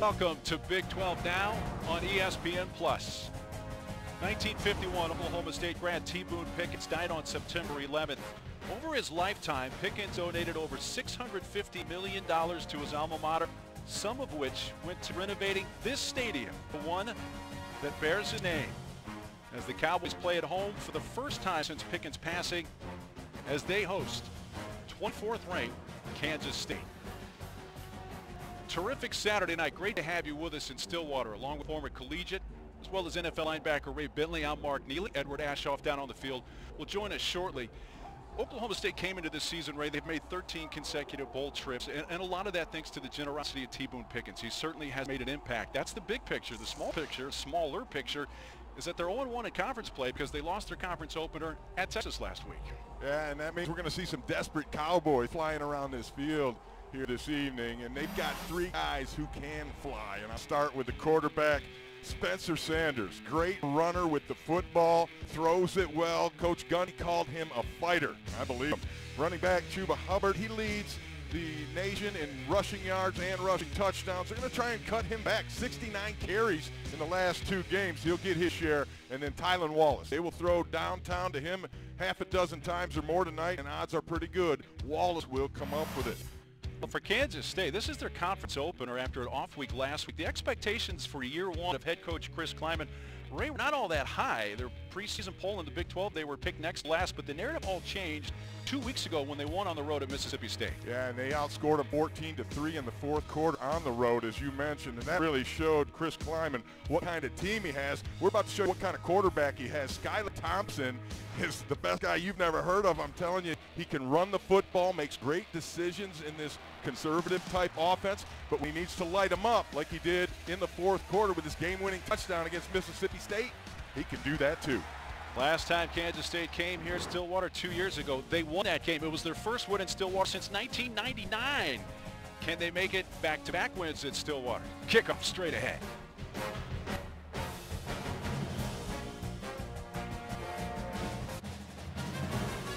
Welcome to Big 12 Now on ESPN+. 1951 Oklahoma State grad T. Boone Pickens died on September 11th. Over his lifetime, Pickens donated over $650 million to his alma mater, some of which went to renovating this stadium, the one that bears his name, as the Cowboys play at home for the first time since Pickens' passing as they host 24th ranked Kansas State. Terrific Saturday night. Great to have you with us in Stillwater, along with former collegiate as well as NFL linebacker Ray Bentley. I'm Mark Neely. Edward Ashoff down on the field will join us shortly. Oklahoma State came into this season, Ray. They've made 13 consecutive bowl trips, and a lot of that thanks to the generosity of T. Boone Pickens. He certainly has made an impact. That's the big picture. The small picture, smaller picture, is that they're 0-1 in conference play because they lost their conference opener at Texas last week. Yeah, and that means we're going to see some desperate Cowboys flying around this field here this evening, and they've got three guys who can fly. And I'll start with the quarterback, Spencer Sanders. Great runner with the football, throws it well. Coach Gundy called him a fighter. I believe him. Running back Chuba Hubbard, he leads the nation in rushing yards and rushing touchdowns. They're going to try and cut him back. 69 carries in the last two games. He'll get his share. And then Tylan Wallace. They will throw downtown to him half a dozen times or more tonight, and odds are pretty good Wallace will come up with it. Well, for Kansas State, this is their conference opener after an off week last week. The expectations for year one of head coach Chris Klieman, Ray, were not all that high. Their preseason poll in the Big 12, they were picked next last, but the narrative all changed 2 weeks ago when they won on the road at Mississippi State. Yeah, and they outscored them 14-3 in the fourth quarter on the road, as you mentioned, and that really showed Chris Klieman what kind of team he has. We're about to show you what kind of quarterback he has. Skylar Thompson is the best guy you've never heard of. I'm telling you, he can run the football, makes great decisions in this conservative type offense, but he needs to light him up like he did in the fourth quarter with his game-winning touchdown against Mississippi State. He can do that too. Last time Kansas State came here in Stillwater 2 years ago, they won that game. It was their first win in Stillwater since 1999. Can they make it back-to-back wins at Stillwater? Kickoff straight ahead.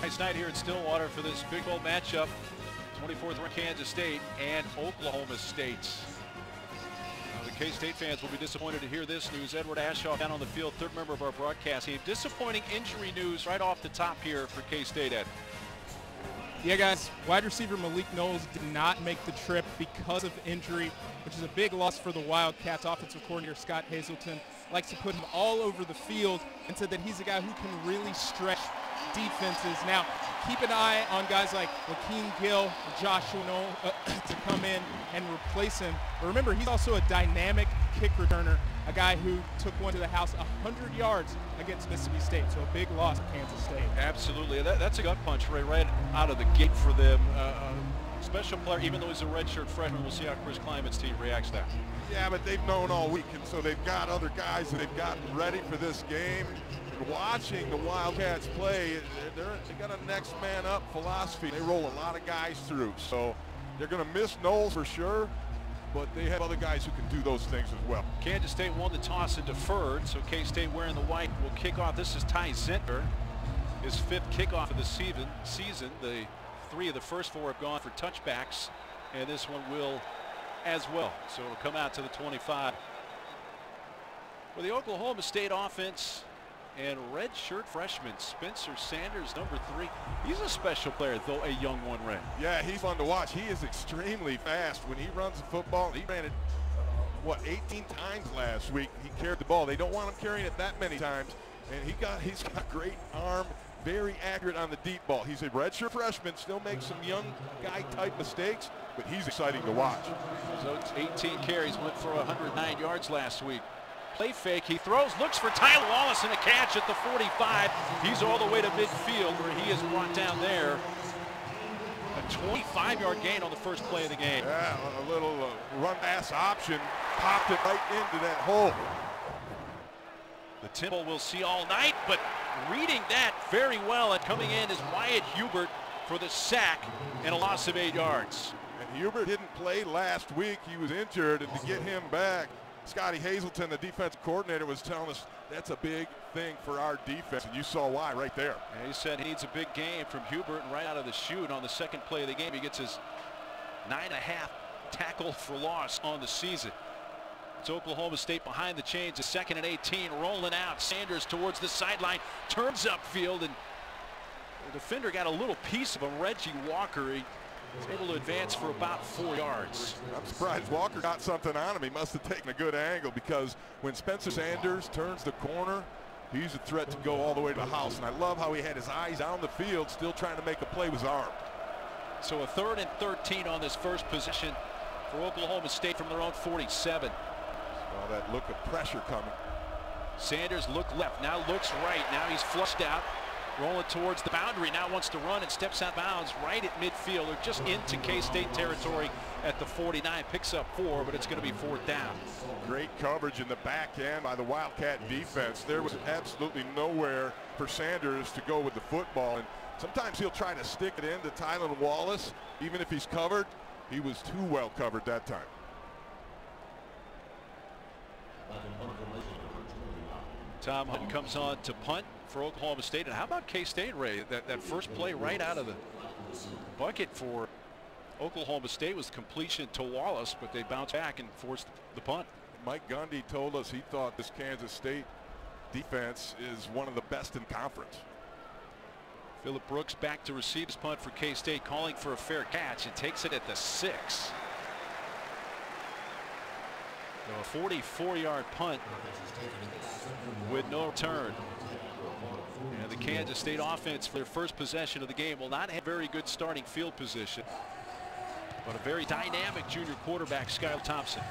Nice night here in Stillwater for this Big 12 matchup. 24th ranked Kansas State and Oklahoma State. The K-State fans will be disappointed to hear this news. Edward Ashoff down on the field, third member of our broadcast team. Disappointing injury news right off the top here for K-State, Ed. Yeah, guys, wide receiver Malik Knowles did not make the trip because of injury, which is a big loss for the Wildcats. Offensive coordinator Scott Hazelton likes to put him all over the field and said that he's a guy who can really stretch defenses. Now, keep an eye on guys like Lakeem Gill, Joshua Noel to come in and replace him. But remember, he's also a dynamic kick returner, a guy who took one to the house 100 yards against Mississippi State. So a big loss for Kansas State. Absolutely. That's a gut punch right out of the gate for them. Special player, even though he's a redshirt freshman. We'll see how Chris Klieman's team reacts to that. Yeah, but they've known all week, and so they've got other guys that they've gotten ready for this game. And watching the Wildcats play, they got a next man up philosophy. They roll a lot of guys through, so they're going to miss Knowles for sure, but they have other guys who can do those things as well. Kansas State won the toss and deferred, so K-State wearing the white will kick off. This is Ty Zentner, his fifth kickoff of the season. The three of the first four have gone for touchbacks, and this one will as well. So it'll come out to the 25. For the Oklahoma State offense, and redshirt freshman Spencer Sanders, number 3. He's a special player, though a young one, Ray. Yeah, he's fun to watch. He is extremely fast when he runs the football. He ran it, 18 times last week. He carried the ball. They don't want him carrying it that many times, and he's got great arm, very accurate on the deep ball. He's a redshirt freshman, still makes some young guy type mistakes, but he's exciting to watch. So 18 carries, went for 109 yards last week. Play fake, he throws, looks for Tylan Wallace, and a catch at the 45. He's all the way to midfield where he is brought down there. A 25-yard gain on the first play of the game. Yeah, a little run pass option, popped it right into that hole. The tempo we'll see all night, but reading that very well and coming in is Wyatt Hubert for the sack and a loss of 8 yards. And Hubert didn't play last week. He was injured, and to get him back, Scotty Hazelton, the defensive coordinator, was telling us that's a big thing for our defense, and you saw why right there. And he said he needs a big game from Hubert, and right out of the chute on the second play of the game, he gets his 9.5 tackle for loss on the season. It's Oklahoma State behind the chains. A 2nd and 18, rolling out. Sanders towards the sideline, turns upfield, and the defender got a little piece of him. Reggie Walker, he was able to advance for about 4 yards. I'm surprised Walker got something on him. He must have taken a good angle, because when Spencer Sanders turns the corner, he's a threat to go all the way to the house. And I love how he had his eyes down the field, still trying to make a play with his arm. So a 3rd and 13 on this first possession for Oklahoma State from their own 47. Well, that look of pressure coming. Sanders looked left, now looks right. Now he's flushed out, rolling towards the boundary. Now wants to run and steps out of bounds right at midfield, or just into K-State territory at the 49. Picks up 4, but it's going to be 4th down. Great coverage in the back end by the Wildcat defense. There was absolutely nowhere for Sanders to go with the football. And sometimes he'll try to stick it into Tylan Wallace, even if he's covered. He was too well covered that time. Tom Hutton comes on to punt for Oklahoma State. And how about K-State, Ray? That first play right out of the bucket for Oklahoma State was completion to Wallace, but they bounced back and forced the punt. Mike Gundy told us he thought this Kansas State defense is one of the best in conference. Phillip Brooks back to receive his punt for K-State, calling for a fair catch, and takes it at the 6. So a 44-yard punt with no return. And the Kansas State offense, for their first possession of the game, will not have very good starting field position, but a very dynamic junior quarterback, Skylar Thompson.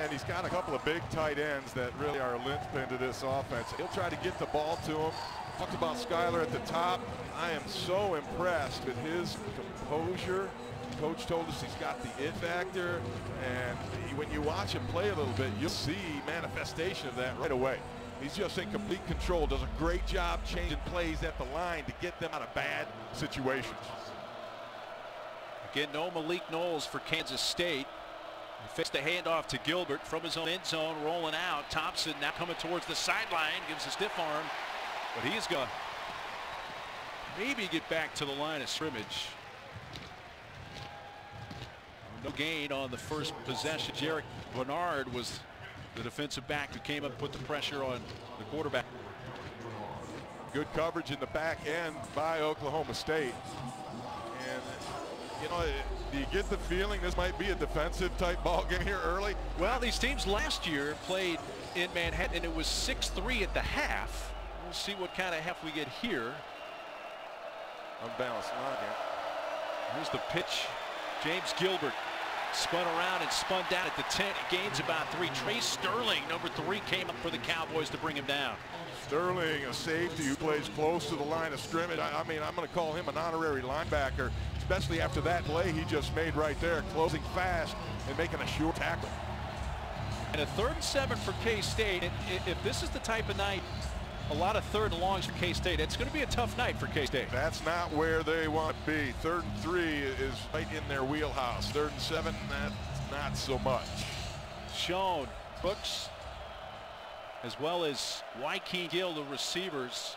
And he's got a couple of big tight ends that really are a linchpin to this offense. He'll try to get the ball to him. Talked about Skylar at the top. I am so impressed with his composure. Coach told us he's got the it factor, and when you watch him play a little bit, you'll see manifestation of that right away. He's just in complete control, does a great job changing plays at the line to get them out of bad situations. Again, no Malik Knowles for Kansas State. He fixed the handoff to Gilbert from his own end zone, rolling out. Thompson now coming towards the sideline, gives a stiff arm, but he's going to maybe get back to the line of scrimmage. No gain on the first possession. Jarek Bernard was the defensive back who came up and put the pressure on the quarterback. Good coverage in the back end by Oklahoma State. And, you know, do you get the feeling this might be a defensive type ball game here early? Well, these teams last year played in Manhattan, and it was 6-3 at the half. We'll see what kind of half we get here. Unbalanced line here. Here's the pitch. James Gilbert spun around and spun down at the 10. He gains about 3. Trey Sterling, number 3, came up for the Cowboys to bring him down. Sterling, a safety who plays close to the line of scrimmage. I mean, I'm going to call him an honorary linebacker, especially after that play he just made right there, closing fast and making a sure tackle. And a 3rd and 7 for K-State. If this is the type of night, a lot of 3rd and longs for K-State, it's going to be a tough night for K-State. That's not where they want to be. 3rd and 3 is right in their wheelhouse. 3rd and 7, that's not so much. Schoen, Brooks, as well as Joaquin Gill, the receivers.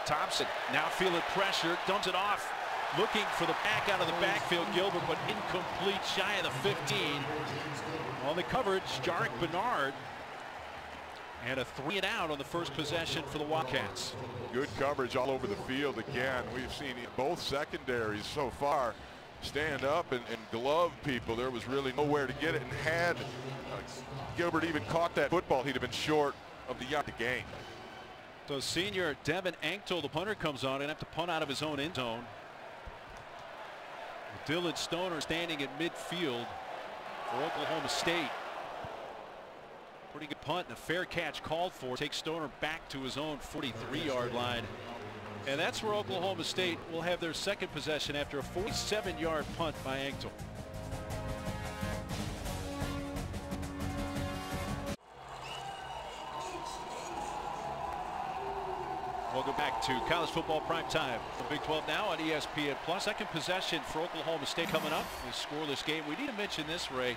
Thompson now feeling pressure, dumps it off, looking for the back out of the backfield. Gilbert, but incomplete, shy of the 15. On the coverage, Jarek Bernard, and a 3 and out on the first possession for the Wildcats. Good coverage all over the field again. We've seen both secondaries so far stand up and glove people. There was really nowhere to get it, and had Gilbert even caught that football, he'd have been short of the yard to gain. So senior Devin Anktel, the punter, comes on and have to punt out of his own end zone. Dylan Stoner standing at midfield for Oklahoma State. Pretty good punt and a fair catch called for. Takes Stoner back to his own 43-yard line. And that's where Oklahoma State will have their second possession after a 47-yard punt by Anktel. Welcome back to College Football Prime Time from Big 12 now on ESPN+. Second possession for Oklahoma State coming up. This scoreless game. We need to mention this, Ray.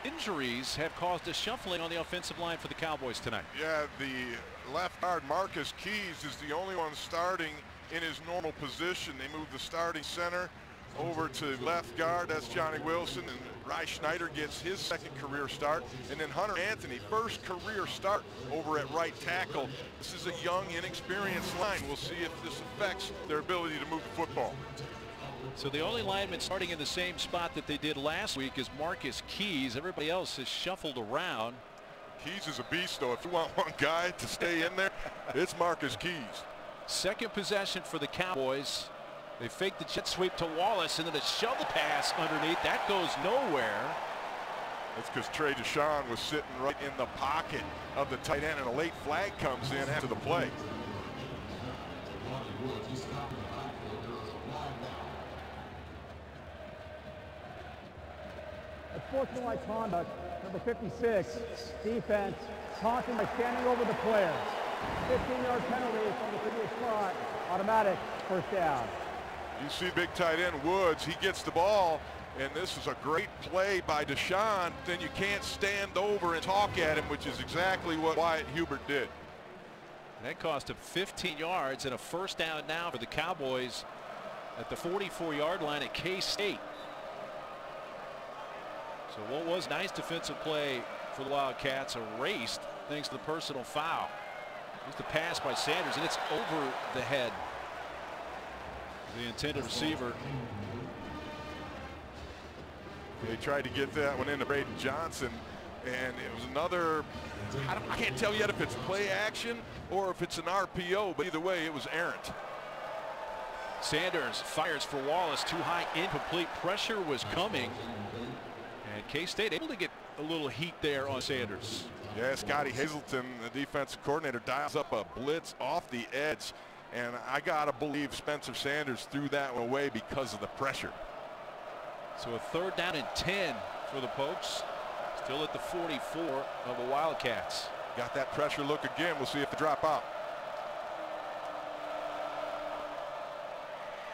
Injuries have caused a shuffling on the offensive line for the Cowboys tonight. Yeah, the left guard Marcus Keys is the only one starting in his normal position. They moved the starting center over to left guard. That's Johnny Wilson, and Ry Schneider gets his second career start. And then Hunter Anthony, first career start over at right tackle. This is a young, inexperienced line. We'll see if this affects their ability to move the football. So the only lineman starting in the same spot that they did last week is Marcus Keys. Everybody else is shuffled around. Keys is a beast, though. If you want one guy to stay in there, it's Marcus Keys. Second possession for the Cowboys. They fake the jet sweep to Wallace, and then a shovel pass underneath. That goes nowhere. That's because Trey Deshawn was sitting right in the pocket of the tight end, and a late flag comes in after the play. Unsportsmanlike conduct, number 56, defense, taunting by standing over the player. 15-yard penalty from the previous spot, automatic first down. You see big tight end Woods, he gets the ball, and this is a great play by Deshawn. Then you can't stand over and talk at him, which is exactly what Wyatt Hubert did. That cost him 15 yards and a first down now for the Cowboys at the 44-yard line at K-State. So what was nice defensive play for the Wildcats erased thanks to the personal foul. Here's the pass by Sanders, and it's over the head of the intended receiver. They tried to get that one into Braden Johnson, and it was another, I can't tell yet if it's play action or if it's an RPO, but either way it was errant. Sanders fires for Wallace, too high, incomplete. Pressure was coming, and K-State able to get a little heat there on Sanders. Yeah, Scotty Hazelton, the defensive coordinator, dials up a blitz off the edge, and I gotta believe Spencer Sanders threw that one away because of the pressure. So a third down and 10 for the Pokes, still at the 44 of the Wildcats. Got that pressure look again. We'll see if they drop out.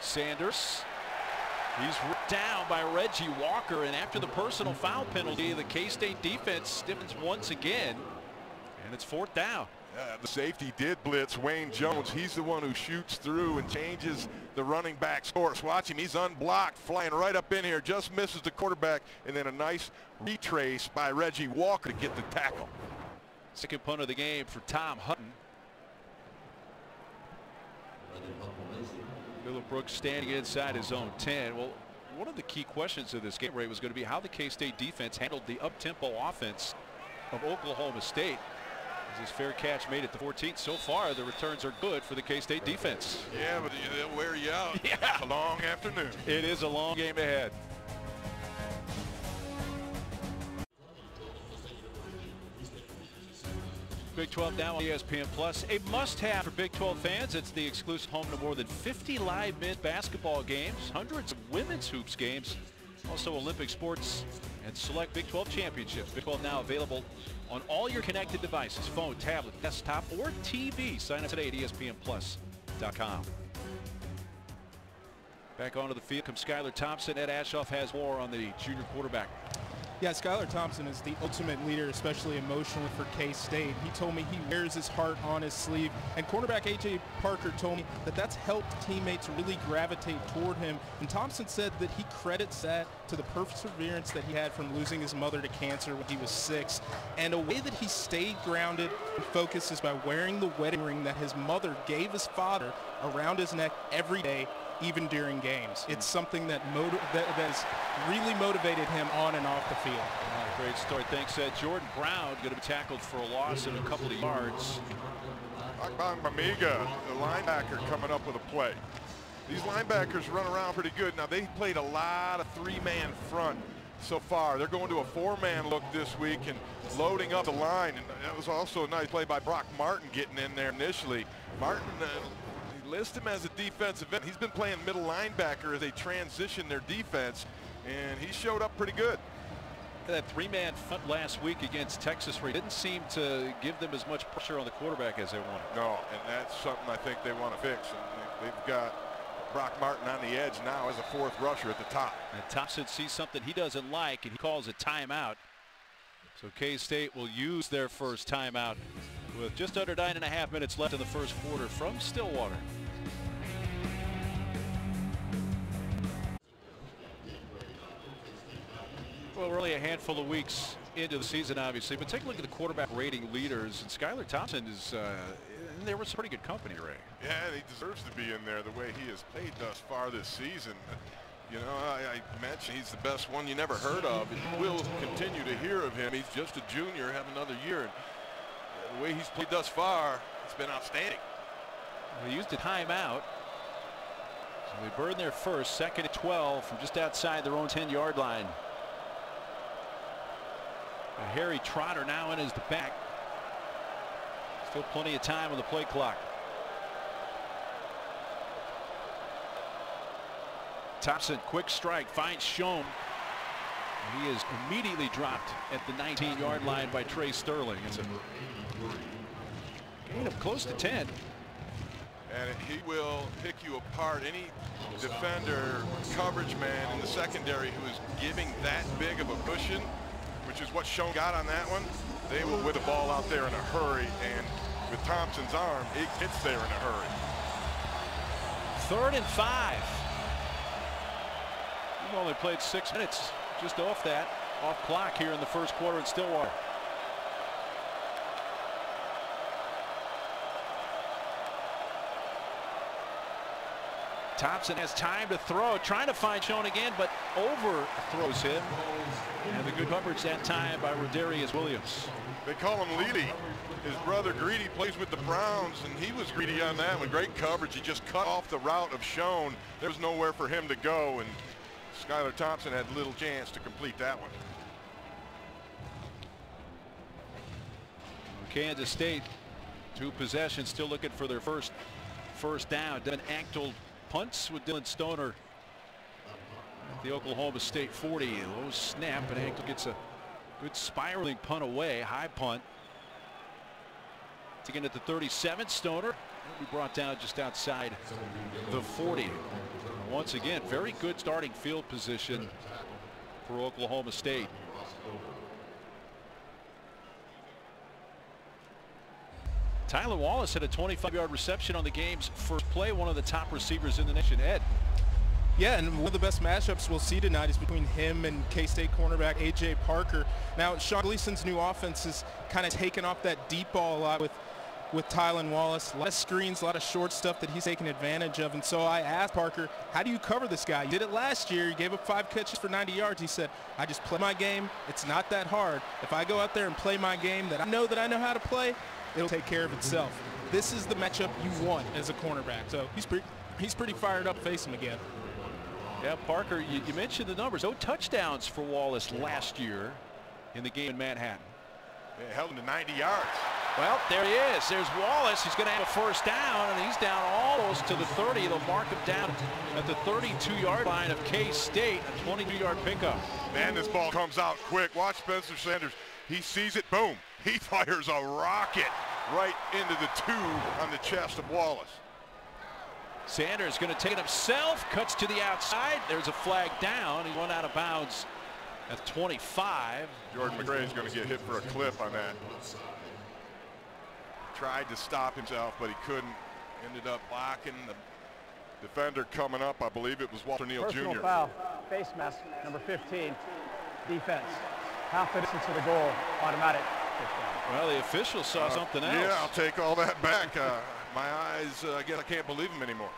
Sanders, he's ripped down by Reggie Walker, and after the personal foul penalty, the K-State defense stiffens once again, and it's fourth down. The safety did blitz Wayne Jones. He's the one who shoots through and changes the running back's course. Watch him, he's unblocked, flying right up in here, just misses the quarterback, and then a nice retrace by Reggie Walker to get the tackle. Second punt of the game for Tom Hutton. Phillip Brooks standing inside his own 10. Well, one of the key questions of this game, Ray, was going to be how the K-State defense handled the up-tempo offense of Oklahoma State. His fair catch made it to 14th. So far, the returns are good for the K-State defense. Yeah, but they'll wear you out. Yeah. It's a long afternoon. It is a long game ahead. Big 12 now on ESPN Plus. A must-have for Big 12 fans. It's the exclusive home to more than 50 live men's basketball games, hundreds of women's hoops games, also Olympic sports, and select Big 12 championships. Big 12 now available on all your connected devices, phone, tablet, desktop, or TV. Sign up today at ESPNplus.com. Back onto the field comes Skylar Thompson. Ed Ashoff has more on the junior quarterback. Yeah, Skylar Thompson is the ultimate leader, especially emotionally for K-State. He told me he wears his heart on his sleeve. And quarterback A.J. Parker told me that that's helped teammates really gravitate toward him. And Thompson said that he credits that to the perseverance that he had from losing his mother to cancer when he was 6. And a way that he stayed grounded and focused is by wearing the wedding ring that his mother gave his father around his neck every day, even during games. It's something that has really motivated him on and off the field. Great story. Thanks. Jordan Brown going to be tackled for a loss of a couple of yards. Akbang Mamiga, the linebacker, coming up with a play. These linebackers run around pretty good. Now, they played a lot of three-man front so far. They're going to a four-man look this week and loading up the line. And that was also a nice play by Brock Martin getting in there initially. Martin, list him as a defensive end. He's been playing middle linebacker as they transition their defense, and he showed up pretty good. That three-man front last week against Texas didn't seem to give them as much pressure on the quarterback as they wanted. No, and that's something I think they want to fix. And they've got Brock Martin on the edge now as a fourth rusher at the top. And Thompson sees something he doesn't like, and he calls a timeout. So K-State will use their first timeout with just under 9.5 minutes left in the first quarter from Stillwater. Well, we're only a handful of weeks into the season, obviously, but take a look at the quarterback rating leaders, and Skylar Thompson is there was pretty good company, Ray. Yeah, and he deserves to be in there the way he has played thus far this season. You know, I mentioned he's the best one you never heard of. And we'll continue to hear of him. He's just a junior, have another year. And the way he's played thus far, it's been outstanding. They used a timeout. So they burn their first, 2nd and 12 from just outside their own 10-yard line. Harry Trotter now in as the back. Still plenty of time on the play clock. Thompson, quick strike, finds Schoen. He is immediately dropped at the 19-yard line by Trey Sterling. It's a gain of close to 10. And he will pick you apart. Any defender, coverage man in the secondary who is giving that big of a cushion, which is what Schoen got on that one, they will whip the ball out there in a hurry. And with Thompson's arm, it gets there in a hurry. 3rd and 5. We've only played 6 minutes, just off clock here in the first quarter in Stillwater. Thompson has time to throw, trying to find Schoen again, but overthrows him. And the good coverage that time by Rodarius Williams. They call him Leedy. His brother Greedy plays with the Browns, and he was greedy on that one. Great coverage. He just cut off the route of Schoen. There was nowhere for him to go, and Skylar Thompson had little chance to complete that one. Kansas State, 2 possessions, still looking for their first down. Devin Achtel punts with Dylan Stoner at the Oklahoma State 40. Low snap, and Achtel gets a good spiraling punt away. High punt. Again at the 37, Stoner will be brought down just outside the 40. Once again, very good starting field position for Oklahoma State. Tylan Wallace had a 25-yard reception on the game's first play, one of the top receivers in the nation. Ed. Yeah, and one of the best matchups we'll see tonight is between him and K-State cornerback A.J. Parker. Now, Sean Gleason's new offense has kind of taken off that deep ball a lot with Tylan Wallace. A lot of screens, a lot of short stuff that he's taking advantage of. And so I asked Parker, how do you cover this guy? You did it last year. You gave up 5 catches for 90 yards. He said, I just play my game. It's not that hard. If I go out there and play my game that I know how to play, it'll take care of itself. This is the matchup you want as a cornerback. So he's pretty fired up facing him again. Yeah, Parker, you mentioned the numbers. 0 touchdowns for Wallace last year in the game in Manhattan. They held him to 90 yards. Well, there he is. There's Wallace. He's going to have a first down, and he's down almost to the 30. They'll mark him down at the 32-yard line of K-State, a 22-yard pickup. Man, this ball comes out quick. Watch Spencer Sanders. He sees it. Boom. He fires a rocket right into the tube on the chest of Wallace. Sanders going to take it himself, cuts to the outside. There's a flag down. He went out of bounds at 25. Jordan McRae is going to get hit for a clip on that. Tried to stop himself, but he couldn't. Ended up blocking the defender coming up. I believe it was Walter Neal Jr. Personal foul, face mask, number 15, defense. Half the distance to the goal, automatic. Well, the official saw something else. Yeah, I'll take all that back. My eyes, I guess I can't believe him anymore.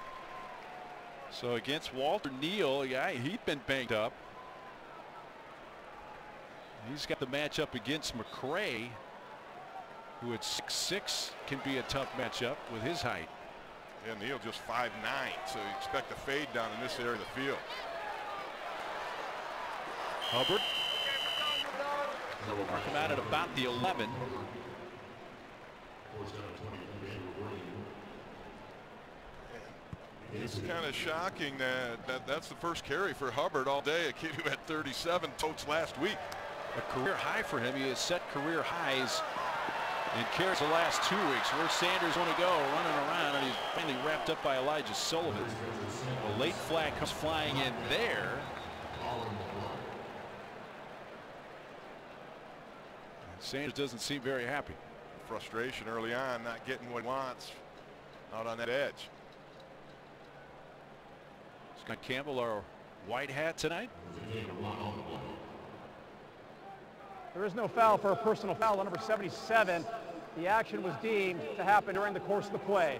So against Walter Neal, yeah, he'd been banged up. He's got the matchup against McRae, who at 6'6" can be a tough matchup with his height. Yeah, Neal just 5'9", so you expect a fade down in this area of the field. Hubbard. Mark him out at about the 11. It's kind of shocking that's the first carry for Hubbard all day. A kid who had 37 totes last week. A career high for him. He has set career highs in carries the last 2 weeks. Where Sanders want to go, running around, and he's finally wrapped up by Elijah Sullivan. A late flag comes flying in there. Sanders doesn't seem very happy. Frustration early on, not getting what he wants out on that edge. Scott Campbell, our white hat tonight. There is no foul for a personal foul on number 77. The action was deemed to happen during the course of the play.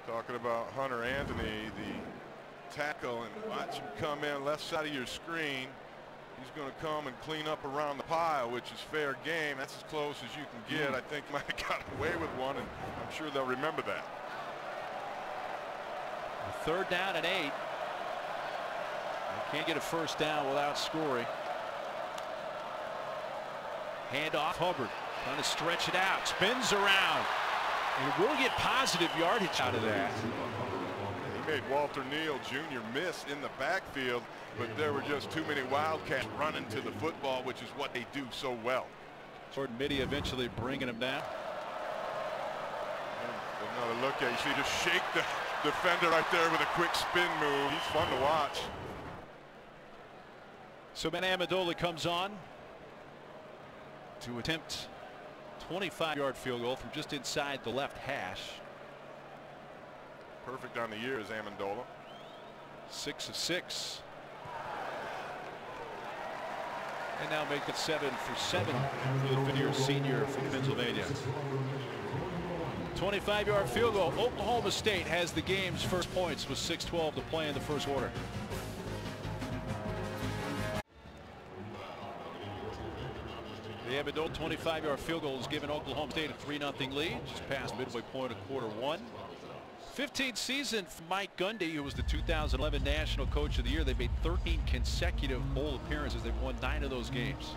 Talking about Hunter Anthony, the tackle, and watch him come in left side of your screen. He's going to come and clean up around the pile, which is fair game. That's as close as you can get. I think might have got away with one, and I'm sure they'll remember that. Third down and 8. They can't get a first down without scoring. Hand off Hubbard, trying to stretch it out, spins around, and will get positive yardage out of that. He made Walter Neal Jr. miss in the backfield, but there were just too many Wildcats running to the football, which is what they do so well. Jordan Mitty eventually bringing him down. Another look at, you see, just shake the defender right there with a quick spin move. He's fun to watch. So Ben Amendola comes on to attempt 25-yard field goal from just inside the left hash. Perfect on the year is Amendola. 6 of 6. And now make it 7 for 7 for the Veneer senior from Pennsylvania. 25-yard field goal. Oklahoma State has the game's first points with 6:12 to play in the first quarter. The Amendola 25-yard field goal has given Oklahoma State a 3-0 lead just past midway point of quarter one. 15th season for Mike Gundy, who was the 2011 National Coach of the Year. They made 13 consecutive bowl appearances. They've won 9 of those games.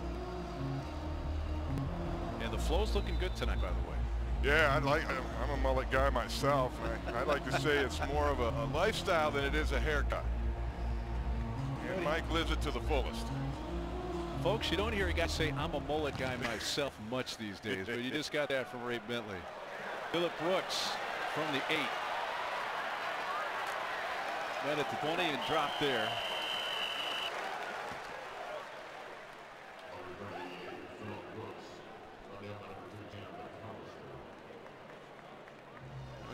And the flow's looking good tonight, by the way. Yeah, I'm a mullet guy myself. I like to say it's more of a lifestyle than it is a haircut. And Mike lives it to the fullest. Folks, you don't hear a guy say, I'm a mullet guy myself much these days, but you just got that from Ray Bentley. Phillip Brooks from the 8. Went at the 20 and dropped there.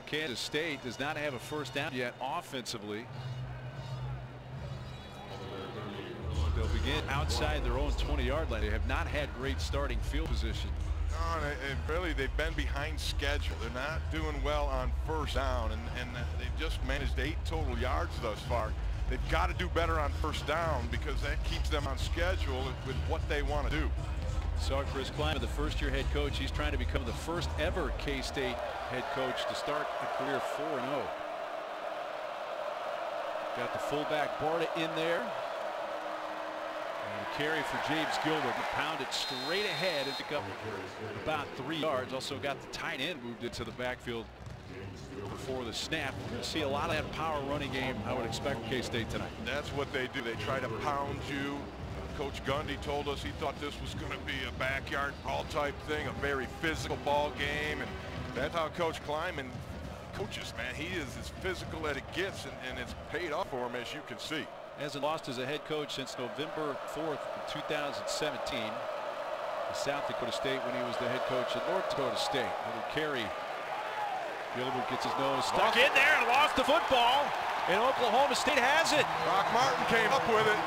Kansas State does not have a first down yet offensively. They'll begin outside their own 20-yard line. They have not had great starting field position. No, and really they've been behind schedule. They're not doing well on first down, and they've just managed 8 total yards thus far. They've got to do better on first down because that keeps them on schedule with what they want to do. So Chris Klieman, the first-year head coach, he's trying to become the first ever K-State head coach to start a career 4-0. Got the fullback Barta in there. And a carry for James Gilbert. He pounded straight ahead and pick up about 3 yards. Also got the tight end moved into the backfield before the snap. We're going to see a lot of that power running game I would expect from K-State tonight. That's what they do. They try to pound you. Coach Gundy told us he thought this was going to be a backyard brawl type thing, a very physical ball game, and that's how Coach Klieman coaches, man. He is as physical as it gets, and it's paid off for him, as you can see. Hasn't lost as a head coach since November 4th, 2017. South Dakota State when he was the head coach at North Dakota State. Little carry. Gilbert gets his nose stuck in there and lost the football, and Oklahoma State has it. Brock Martin came up with it.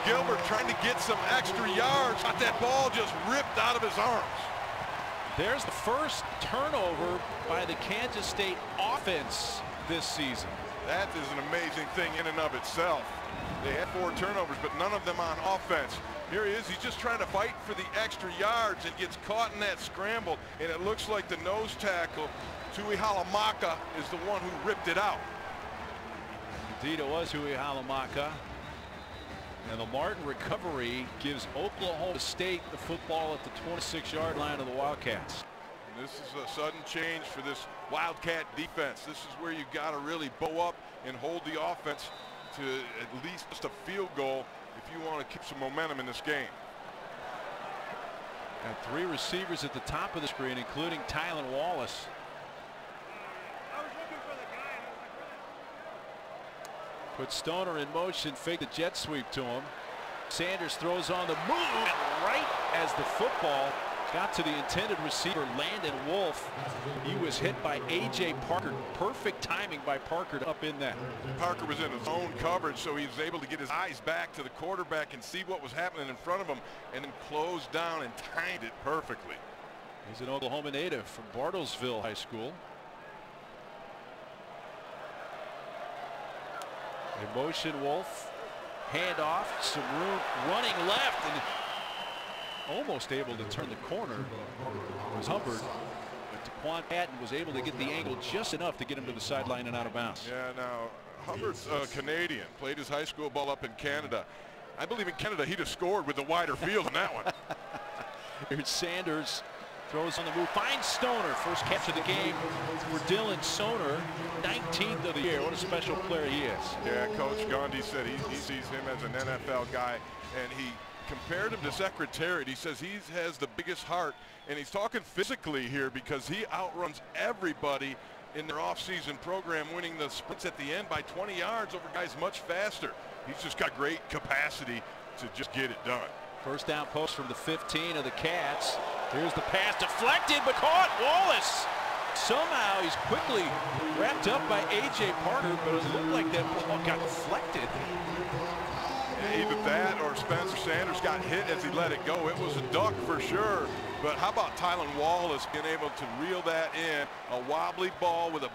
Gilbert trying to get some extra yards. Got that ball just ripped out of his arms. There's the first turnover by the Kansas State offense this season. That is an amazing thing in and of itself. They had 4 turnovers, but none of them on offense. Here he is. He's just trying to fight for the extra yards and gets caught in that scramble. And it looks like the nose tackle, Tui Halamaka, is the one who ripped it out. Indeed, it was Hui Halamaka. And the Martin recovery gives Oklahoma State the football at the 26-yard line of the Wildcats. And this is a sudden change for this Wildcat defense. This is where you got to really bow up and hold the offense to at least just a field goal if you want to keep some momentum in this game. Got 3 receivers at the top of the screen, including Tylan Wallace. Put Stoner in motion, fake the jet sweep to him. Sanders throws on the move, and right as the football got to the intended receiver, Landon Wolf. He was hit by A.J. Parker. Perfect timing by Parker to up in that. Parker was in his own coverage, so he was able to get his eyes back to the quarterback and see what was happening in front of him, and then closed down and timed it perfectly. He's an Oklahoma native from Bartlesville High School. A motion Wolf. Handoff, some room, running left, and almost able to turn the corner was Hubbard. But Daquan Patton was able to get the angle just enough to get him to the sideline and out of bounds. Yeah, now Hubbard's Canadian, played his high school ball up in Canada. I believe in Canada he'd have scored with the wider field in that one. Here's Sanders. Throws on the move, finds Stoner. First catch of the game for Dylan Stoner, 19th of the year. What a special player he is. Yeah, Coach Gundy said he sees him as an NFL guy, and he compared him to Secretariat. He says he has the biggest heart, and he's talking physically here because he outruns everybody in their offseason program, winning the sprints at the end by 20 yards over guys much faster. He's just got great capacity to just get it done. First down post from the 15 of the Cats. Here's the pass deflected, but caught. Wallace. Somehow he's quickly wrapped up by A.J. Parker, but it looked like that ball got deflected. Yeah, either that or Spencer Sanders got hit as he let it go. It was a duck for sure. But how about Tylan Wallace being able to reel that in? A wobbly ball with a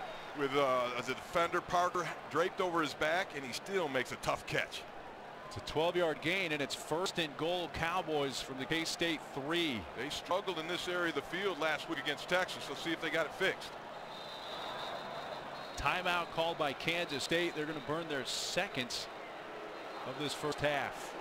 defender, Parker, draped over his back, and he still makes a tough catch. It's a 12-yard gain, and it's 1st and goal Cowboys from the K-State 3. They struggled in this area of the field last week against Texas. Let's see if they got it fixed. Timeout called by Kansas State. They're going to burn their seconds of this first half.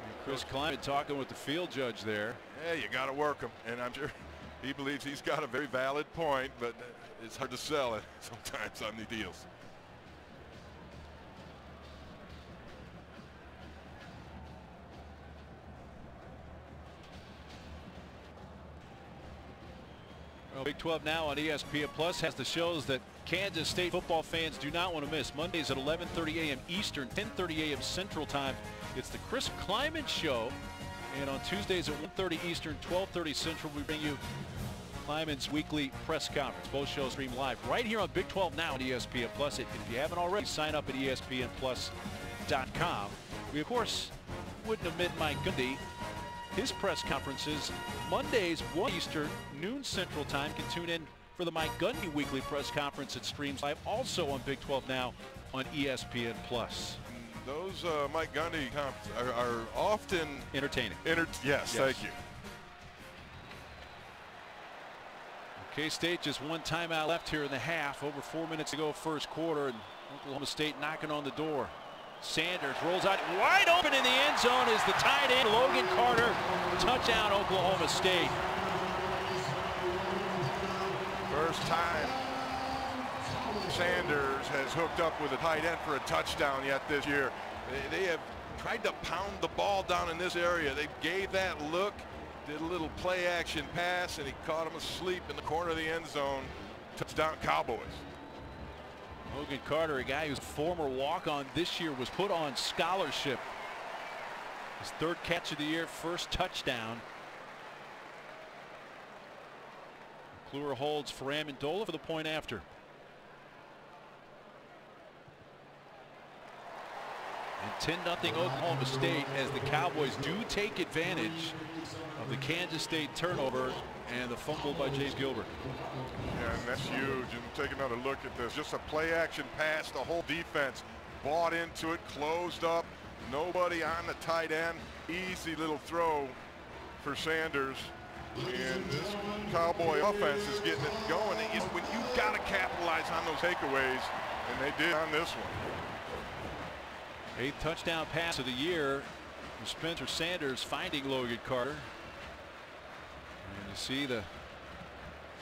And Chris Kleiman talking with the field judge there. Yeah, you got to work him, and I'm sure he believes he's got a very valid point, but it's hard to sell it sometimes on the deals. Well, Big 12 now on ESPN Plus has the shows that Kansas State football fans do not want to miss. Mondays at 11:30 a.m. Eastern, 10:30 a.m. Central Time. It's the Chris Kleiman Show. And on Tuesdays at 1:30 Eastern, 12:30 Central, we bring you Kleiman's weekly press conference. Both shows stream live right here on Big 12 now on ESPN Plus. If you haven't already, sign up at ESPNplus.com. We, of course, wouldn't omit Mike Gundy. His press conferences Mondays 1 Eastern, noon Central Time. Can tune in for the Mike Gundy weekly press conference. It streams live also on Big 12 now on ESPN Plus. Those Mike Gundy conferences are often entertaining. Yes, thank you. K-State just one timeout left here in the half. Over 4 minutes to go first quarter, and Oklahoma State knocking on the door. Sanders rolls out wide open in the end zone is the tight end Logan Carter. Touchdown Oklahoma State. First time Sanders has hooked up with a tight end for a touchdown yet this year. They have tried to pound the ball down in this area. They gave that look, did a little play action pass, and he caught him asleep in the corner of the end zone. Touchdown Cowboys. Logan Carter, a guy who's a former walk-on this year, was put on scholarship. His 3rd catch of the year, 1st touchdown. McClure holds for Amendola for the point after. And 10-0 Oklahoma State as the Cowboys do take advantage of the Kansas State turnover and the fumble by Chase Gilbert. Yeah, and that's huge. And take another look at this. Just a play action pass. The whole defense bought into it, closed up. Nobody on the tight end. Easy little throw for Sanders. And this Cowboy offense is getting it going. When you've got to capitalize on those takeaways, and they did on this one. 8th touchdown pass of the year from Spencer Sanders finding Logan Carter. And you see the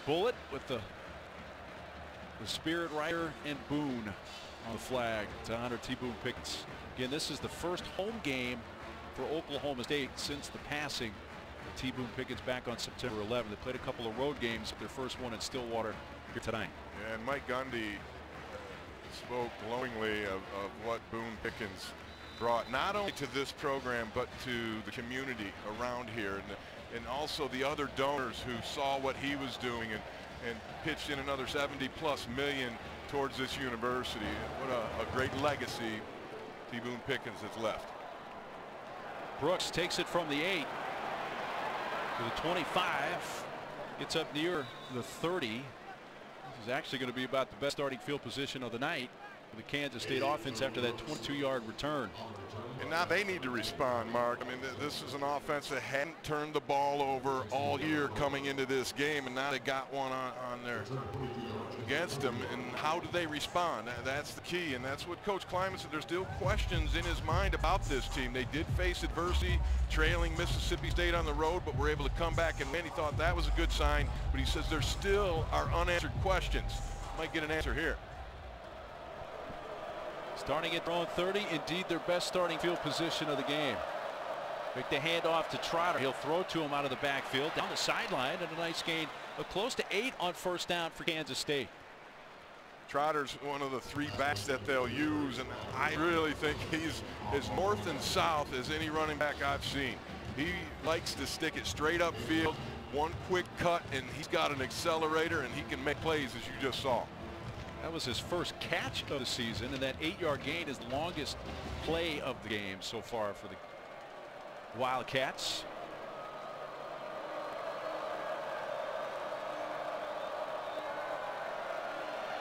bullet with the Spirit Rider and Boone on the flag to honor T. Boone Pickens. Again, this is the first home game for Oklahoma State since the passing of T. Boone Pickens back on September 11th. They played a couple of road games, their first one in Stillwater here tonight. Yeah, and Mike Gundy spoke glowingly of what Boone Pickens brought not only to this program but to the community around here, and also the other donors who saw what he was doing and pitched in another 70+ million towards this university. What a great legacy T. Boone Pickens has left. Brooks takes it from the 8 to the 25. Gets up near the 30. This is actually going to be about the best starting field position of the night for the Kansas State offense after that 22-yard return. And now they need to respond, Mark. I mean, this is an offense that hadn't turned the ball over all year coming into this game, and now they got one on there against them. And how do they respond? That's the key, and that's what Coach Klieman said. There's still questions in his mind about this team. They did face adversity, trailing Mississippi State on the road, but were able to come back and win. He thought that was a good sign, but he says there still are unanswered questions. Might get an answer here. Starting at their own 30, indeed their best starting field position of the game. Make the handoff to Trotter. He'll throw to him out of the backfield down the sideline, and a nice gain of close to 8 on first down for Kansas State. Trotter's one of the 3 backs that they'll use, and I really think he's as north and south as any running back I've seen. He likes to stick it straight up field, one quick cut, and he's got an accelerator, and he can make plays, as you just saw. That was his first catch of the season, and that 8-yard gain is the longest play of the game so far for the Wildcats.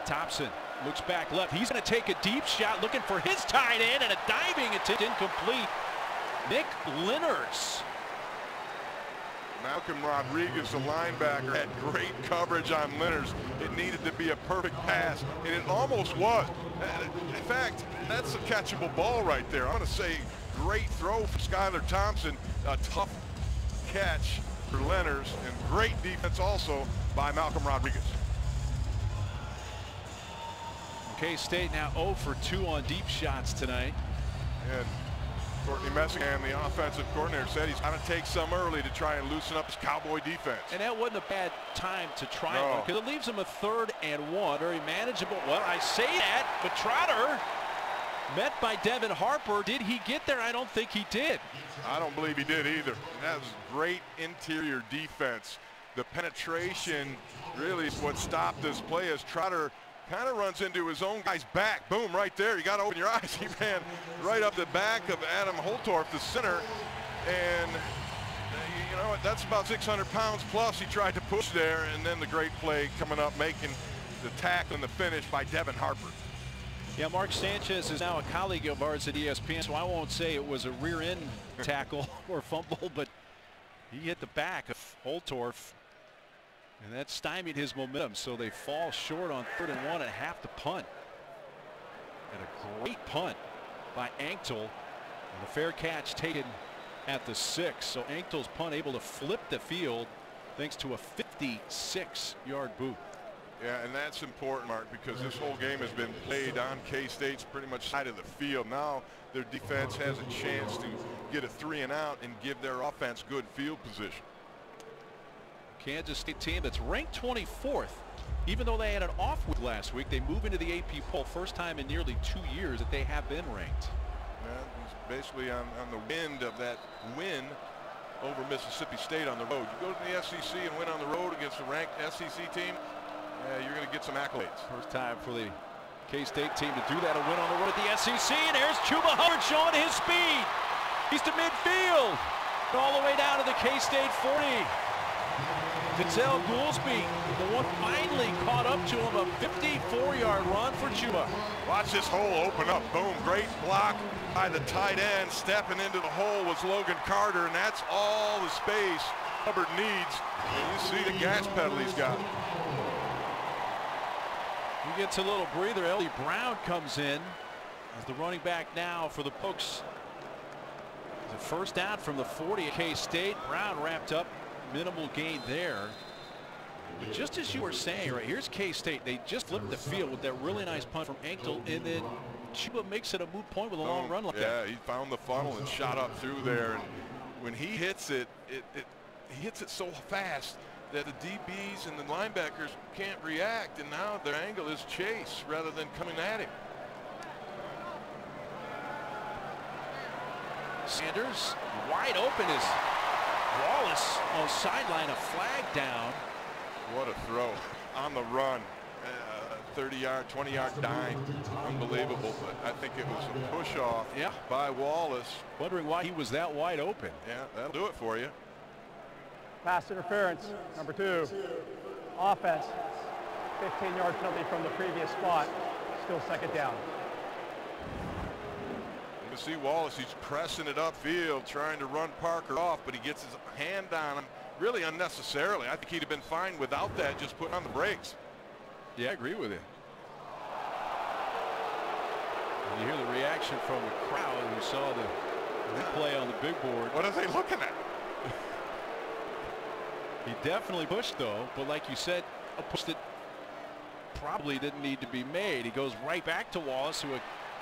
Thompson looks back left. He's going to take a deep shot, looking for his tight end, and a diving attempt incomplete. Nick Linners. Malcolm Rodriguez, the linebacker, had great coverage on Linners. It needed to be a perfect pass, and it almost was. In fact, that's a catchable ball right there. I'm going to say great throw for Skylar Thompson, a tough catch for Linners, and great defense also by Malcolm Rodriguez. K-State now 0 for 2 on deep shots tonight. And Courtney Messingham, the offensive coordinator, said he's got to take some early to try and loosen up his Cowboy defense. And that wasn't a bad time to try one, because it leaves him a 3rd and 1. Very manageable. Well, I say that, but Trotter met by Devin Harper. Did he get there? I don't think he did. I don't believe he did either. That was great interior defense. The penetration really is what stopped this play as Trotter kind of runs into his own guy's back. Boom, right there. You got to open your eyes. He ran right up the back of Adam Holtorf, the center, and you know what? That's about 600 pounds plus. He tried to push there, and then the great play coming up, making the tackle and the finish by Devin Harper. Yeah, Mark Sanchez is now a colleague of ours at ESPN, so I won't say it was a rear end tackle or fumble, but he hit the back of Holtorf, and that stymied his momentum, so they fall short on 3rd and 1 and have to punt. And a great punt by Anctil, and a fair catch taken at the 6. So Anctil's punt able to flip the field thanks to a 56-yard boot. Yeah, and that's important, Mark, because this whole game has been played on K-State's pretty much side of the field. Now their defense has a chance to get a 3 and out and give their offense good field position. Kansas State team that's ranked 24th. Even though they had an off week last week, they move into the AP poll. First time in nearly 2 years that they have been ranked. Yeah, he's basically on the wind of that win over Mississippi State on the road. You go to the SEC and win on the road against a ranked SEC team, you're going to get some accolades. First time for the K-State team to do that, a win on the road at the SEC. And there's Chuba Hubbard showing his speed. He's to midfield, all the way down to the K-State 40. Denzel Goolsby, the one finally caught up to him, a 54-yard run for Chuba. Watch this hole open up. Boom, great block by the tight end. Stepping into the hole was Logan Carter, and that's all the space Hubbard needs. And you see the gas pedal he's got. He gets a little breather. Ellie Brown comes in as the running back now for the Pokes. The first down from the 40 at K-State. Brown wrapped up. Minimal gain there. But just as you were saying, right, here's K-State. They just flipped the field with that really nice punt from Anctil, and then Chuba makes it a moot point with a long run like that. Yeah, he found the funnel and shot up through there. And when he hits it, he hits it so fast that the DBs and the linebackers can't react, and now their angle is chase rather than coming at him. Sanders wide open as Wallace on sideline, a flag down. What a throw on the run. 30-yard, 20-yard dime. Unbelievable, but I think it was a push-off by Wallace. Wondering why he was that wide open. Yeah, that'll do it for you. Pass interference, number 2. Offense, 15-yard penalty from the previous spot. Still second down. You see Wallace, he's pressing it upfield, trying to run Parker off, but he gets his hand on him really unnecessarily. I think he'd have been fine without that, just putting on the brakes. Yeah, I agree with you. And you hear the reaction from the crowd who saw the replay on the big board. What are they looking at? He definitely pushed, though, but like you said, a push that probably didn't need to be made. He goes right back to Wallace, who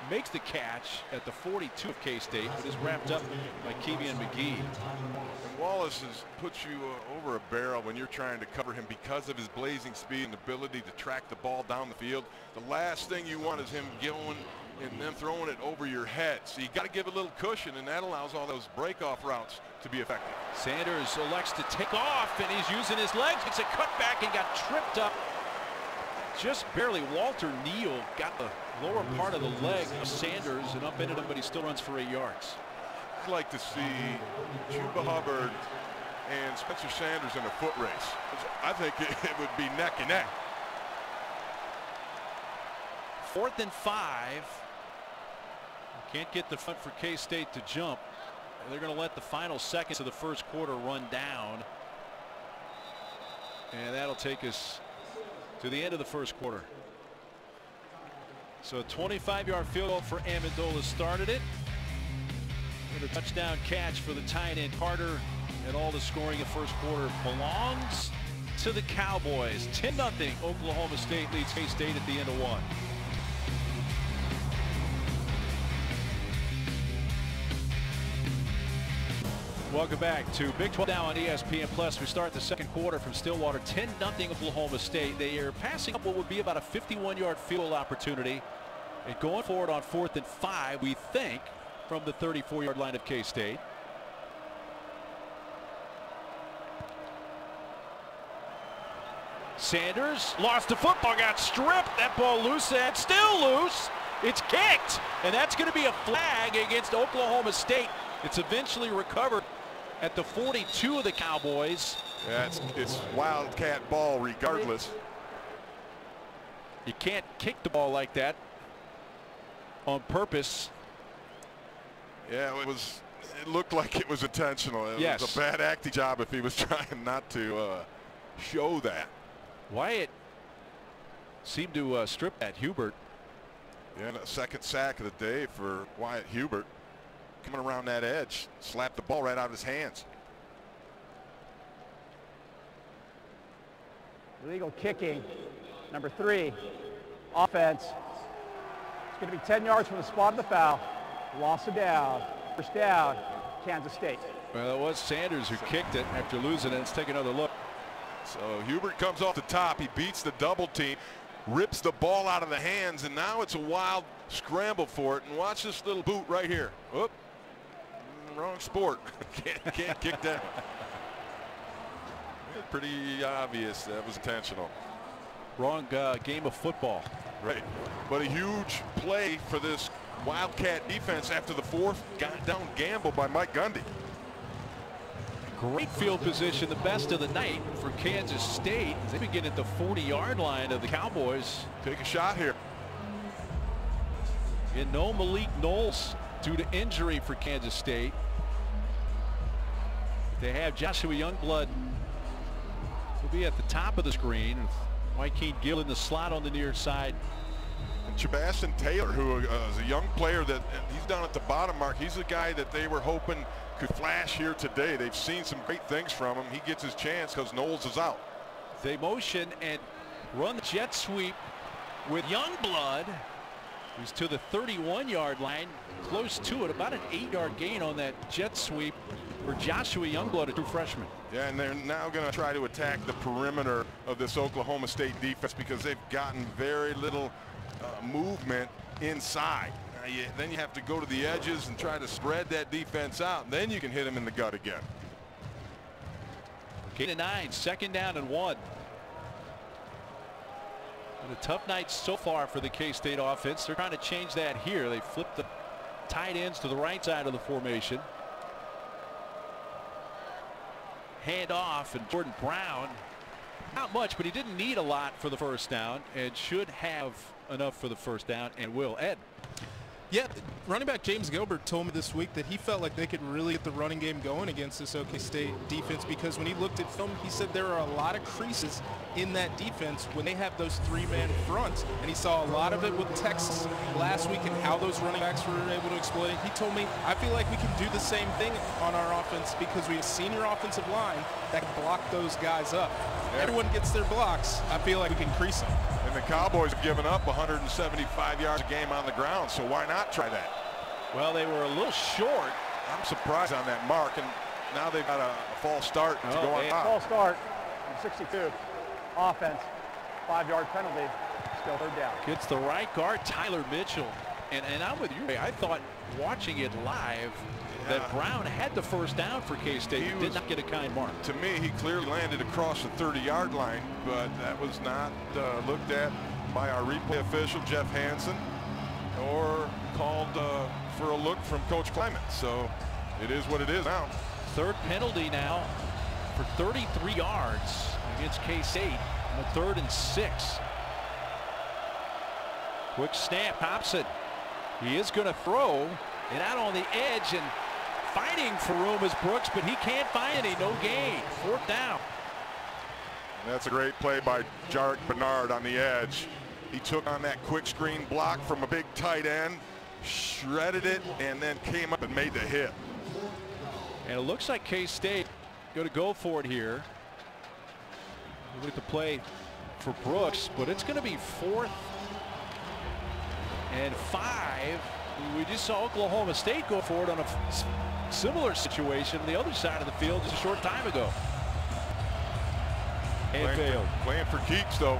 makes the catch at the 42 of K-State, but is wrapped up by Kevian McGee. And Wallace puts you over a barrel when you're trying to cover him because of his blazing speed and ability to track the ball down the field. The last thing you want is him going and then throwing it over your head. So you got to give a little cushion, and that allows all those breakoff routes to be effective. Sanders elects to take off, and he's using his legs. It's a cutback and got tripped up just barely. Walter Neal got the lower part of the leg of Sanders and upended him, but he still runs for 8 yards. I'd like to see Chuba Hubbard and Spencer Sanders in a foot race. I think it would be neck and neck. 4th and 5. Can't get the front for K-State to jump. They're going to let the final seconds of the first quarter run down. And that'll take us to the end of the first quarter. So a 25-yard field goal for Amendola started it. With a touchdown catch for the tight end Carter. And all the scoring in the first quarter belongs to the Cowboys. 10-0 Oklahoma State leads K-State at the end of 1. Welcome back to Big 12 now on ESPN Plus. We start the second quarter from Stillwater. 10-0 Oklahoma State. They are passing up what would be about a 51-yard field goal opportunity. And going forward on 4th and 5, we think, from the 34-yard line of K-State. Sanders lost the football, got stripped. That ball loose and still loose. It's kicked, and that's going to be a flag against Oklahoma State. It's eventually recovered at the 42 of the Cowboys. Yeah, it's Wildcat ball regardless. You can't kick the ball like that on purpose. Yeah, it looked like it was intentional. It was a bad acting job if he was trying not to show that. Wyatt seemed to strip at Hubert. Yeah, a second sack of the day for Wyatt Hubert. Coming around that edge, slapped the ball right out of his hands. Illegal kicking, number 3. Offense. It's going to be 10 yards from the spot of the foul. Loss of down. First down, Kansas State. Well, it was Sanders who kicked it after losing it. Let's take another look. So Hubert comes off the top. He beats the double team, rips the ball out of the hands, and now it's a wild scramble for it. And watch this little boot right here. Whoop. Wrong sport. can't kick that. Pretty obvious that was intentional. Wrong game of football. Right. But a huge play for this Wildcat defense after the 4th down gamble by Mike Gundy. Great field position, the best of the night for Kansas State. They begin at the 40-yard line of the Cowboys. Take a shot here. And no Malik Knowles due to injury for Kansas State. They have Joshua Youngblood, who'll be at the top of the screen. Joaquin Gill in the slot on the near side. And Chabastin Taylor, who is a young player that he's down at the bottom mark. He's the guy that they were hoping could flash here today. They've seen some great things from him. He gets his chance because Knowles is out. They motion and run the jet sweep with Youngblood, who's to the 31-yard line, close to it, about an 8-yard gain on that jet sweep for Joshua Youngblood, a true freshman. Yeah, and they're now going to try to attack the perimeter of this Oklahoma State defense because they've gotten very little movement inside. Now then you have to go to the edges and try to spread that defense out, and then you can hit him in the gut again. Gain of 9, second down and 1. And a tough night so far for the K-State offense. They're trying to change that here. They flipped the tight ends to the right side of the formation. Hand off, and Jordan Brown, not much, but he didn't need a lot for the first down and should have enough for the first down, and will. Ed. Yeah, running back James Gilbert told me this week that he felt like they could really get the running game going against this OK State defense, because when he looked at film, he said there are a lot of creases in that defense when they have those three-man fronts, and he saw a lot of it with Texas last week and how those running backs were able to exploit it. He told me, I feel like we can do the same thing on our offense because we have a senior offensive line that can block those guys up. Yeah. Everyone gets their blocks. I feel like we can crease them. And the Cowboys have given up 175 yards a game on the ground, so why not try that? Well, they were a little short. I'm surprised on that mark, and now they've got a false start to go on top. False start, 62. Offense, 5-yard penalty, still third down. Gets the right guard, Tyler Mitchell. And I'm with you, Ray. I thought watching it live that Brown had the first down for K-State. He did not get a kind mark. To me, he clearly landed across the 30-yard line, but that was not looked at by our replay official, Jeff Hansen, or called for a look from Coach Clement. So it is what it is now. Third penalty now for 33 yards against K-State on the 3rd and 6. Quick snap, Hobson. He is going to throw it out on the edge, and fighting for room is Brooks, but he can't find any. No gain. 4th down. And that's a great play by Jarek Bernard on the edge. He took on that quick screen block from a big tight end, shredded it, and then came up and made the hit. And it looks like K-State going to go for it here. Look at the play for Brooks, but it's going to be 4th and 5. We just saw Oklahoma State go for it on a similar situation on the other side of the field just a short time ago. And failed. Playing for keeps, though.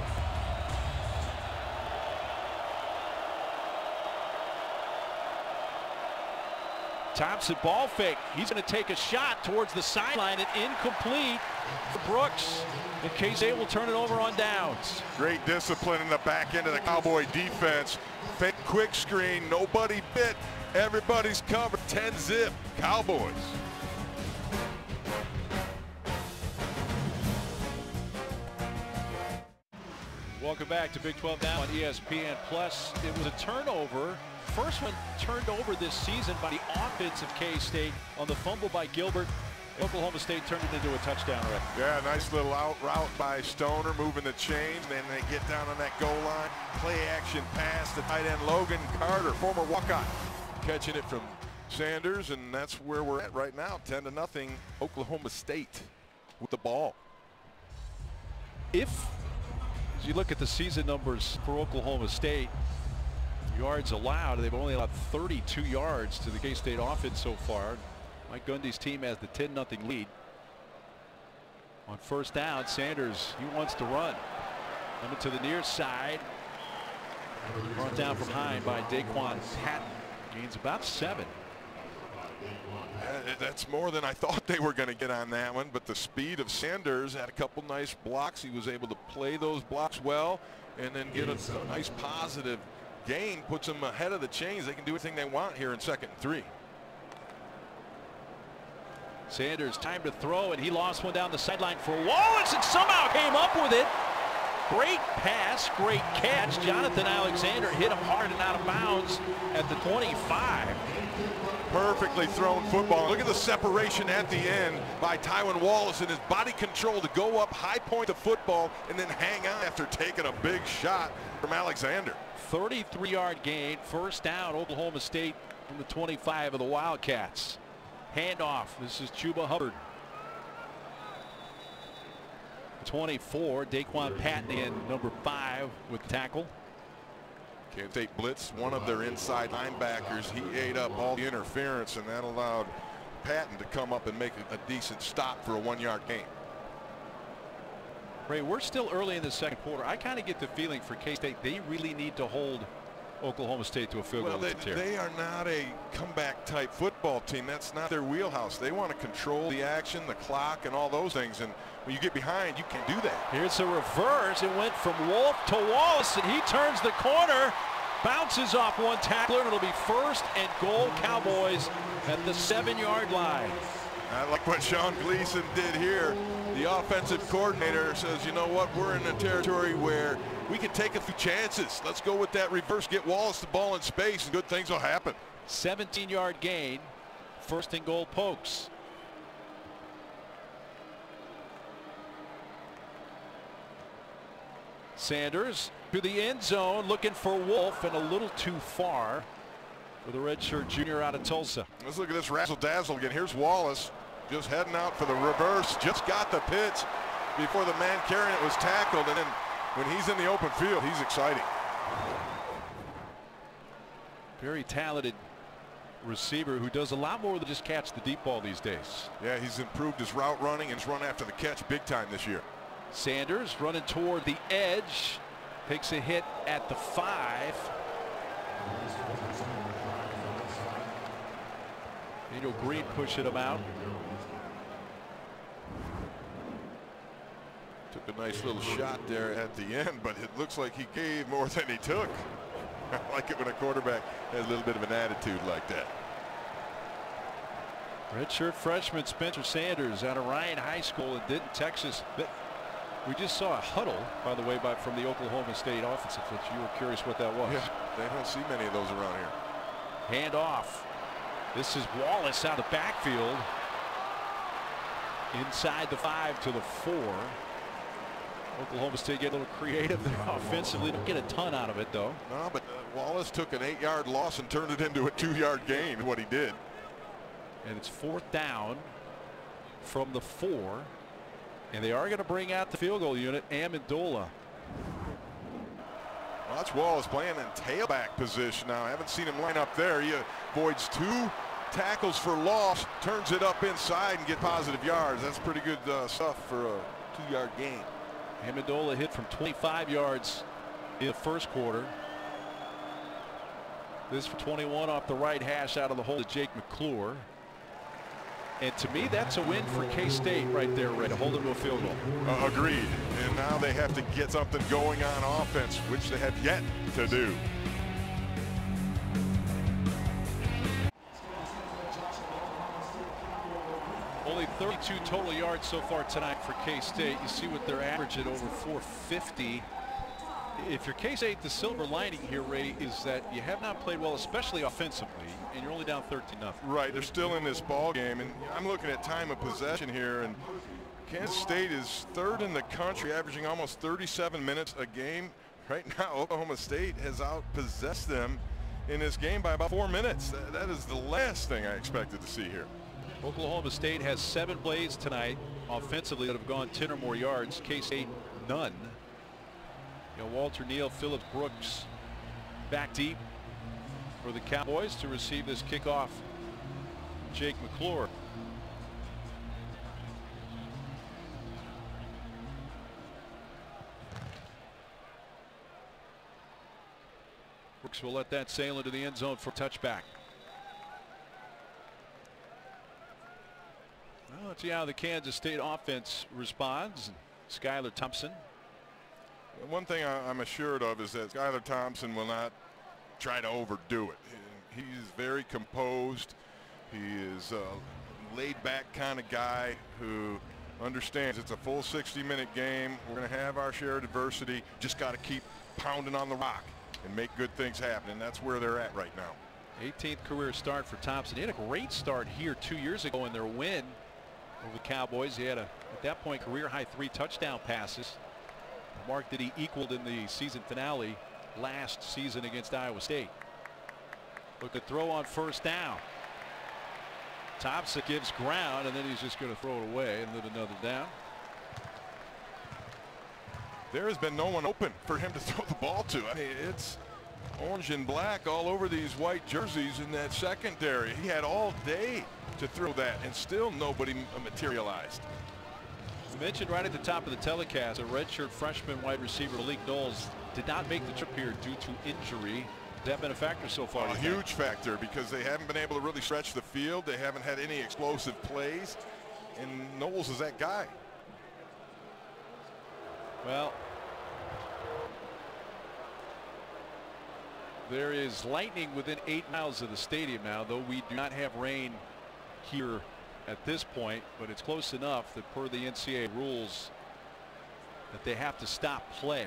Thompson ball fake. He's going to take a shot towards the sideline, and incomplete for Brooks. And K-State will turn it over on downs. Great discipline in the back end of the Cowboy defense. Fake quick screen, nobody bit. Everybody's covered. 10-zip. Cowboys. Welcome back to Big 12 Now on ESPN Plus. It was a turnover. First one turned over this season by the offense of K-State on the fumble by Gilbert. Oklahoma State turned it into a touchdown already. Yeah, nice little out route by Stoner, moving the chains. Then they get down on that goal line. Play action pass to tight end Logan Carter, former walk-on, catching it from Sanders, and that's where we're at right now. 10-0 Oklahoma State with the ball. If, as you look at the season numbers for Oklahoma State, yards allowed, they've only allowed 32 yards to the K-State offense so far. Mike Gundy's team has the 10-0 lead. On first down, Sanders, he wants to run. Coming to the near side. Brought down from behind by Daquan Patton. Gains about 7. That's more than I thought they were going to get on that one, but the speed of Sanders had a couple nice blocks. He was able to play those blocks well and then get a nice positive gain, puts them ahead of the chains. They can do anything they want here in 2nd and 3. Sanders time to throw, and he lost one down the sideline for Wallace and somehow came up with it. Great pass, great catch. Jonathan Alexander hit him hard and out of bounds at the 25. Perfectly thrown football. Look at the separation at the end by Tywin Wallace and his body control to go up, high point the football, and then hang on after taking a big shot from Alexander. 33-yard gain, first down, Oklahoma State from the 25 of the Wildcats. Handoff. This is Chuba Hubbard. 24, Daquan Patton in number 5 with tackle. Kansas State blitz one of their inside linebackers. He ate up all the interference, and that allowed Patton to come up and make a decent stop for a 1-yard gain. Ray, we're still early in the second quarter. I kind of get the feeling for K-State they really need to hold Oklahoma State to a field goal. They are not a comeback type football team. That's not their wheelhouse. They want to control the action, the clock, and all those things. And when you get behind, you can't do that. Here's a reverse. It went from Wolf to Wallace, and he turns the corner, bounces off one tackler, and it'll be 1st and goal Cowboys at the 7-yard line. I like what Sean Gleason did here. The offensive coordinator says, you know what, we're in a territory where we can take a few chances. Let's go with that reverse, get Wallace the ball in space, and good things will happen. 17-yard gain, 1st and goal Pokes. Sanders to the end zone looking for Wolf, and a little too far for the redshirt junior out of Tulsa. Let's look at this razzle-dazzle again. Here's Wallace just heading out for the reverse, just got the pitch before the man carrying it was tackled, and then when he's in the open field, he's exciting. Very talented receiver who does a lot more than just catch the deep ball these days. Yeah, he's improved his route running and his run after the catch big time this year. Sanders running toward the edge, takes a hit at the 5. Daniel Green pushing him out. Took a nice little shot there at the end, but it looks like he gave more than he took. I like it when a quarterback has a little bit of an attitude like that. Redshirt freshman Spencer Sanders out of Ryan High School in Denton, Texas. We just saw a huddle, by the way, from the Oklahoma State offensive. You were curious what that was. Yeah, they don't see many of those around here. Hand off. This is Wallace out of the backfield. Inside the 5 to the 4. Oklahoma State get a little creative there offensively. Don't get a ton out of it, though. No, but Wallace took an 8-yard loss and turned it into a 2-yard gain, what he did. And it's 4th down from the 4. And they are going to bring out the field goal unit, Amendola. Watch Wallace playing in tailback position now. I haven't seen him line up there. He avoids 2 tackles for loss, turns it up inside and get positive yards. That's pretty good stuff for a 2-yard gain. Amendola hit from 25 yards in the first quarter. This for 21 off the right hash out of the hole to Jake McClure. And to me, that's a win for K-State right there, Ray, to hold them to a field goal. Agreed. And now they have to get something going on offense, which they have yet to do. Only 32 total yards so far tonight for K-State. You see what they're averaging, over 450. If you're K-State, the silver lining here, Ray, is that you have not played well, especially offensively, and you're only down 13-0. Right, they're still in this ball game, and I'm looking at time of possession here, and Kansas State is 3rd in the country, averaging almost 37 minutes a game. Right now, Oklahoma State has outpossessed them in this game by about 4 minutes. That is the last thing I expected to see here. Oklahoma State has 7 plays tonight offensively that have gone 10 or more yards. K-State, none. You know, Walter Neal, Phillips Brooks back deep for the Cowboys to receive this kickoff. Jake McClure. Brooks will let that sail into the end zone for touchback. Well, let's see how the Kansas State offense responds. Skylar Thompson. One thing I'm assured of is that Skylar Thompson will not try to overdo it. He's very composed. He is a laid-back kind of guy who understands it's a full 60-minute game. We're going to have our share of adversity. Just got to keep pounding on the rock and make good things happen, and that's where they're at right now. 18th career start for Thompson. He had a great start here 2 years ago in their win over the Cowboys. He had at that point, career-high 3 touchdown passes. A mark that he equaled in the season finale last season against Iowa State. Look at throw on 1st down. Thompson gives ground, and then he's just going to throw it away and let another down. There has been no one open for him to throw the ball to. I mean, it's orange and black all over these white jerseys in that secondary. He had all day to throw that, and still nobody materialized. As mentioned right at the top of the telecast, a redshirt freshman wide receiver Malik Knowles did not make the trip here due to injury. Has that been a factor so far? A huge factor, because they haven't been able to really stretch the field. They haven't had any explosive plays, and Knowles is that guy. Well, there is lightning within 8 miles of the stadium now, though we do not have rain here at this point, but it's close enough that per the NCAA rules that they have to stop play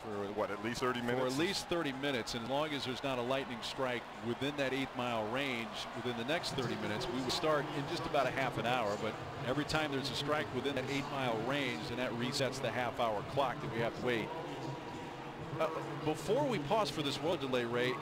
for what, at least 30 minutes? For at least 30 minutes, and as long as there's not a lightning strike within that 8-mile range within the next 30 minutes, we will start in just about a half an hour. But every time there's a strike within that 8-mile range, then that resets the half-hour clock that we have to wait. Before we pause for this weather delay, Ray,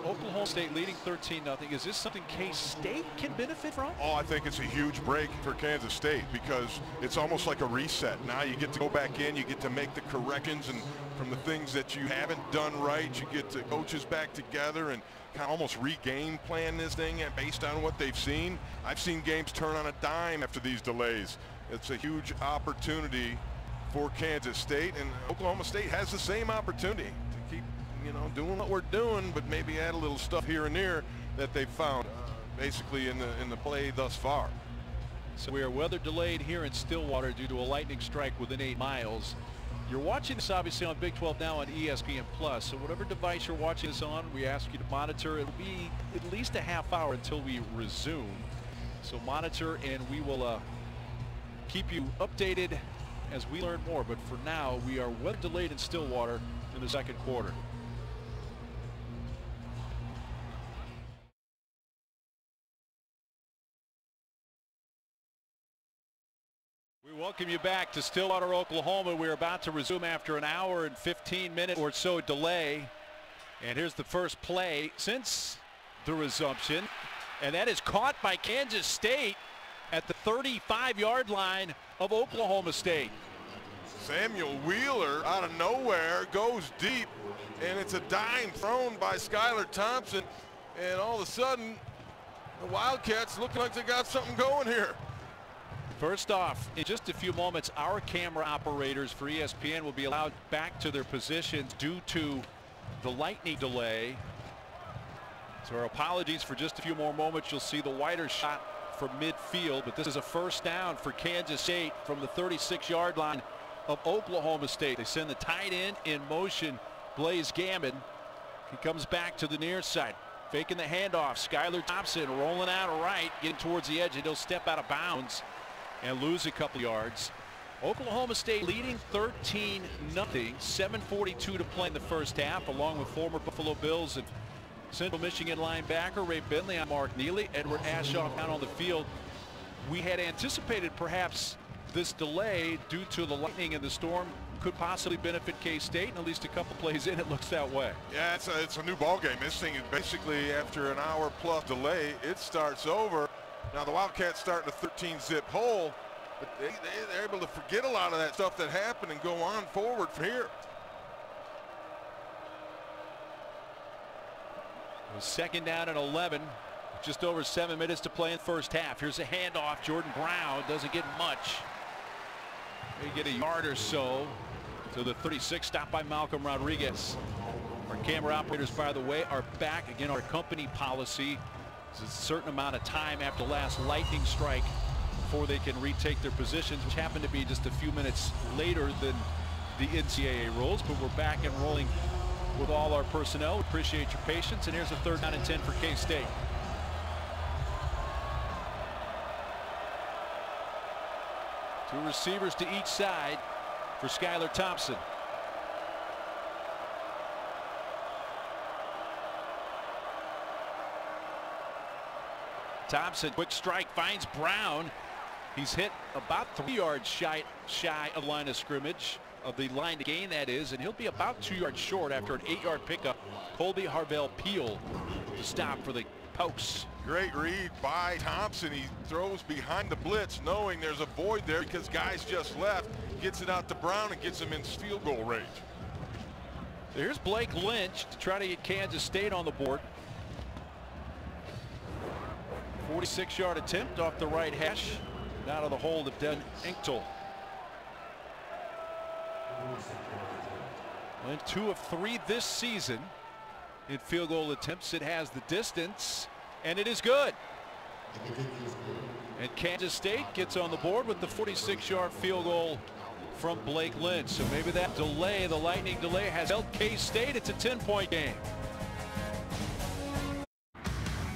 Oklahoma State leading 13-0. Is this something K-State can benefit from? Oh, I think it's a huge break for Kansas State, because it's almost like a reset. Now you get to go back in, you get to make the corrections, and from the things that you haven't done right, you get the coaches back together and kind of almost regain plan this thing based on what they've seen. I've seen games turn on a dime after these delays. It's a huge opportunity for Kansas State, and Oklahoma State has the same opportunity to keep, doing what we're doing, but maybe add a little stuff here and there that they've found basically in the play thus far. So we are weather delayed here in Stillwater due to a lightning strike within 8 miles. You're watching this obviously on Big 12 Now on ESPN Plus. So whatever device you're watching this on, we ask you to monitor. It'll be at least a half hour until we resume. So monitor, and we will keep you updated as we learn more. But for now, we are weather delayed in Stillwater in the second quarter. We welcome you back to Stillwater, Oklahoma. We're about to resume after an hour and 15-minute or so delay. And here's the first play since the resumption. And that is caught by Kansas State at the 35-yard line of Oklahoma State. Samuel Wheeler out of nowhere goes deep, and it's a dime thrown by Skylar Thompson. And all of a sudden, the Wildcats look like they got something going here. First off, in just a few moments, our camera operators for ESPN will be allowed back to their positions due to the lightning delay. So our apologies for just a few more moments. You'll see the wider shot from midfield, but this is a first down for Kansas State from the 36-yard line of Oklahoma State. They send the tight end in motion, Blaze Gammon. He comes back to the near side, faking the handoff. Skylar Thompson rolling out right, getting towards the edge, and he'll step out of bounds and lose a couple yards. Oklahoma State leading 13-0, 7:42 to play in the first half, along with former Buffalo Bills and Central Michigan linebacker Ray Bentley. I'm Mark Neely. Edward Ashoff out on the field. We had anticipated perhaps this delay due to the lightning and the storm could possibly benefit K-State, and at least a couple plays in, it looks that way. Yeah, it's a new ball game. This thing is basically, after an hour plus delay, it starts over. Now the Wildcats start in a 13-zip hole, but they're able to forget a lot of that stuff that happened and go on forward from here. It was second down and 11. Just over 7 minutes to play in the first half. Here's a handoff. Jordan Brown doesn't get much. They get a yard or so to the 36, stopped by Malcolm Rodriguez. Our camera operators, by the way, are back. Again, our company policy is a certain amount of time after last lightning strike before they can retake their positions, which happened to be just a few minutes later than the NCAA rules. But we're back and rolling with all our personnel. Appreciate your patience. And here's a 3rd down and 10 for K-State. Two receivers to each side for Skylar Thompson. Thompson, quick strike, finds Brown. He's hit about 3 yards shy of the line of scrimmage, of the line to gain, that is, and he'll be about 2 yards short after an 8-yard pickup. Colby Harvell-Peel to stop for the Pokes. Great read by Thompson. He throws behind the blitz, knowing there's a void there because guys just left. Gets it out to Brown and gets him in field goal range. Here's Blake Lynch to try to get Kansas State on the board. 46-yard attempt off the right hash, out of the hold of Den Engtel. And 2 of 3 this season In field goal attempts, it has the distance, and it is good. And Kansas State gets on the board with the 46-yard field goal from Blake Lynch. So maybe that delay, the lightning delay, has helped K-State. It's a 10-point game.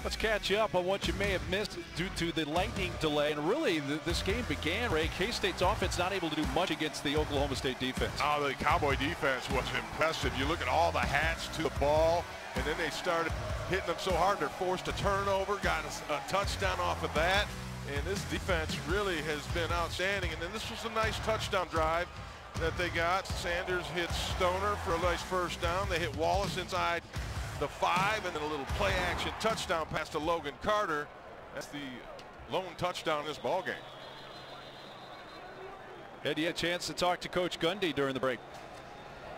Let's catch you up on what you may have missed due to the lightning delay. And really, this game began, Ray. K-State's offense not able to do much against the Oklahoma State defense. Oh, the Cowboy defense was impressive. You look at all the hats to the ball, and then they started hitting them so hard they're forced a turnover, got a touchdown off of that. And this defense really has been outstanding. And then this was a nice touchdown drive that they got. Sanders hits Stoner for a nice first down. They hit Wallace inside the 5, and then a little play action touchdown pass to Logan Carter. That's the lone touchdown in this ball game. Had you a chance to talk to Coach Gundy during the break?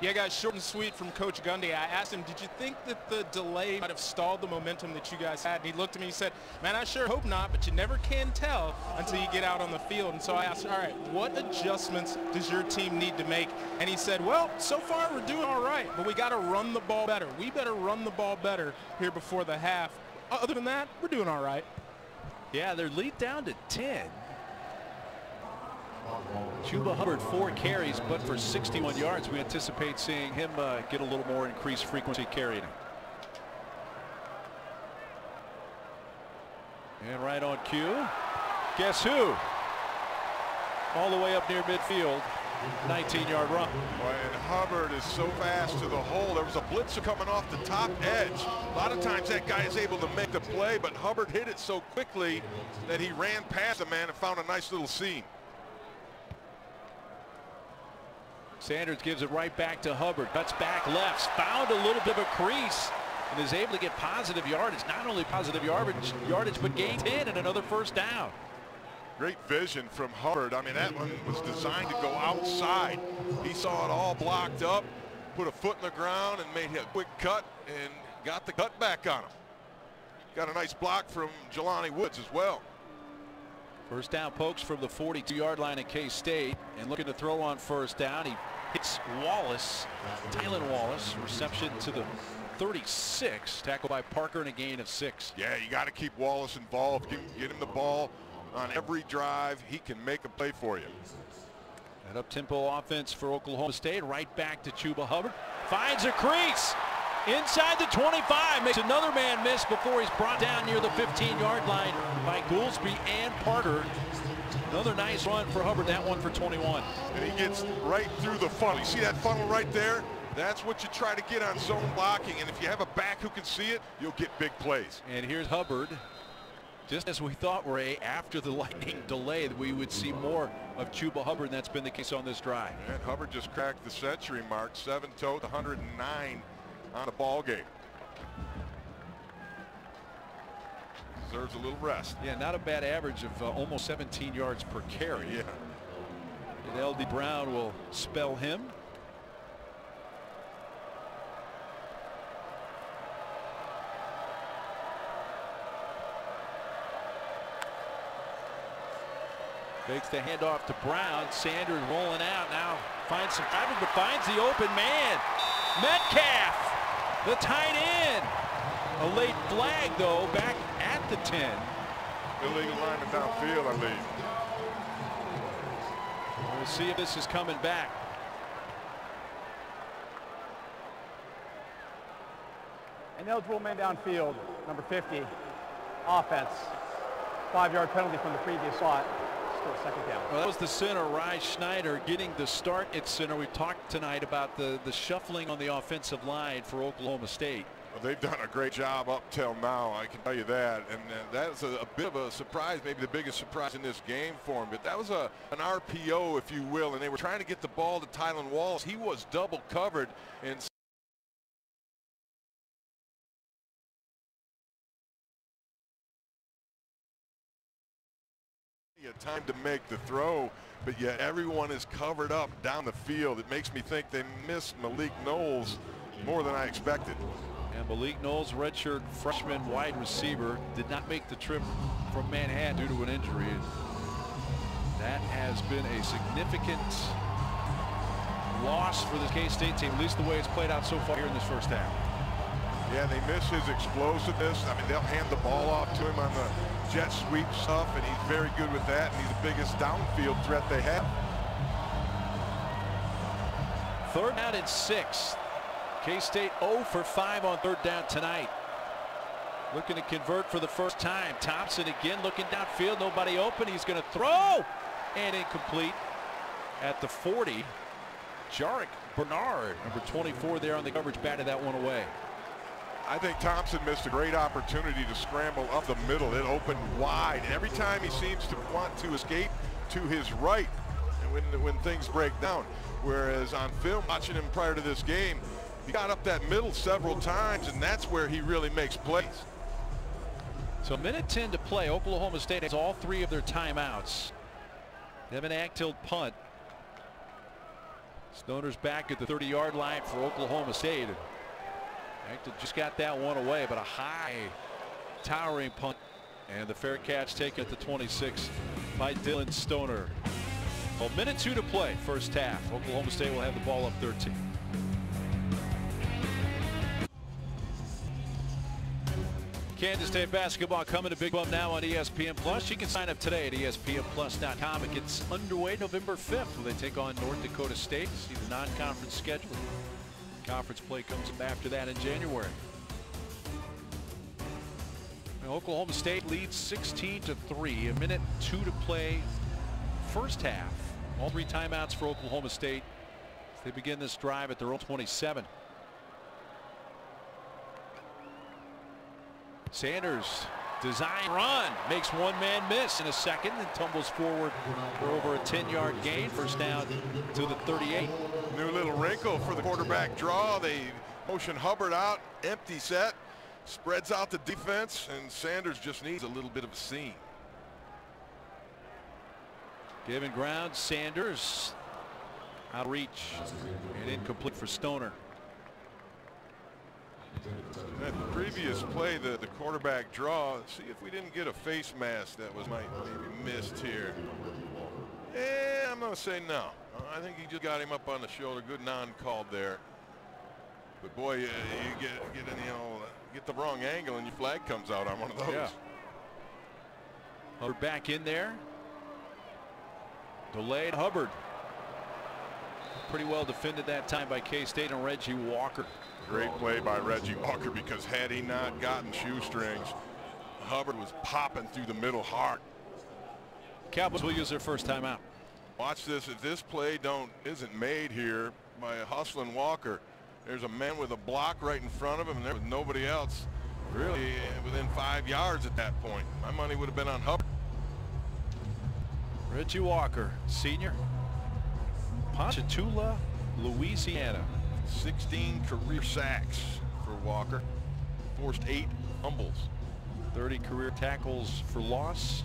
Yeah, guys, short and sweet from Coach Gundy. I asked him, did you think that the delay might have stalled the momentum that you guys had? And he looked at me and he said, man, I sure hope not, but you never can tell until you get out on the field. And so I asked, all right, what adjustments does your team need to make? And he said, well, so far we're doing all right, but we got to run the ball better. We better run the ball better here before the half. Other than that, we're doing all right. Yeah, they're lead down to 10. Chuba Hubbard 4 carries, but for 61 yards. We anticipate seeing him get a little more increased frequency carrying it. And right on cue, guess who? All the way up near midfield, 19-yard run. And Hubbard is so fast to the hole. There was a blitzer coming off the top edge. A lot of times that guy is able to make the play, but Hubbard hit it so quickly that he ran past the man and found a nice little seam. Sanders gives it right back to Hubbard. Cuts back left. Found a little bit of a crease and is able to get positive yardage. Not only positive yardage, but gain 10 and another first down. Great vision from Hubbard. I mean, that one was designed to go outside. He saw it all blocked up, put a foot in the ground, and made a quick cut and got the cut back on him. Got a nice block from Jelani Woods as well. First down pokes from the 42-yard line at K-State, and looking to throw on first down. He hits Wallace, Tylan Wallace, reception to the 36, tackled by Parker, and a gain of 6. Yeah, you got to keep Wallace involved. Get him the ball on every drive. He can make a play for you. That up-tempo offense for Oklahoma State. Right back to Chuba Hubbard. Finds a crease. Inside the 25, makes another man miss before he's brought down near the 15-yard line by Goolsby and Parker. Another nice run for Hubbard, that one for 21. And he gets right through the funnel. You see that funnel right there? That's what you try to get on zone blocking, and if you have a back who can see it, you'll get big plays. And here's Hubbard. Just as we thought, Ray, after the lightning delay, that we would see more of Chuba Hubbard, and that's been the case on this drive. And Hubbard just cracked the century mark, 7-toed, 109 on the ball game. Deserves a little rest. Yeah, not a bad average of almost 17 yards per carry. Yeah. And L.D. Brown will spell him. Fakes the handoff to Brown. Sanders rolling out now. Finds some traffic, but finds the open man. Metcalf, the tight end. A late flag, though, back at the 10. Illegal lineman downfield, I believe. We'll see if this is coming back. An eligible man downfield, number 50, offense. 5-yard penalty from the previous slot. Still second down. Well, that was the center, Rye Schneider, getting the start at center. We talked tonight about the shuffling on the offensive line for Oklahoma State. Well, they've done a great job up till now, I can tell you that. And that's a bit of a surprise, maybe the biggest surprise in this game for them. But that was an RPO, if you will, and they were trying to get the ball to Tylan Wallace. He was double covered, and time to make the throw, but yet everyone is covered up down the field. It makes me think they missed Malik Knowles more than I expected. And Malik Knowles, redshirt freshman wide receiver, did not make the trip from Manhattan due to an injury. That has been a significant loss for the K-State team, at least the way it's played out so far here in this first half. Yeah, they miss his explosiveness. I mean, they'll hand the ball off to him on the jet sweep stuff, and he's very good with that, and he's the biggest downfield threat they have. 3rd down and 6. K-State 0 for 5 on 3rd down tonight. Looking to convert for the first time. Thompson again looking downfield. Nobody open. He's going to throw. And incomplete at the 40. Jarek Bernard, number 24 there on the coverage, batted that one away. I think Thompson missed a great opportunity to scramble up the middle. It opened wide. Every time he seems to want to escape to his right when things break down. Whereas on film, watching him prior to this game, he got up that middle several times, and that's where he really makes plays. So 1:10 to play. Oklahoma State has all 3 of their timeouts. They have an Actil punt. Stoner's back at the 30-yard line for Oklahoma State. Actil just got that one away, but a high towering punt, and the fair catch taken at the 26 by Dylan Stoner. Well, 1:02 to play, first half. Oklahoma State will have the ball up 13. Kansas State basketball coming to Big Bum now on ESPN Plus. You can sign up today at ESPNplus.com. It gets underway November 5th when they take on North Dakota State. See the non-conference schedule. Conference play comes up after that in January. Now, Oklahoma State leads 16-3. 1:02 to play, first half. All 3 timeouts for Oklahoma State. They begin this drive at their own 27. Sanders, design run, makes one man miss in a second and tumbles forward for over a 10-yard gain. First down to the 38. New little wrinkle for the quarterback draw. They motion Hubbard out, empty set, spreads out the defense, and Sanders just needs a little bit of a seam. Given ground, Sanders out of reach and incomplete for Stoner. That previous play, the quarterback draw, see if we didn't get a face mask that was maybe missed here. Yeah, I'm going to say no. I think he just got him up on the shoulder. Good non-call there. But boy, you get the wrong angle and your flag comes out on one of those. Yeah. Hubbard back in there. Delayed Hubbard. Pretty well defended that time by K-State and Reggie Walker. Great play by Reggie Walker, because had he not gotten shoestrings, Hubbard was popping through the middle hard. Cowboys will use their first timeout. Watch this. If this play isn't made here by a hustling Walker, there's a man with a block right in front of him, and there was nobody else really within 5 yards at that point. My money would have been on Hubbard. Reggie Walker, senior, Ponchatoula, Louisiana. 16 career sacks for Walker. Forced 8 fumbles. 30 career tackles for loss.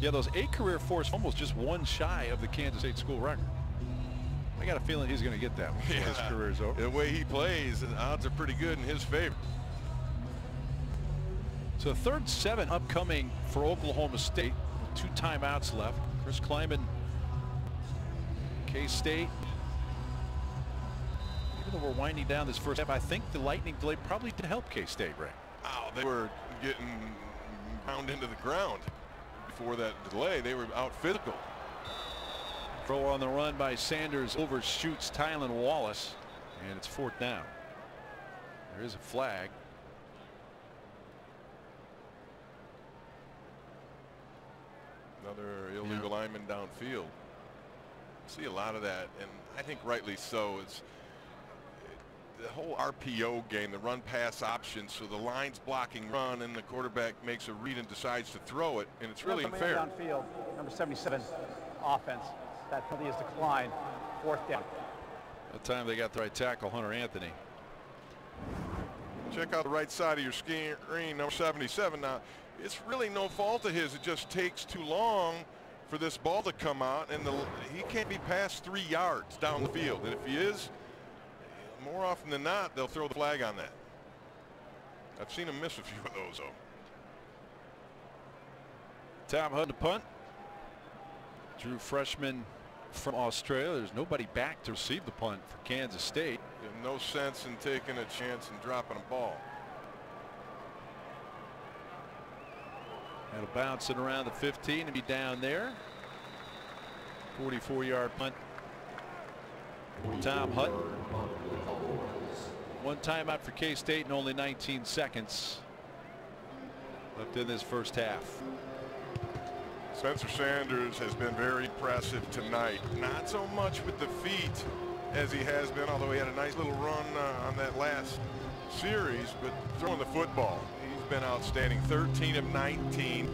Yeah, those 8 career forced fumbles, just one shy of the Kansas State school record. I got a feeling he's going to get that one before his career's over. The way he plays, the odds are pretty good in his favor. So 3rd 7 upcoming for Oklahoma State. 2 timeouts left. Chris Kleiman, K-State. Even though we're winding down this first half, I think the lightning delay probably did help K-State, Ray. Wow, they were getting ground into the ground before that delay. They were out physical. Throw on the run by Sanders overshoots Tylan Wallace, and it's 4th down. There is a flag. Another illegal lineman downfield. See a lot of that, and I think rightly so. It's the whole RPO game, the run pass option, so the line's blocking run and the quarterback makes a read and decides to throw it, and it's really unfair. Downfield, number 77 offense. That penalty has declined. 4th down. That time they got the right tackle, Hunter Anthony. Check out the right side of your screen, number 77. Now, it's really no fault of his. It just takes too long for this ball to come out, and he can't be past 3 yards down the field. And if he is, more often than not, they'll throw the flag on that. I've seen him miss a few of those, though. Tom Hudson to punt. Drew freshman from Australia. There's nobody back to receive the punt for Kansas State. There's no sense in taking a chance and dropping a ball. That'll bounce it around the 15 and be down there. 44-yard punt. Tom Hutton. One timeout for K-State and only 19 seconds left in this first half. Spencer Sanders has been very impressive tonight. Not so much with the feet as he has been, although he had a nice little run on that last series, but throwing the football, he's been outstanding. 13 of 19,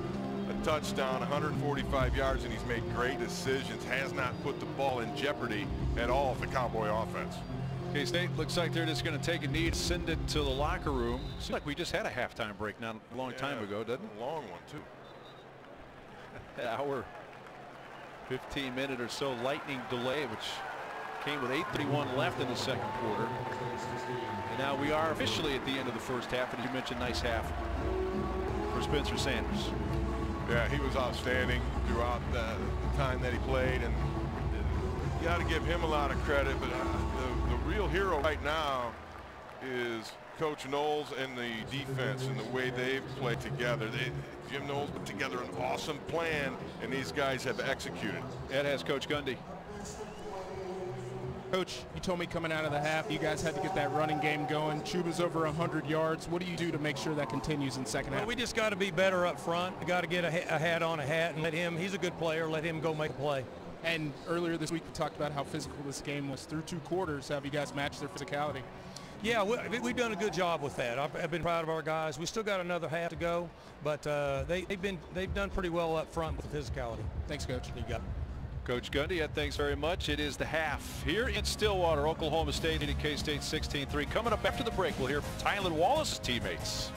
a touchdown, 145 yards, and he's made great decisions. Has not put the ball in jeopardy at all for the Cowboy offense. K-State looks like they're just going to take a knee, send it to the locker room. Seems like we just had a halftime break not a long time ago, doesn't it? A long one, too. Hour, 15-minute or so lightning delay, which came with 8:31 left in the second quarter. And now we are officially at the end of the first half, and as you mentioned, nice half for Spencer Sanders. Yeah, he was outstanding throughout the time that he played, and you got to give him a lot of credit, but the real hero right now is Coach Knowles and the defense and the way they've played together. Jim Knowles put together an awesome plan, and these guys have executed. Ed has Coach Gundy. Coach, you told me coming out of the half you guys had to get that running game going. Chuba's over 100 yards. What do you do to make sure that continues in second half? Well, we just got to be better up front. We got to get a hat on a hat and let him, he's a good player, let him go make a play. And earlier this week we talked about how physical this game was. Through 2 quarters, have you guys matched their physicality? Yeah, we've done a good job with that. I've been proud of our guys. We still got another half to go, but they've done pretty well up front with the physicality. Thanks, Coach. You got it. Coach Gundy, Ed, thanks very much. It is the half here in Stillwater. Oklahoma State leading K-State 16-3. Coming up after the break, we'll hear from Tylan Wallace's teammates.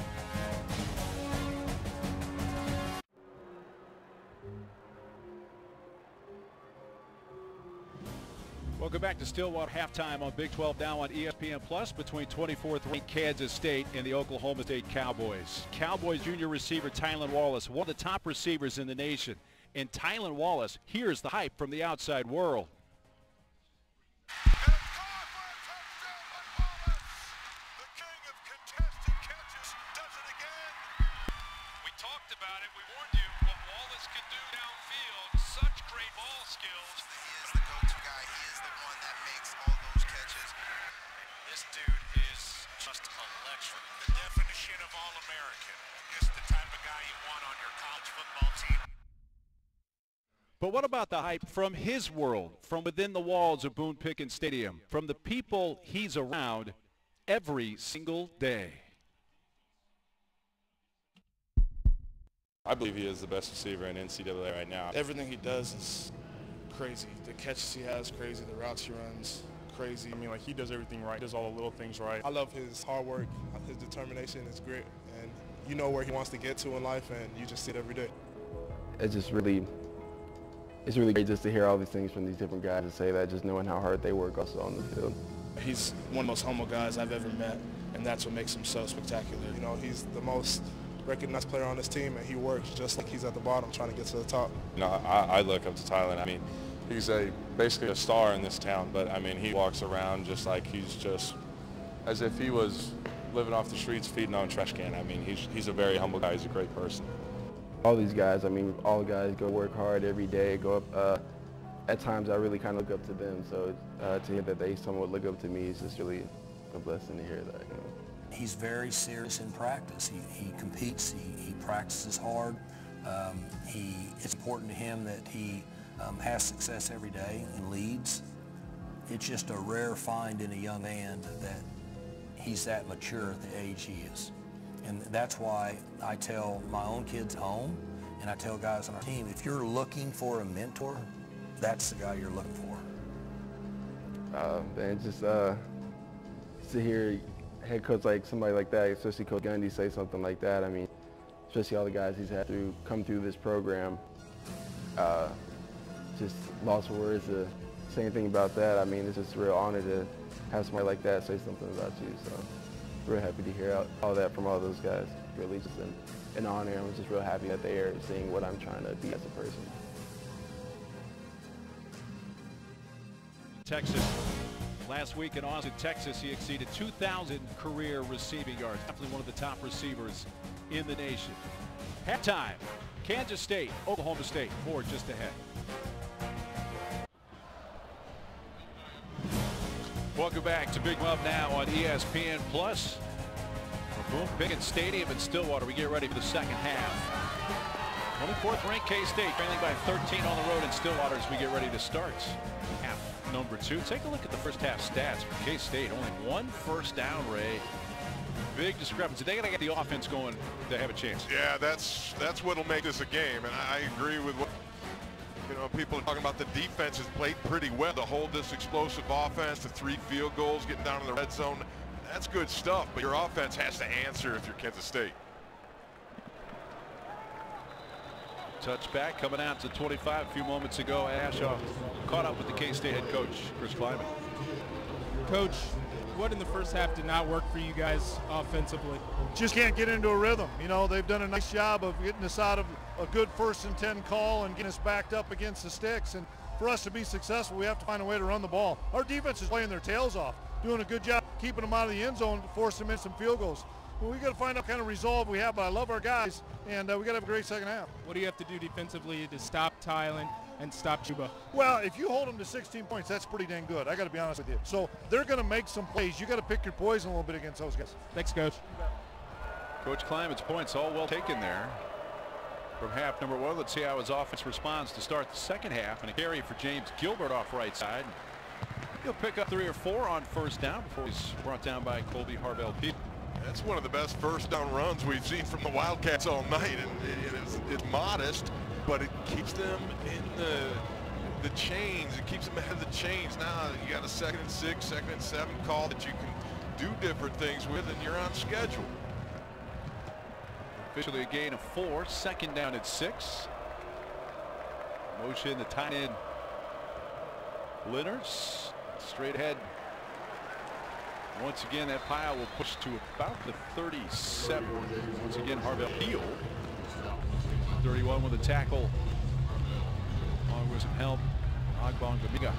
Welcome back to Stillwater. Halftime on Big 12 now on ESPN Plus between 24th ranked Kansas State and the Oklahoma State Cowboys. Cowboys junior receiver Tylan Wallace, one of the top receivers in the nation. And Tylan Wallace, here's the hype from the outside world. We talked about it. We warned you what Wallace could do downfield. Such great ball skills. He is the go-to guy. He is the one that makes all those catches. This dude is just electric. The definition of All-American. Just the type of guy you want on your college football team. But what about the hype from his world, from within the walls of Boone Pickens Stadium, from the people he's around every single day? I believe he is the best receiver in NCAA right now. Everything he does is crazy. The catches he has, crazy. The routes he runs, crazy. I mean, like, he does everything right. He does all the little things right. I love his hard work, his determination, his grit, and you know where he wants to get to in life, and you just see it every day. It's really great just to hear all these things from these different guys and say that, just knowing how hard they work also on the field. He's one of the most humble guys I've ever met, and that's what makes him so spectacular. You know, he's the most recognized player on this team, and he works just like he's at the bottom trying to get to the top. You know, I look up to Tylan. I mean, he's basically a star in this town, but I mean, he walks around just like he's just as if he was living off the streets feeding on a trash can. I mean, he's a very humble guy. He's a great person. All these guys, I mean, all the guys go work hard every day, go up. At times I really kind of look up to them, so to hear that they somewhat look up to me is just really a blessing to hear that. You know. He's very serious in practice. He competes, he practices hard. It's important to him that he has success every day and leads. It's just a rare find in a young man that he's that mature at the age he is. And that's why I tell my own kids at home, and I tell guys on our team, if you're looking for a mentor, that's the guy you're looking for. Man, just to hear head coach like somebody like that, especially Coach Gundy, say something like that. I mean, especially all the guys he's had to come through this program. Just lost for words to say anything about that. I mean, it's just a real honor to have somebody like that say something about you. So, real happy to hear all that from all those guys. Really just an honor. I'm just real happy that they are seeing what I'm trying to be as a person. Texas Last week in Austin, Texas, he exceeded 2,000 career receiving yards. Definitely one of the top receivers in the nation. Halftime, Kansas State, Oklahoma State. More just ahead. Welcome back to Big 12 Now on ESPN Plus. Boom Pickens Stadium in Stillwater. We get ready for the second half. 24th ranked K-State trailing by 13 on the road in Stillwater as we get ready to start half number 2. Take a look at the first half stats for K-State. Only 1 first down, Ray. Big discrepancy. They got to get the offense going to have a chance. Yeah, that's what'll make this a game, and I agree with what people are talking about. The defense has played pretty well to hold this explosive offense to 3 field goals, getting down in the red zone. That's good stuff, but your offense has to answer if you're Kansas State. Touchback coming out to 25 a few moments ago. Ashaw caught up with the K-State head coach, Chris Klieman. Coach, what in the first half did not work for you guys offensively? Just can't get into a rhythm. You know, they've done a nice job of getting us out of a good 1st and 10 call and getting us backed up against the sticks. And for us to be successful, we have to find a way to run the ball. Our defense is playing their tails off, doing a good job keeping them out of the end zone to force them in some field goals. Well, we got to find out what kind of resolve we have, but I love our guys, and we got to have a great second half. What do you have to do defensively to stop Tylen and stop Chuba? Well, if you hold them to 16 points, that's pretty dang good. I got to be honest with you. So they're going to make some plays. You got to pick your poison a little bit against those guys. Thanks, Coach. Coach Klieman's points all well taken there. From half number 1, let's see how his offense responds to start the second half. And a carry for James Gilbert off right side. He'll pick up 3 or 4 on first down before he's brought down by Colby Harvell-Peters. That's one of the best first down runs we've seen from the Wildcats all night, and it's modest, but it keeps them in the chains. It keeps them ahead of the chains. Now you got a 2nd and 6, 2nd and 7 call that you can do different things with, and you're on schedule. Officially a gain of 4, 2nd down at 6. Motion the tight end Linners straight ahead. Once again, that pile will push to about the 37. Once again, Harvell Peel. 31 with a tackle. Along with some help. Ogbongbemiga.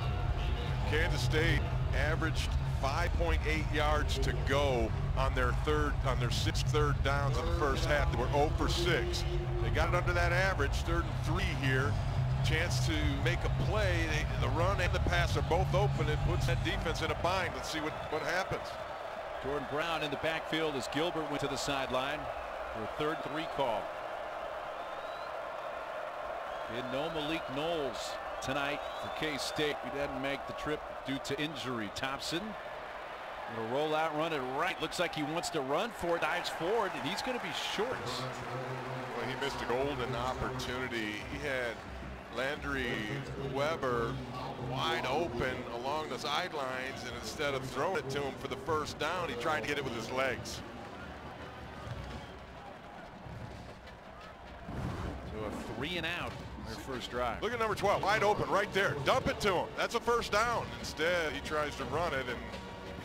Kansas State averaged 5.8 yards to go on their 6 third downs in the first half. They were 0 for 6. They got it under that average. 3rd and 3 here. Chance to make a play. The run and the pass are both open. It puts that defense in a bind. Let's see what happens. Jordan Brown in the backfield as Gilbert went to the sideline for a 3rd and 3 call. And no Malik Knowles tonight for K-State. He didn't make the trip due to injury. Thompson will roll out, run it right. Looks like he wants to run for it. Dives forward, and he's going to be short. Well, he missed a golden opportunity. He had Landry Weber wide open along the sidelines, and instead of throwing it to him for the first down, he tried to get it with his legs. So a 3 and out their first drive. Look at number 12, wide open right there. Dump it to him. That's a first down. Instead, he tries to run it and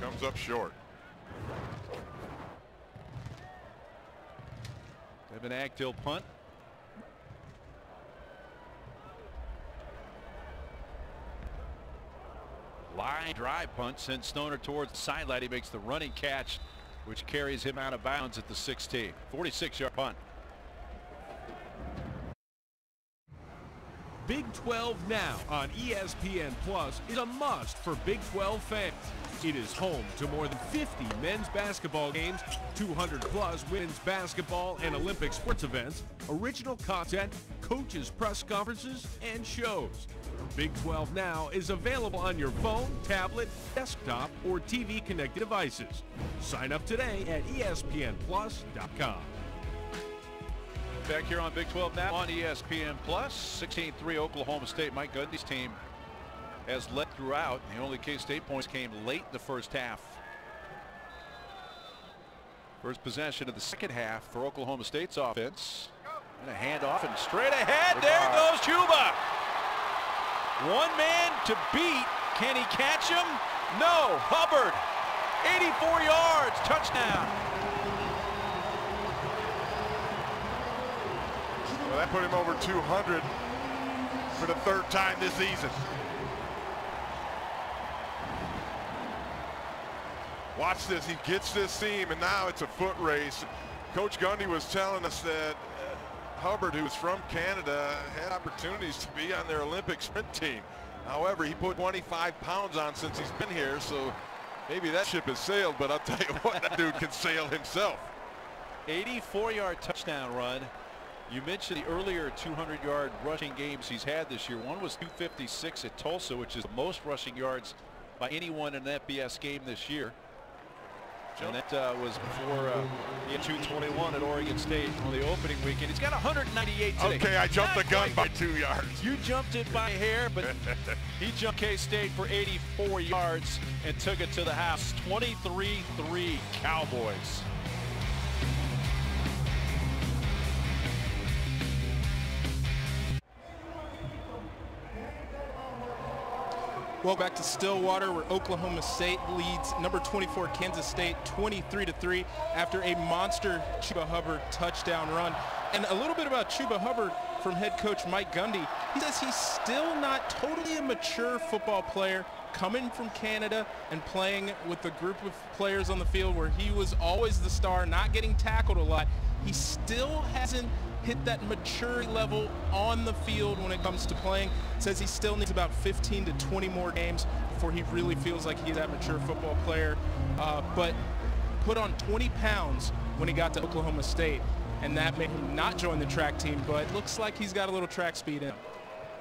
comes up short. Devin Agtill punt. Line drive punt sends Stoner towards the sideline. He makes the running catch, which carries him out of bounds at the 16. 46-yard punt. Big 12 Now on ESPN Plus is a must for Big 12 fans. It is home to more than 50 men's basketball games, 200 plus women's basketball and Olympic sports events, original content, coaches' press conferences, and shows. Big 12 Now is available on your phone, tablet, desktop, or TV connected devices. Sign up today at ESPNplus.com. Back here on Big 12 Now on ESPN Plus. 16-3 Oklahoma State. Mike Gundy's team has led throughout. The only K-State points came late in the first half. First possession of the second half for Oklahoma State's offense. And a handoff and straight ahead. There goes Chuba. One man to beat. Can he catch him? No. Hubbard. 84 yards. Touchdown. Well, that put him over 200 for the 3rd time this season. Watch this, he gets this seam, and now it's a foot race. Coach Gundy was telling us that Hubbard, who's from Canada, had opportunities to be on their Olympic sprint team. However, he put 25 pounds on since he's been here, so maybe that ship has sailed, but I'll tell you what, that dude can sail himself. 84-yard touchdown run. You mentioned the earlier 200-yard rushing games he's had this year. One was 256 at Tulsa, which is the most rushing yards by anyone in an FBS game this year. And that was before he had 221 at Oregon State on the opening weekend. He's got 198 today. Okay, I jumped the gun by 2 yards. You jumped it by hair, but he jumped K-State for 84 yards and took it to the house. 23-3 Cowboys. Welcome back to Stillwater, where Oklahoma State leads number 24 Kansas State 23-3 after a monster Chuba Hubbard touchdown run. And a little bit about Chuba Hubbard from head coach Mike Gundy. He says he's still not totally a mature football player, coming from Canada and playing with a group of players on the field where he was always the star, not getting tackled a lot. He still hasn't hit that maturity level on the field when it comes to playing. Says he still needs about 15 to 20 more games before he really feels like he's that mature football player. But put on 20 pounds when he got to Oklahoma State, and that made him not join the track team, but looks like he's got a little track speed in him.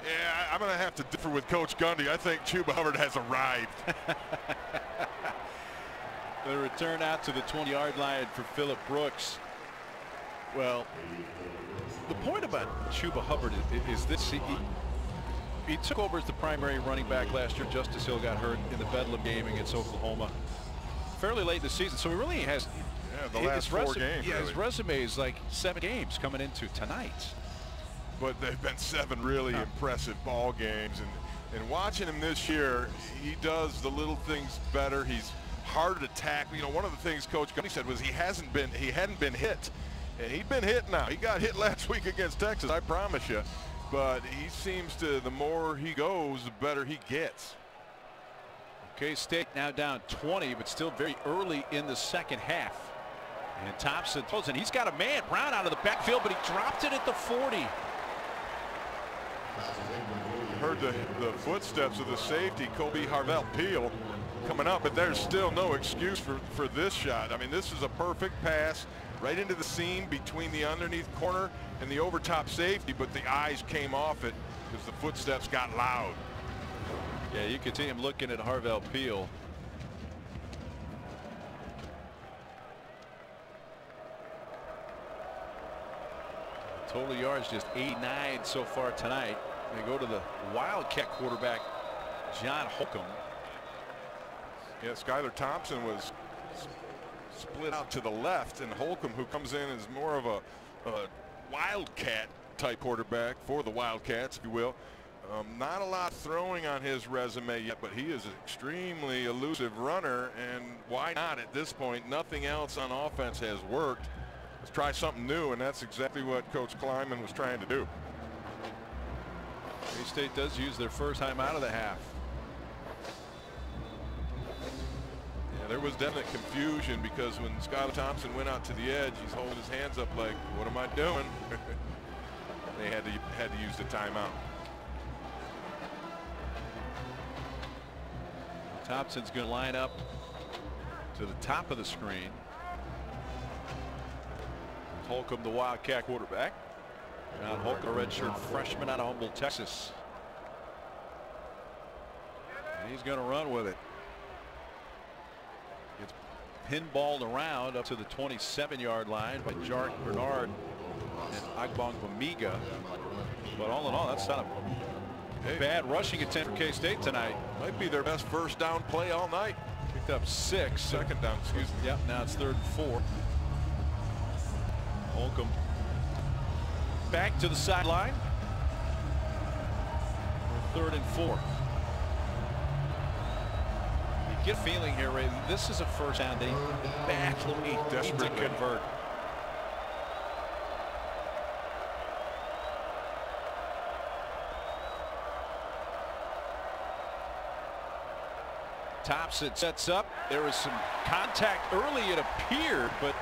Yeah, I'm going to have to differ with Coach Gundy. I think Chuba Hubbard has arrived. The return out to the 20-yard line for Phillip Brooks. Well, the point about Chuba Hubbard is this. He took over as the primary running back last year. Justice Hill got hurt in the Bedlam game against Oklahoma fairly late in the season. So he really has the last 4 games. Yeah, really. his resume is like 7 games coming into tonight. But they've been 7 really impressive ball games. And watching him this year, he does the little things better. He's harder to tackle. You know, one of the things Coach Gundy said was he hadn't been hit. And he'd been hit now. He got hit last week against Texas, I promise you. But he seems to, the more he goes, the better he gets. K-State now down 20, but still very early in the second half. And Thompson throws, and he's got a man, Brown, out of the backfield, but he dropped it at the 40. Heard the footsteps of the safety, Kobe Harvell-Peel, coming up, but there's still no excuse for this shot. I mean, this is a perfect pass right into the seam between the underneath corner and the overtop safety, but the eyes came off it because the footsteps got loud. Yeah, you could see him looking at Harvell-Peel. Total yards just 89 so far tonight. They go to the Wildcat quarterback, John Holcomb. Yeah, Skylar Thompson was split out to the left, and Holcomb, who comes in as more of a Wildcat type quarterback for the Wildcats, if you will. Not a lot throwing on his resume yet, but he is an extremely elusive runner, and why not at this point? Nothing else on offense has worked. Let's try something new, and that's exactly what Coach Klieman was trying to do. K-State does use their first time out of the half. Yeah, there was definite confusion because when Skylar Thompson went out to the edge, he's holding his hands up like, what am I doing? They had to use the timeout. Thompson's going to line up to the top of the screen. Holcomb, the Wildcat quarterback. John Holcomb, a redshirt freshman out of Humboldt, Texas. And he's going to run with it. Gets pinballed around up to the 27-yard line by Jark Bernard and Agbong Bamiga. But all in all, that's not a bad rushing attempt for K-State tonight. Might be their best first down play all night. Picked up 6. Second down, excuse me. Yep, now it's 3rd and 4. Holcomb back to the sideline. 3rd and 4. You get a feeling here, Ray, this is a first down they badly need to convert. Thompson sets up. There was some contact early, it appeared, but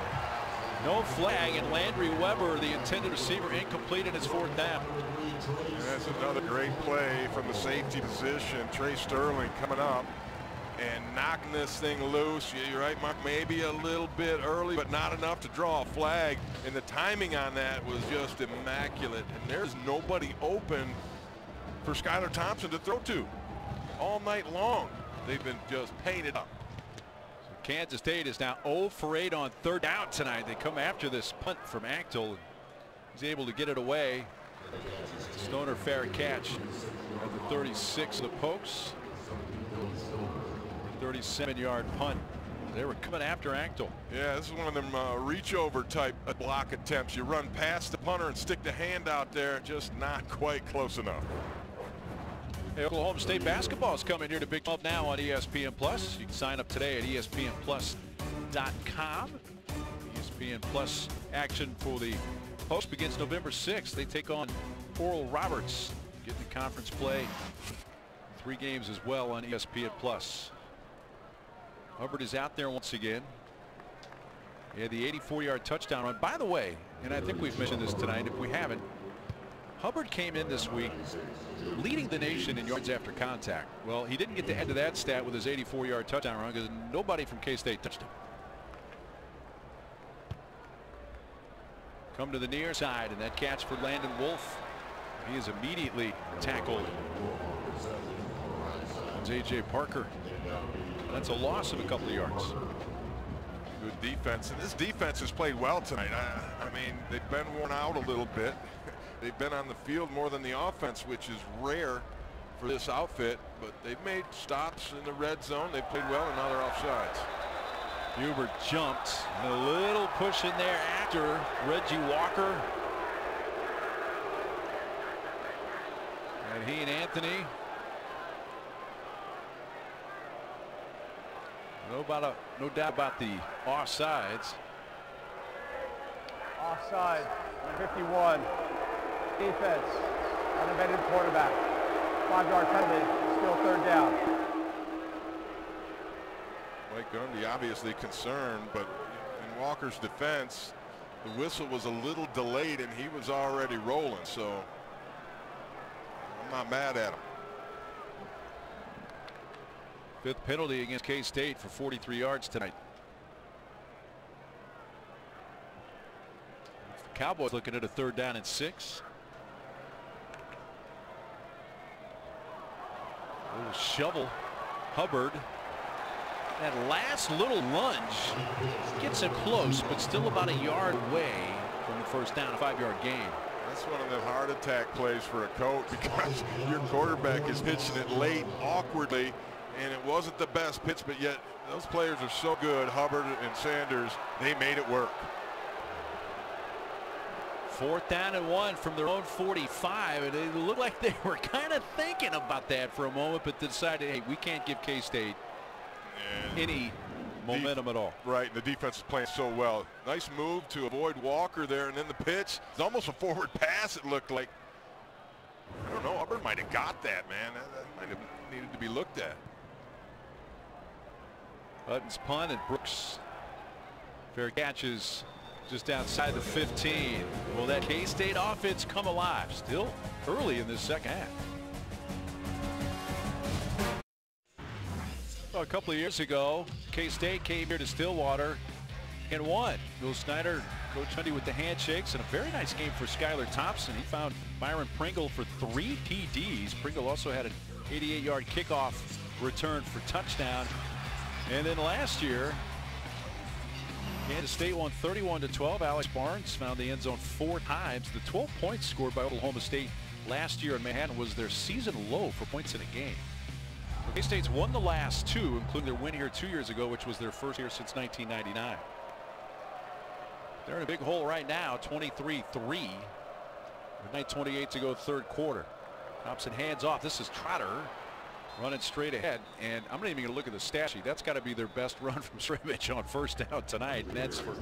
no flag, and Landry Weber, the intended receiver, incomplete, and it's 4th down. And that's another great play from the safety position. Trey Sterling coming up and knocking this thing loose. Yeah, you're right, Mark, maybe a little bit early, but not enough to draw a flag. And the timing on that was just immaculate. And there's nobody open for Skylar Thompson to throw to all night long. They've been just painted up. So Kansas State is now 0 for 8 on 3rd down tonight. They come after this punt from Achtel. He's able to get it away. Stoner fair catch at the 36 of the Pokes. 37-yard punt. They were coming after Achtel. Yeah, this is one of them reach over type block attempts. You run past the punter and stick the hand out there, just not quite close enough. Hey, Oklahoma State basketball is coming here to Big 12 now on ESPN Plus. You can sign up today at ESPNplus.com. ESPN Plus action for the Post begins November 6th. They take on Oral Roberts. Get the conference play. 3 games as well on ESPN Plus. Hubbard is out there once again. He had the 84-yard touchdown run. By the way, and I think we've mentioned this tonight, if we haven't, Hubbard came in this week leading the nation in yards after contact. Well, he didn't get the end of that stat with his 84-yard touchdown run because nobody from K-State touched him. Come to the near side, and that catch for Landon Wolf. He is immediately tackled. It's A.J. Parker. That's a loss of a couple of yards. Good defense, and this defense has played well tonight. I mean, they've been worn out a little bit. They've been on the field more than the offense, which is rare for this outfit, but they've made stops in the red zone. They've played well, and now they're offsides. Hubert jumped. A little push in there after Reggie Walker. And he and Anthony. No doubt about the offsides. Offside, number 51. Defense, unabated quarterback. 5-yard penalty, still 3rd down. Mike Gundy obviously concerned, but in Walker's defense, the whistle was a little delayed and he was already rolling, so I'm not mad at him. 5th penalty against K-State for 43 yards tonight. The Cowboys looking at a 3rd down and 6. A little shovel. Hubbard. That last little lunge gets it close, but still about a yard away from the 1st down, a 5-yard gain. That's one of the heart attack plays for a coach because your quarterback is pitching it late awkwardly, and it wasn't the best pitch, but yet those players are so good, Hubbard and Sanders, they made it work. 4th down and 1 from their own 45, and it looked like they were kind of thinking about that for a moment, but decided, hey, we can't give K-State any momentum at all. Right, the defense is playing so well. Nice move to avoid Walker there, and then the pitch. It's almost a forward pass, it looked like. I don't know, Hubbard might have got that, man. That might have needed to be looked at. Hutton's punt, and Brooks fair catches just outside the 15. Will that K-State offense come alive? Still early in this second half. Well, a couple of years ago, K-State came here to Stillwater and won. Bill Snyder, Coach Gundy with the handshakes, and a very nice game for Skylar Thompson. He found Byron Pringle for 3 TDs. Pringle also had an 88-yard kickoff return for touchdown. And then last year, Kansas State won 31-12. Alex Barnes found the end zone 4 times. The 12 points scored by Oklahoma State last year in Manhattan was their season low for points in a game. K-State's won the last 2, including their win here 2 years ago, which was their first year since 1999. They're in a big hole right now, 23-3. With 9:28 to go, 3rd quarter. Thompson hands off. This is Trotter running straight ahead, and I'm not even going to look at the stat sheet. That's got to be their best run from Sremich on 1st down tonight, and that's for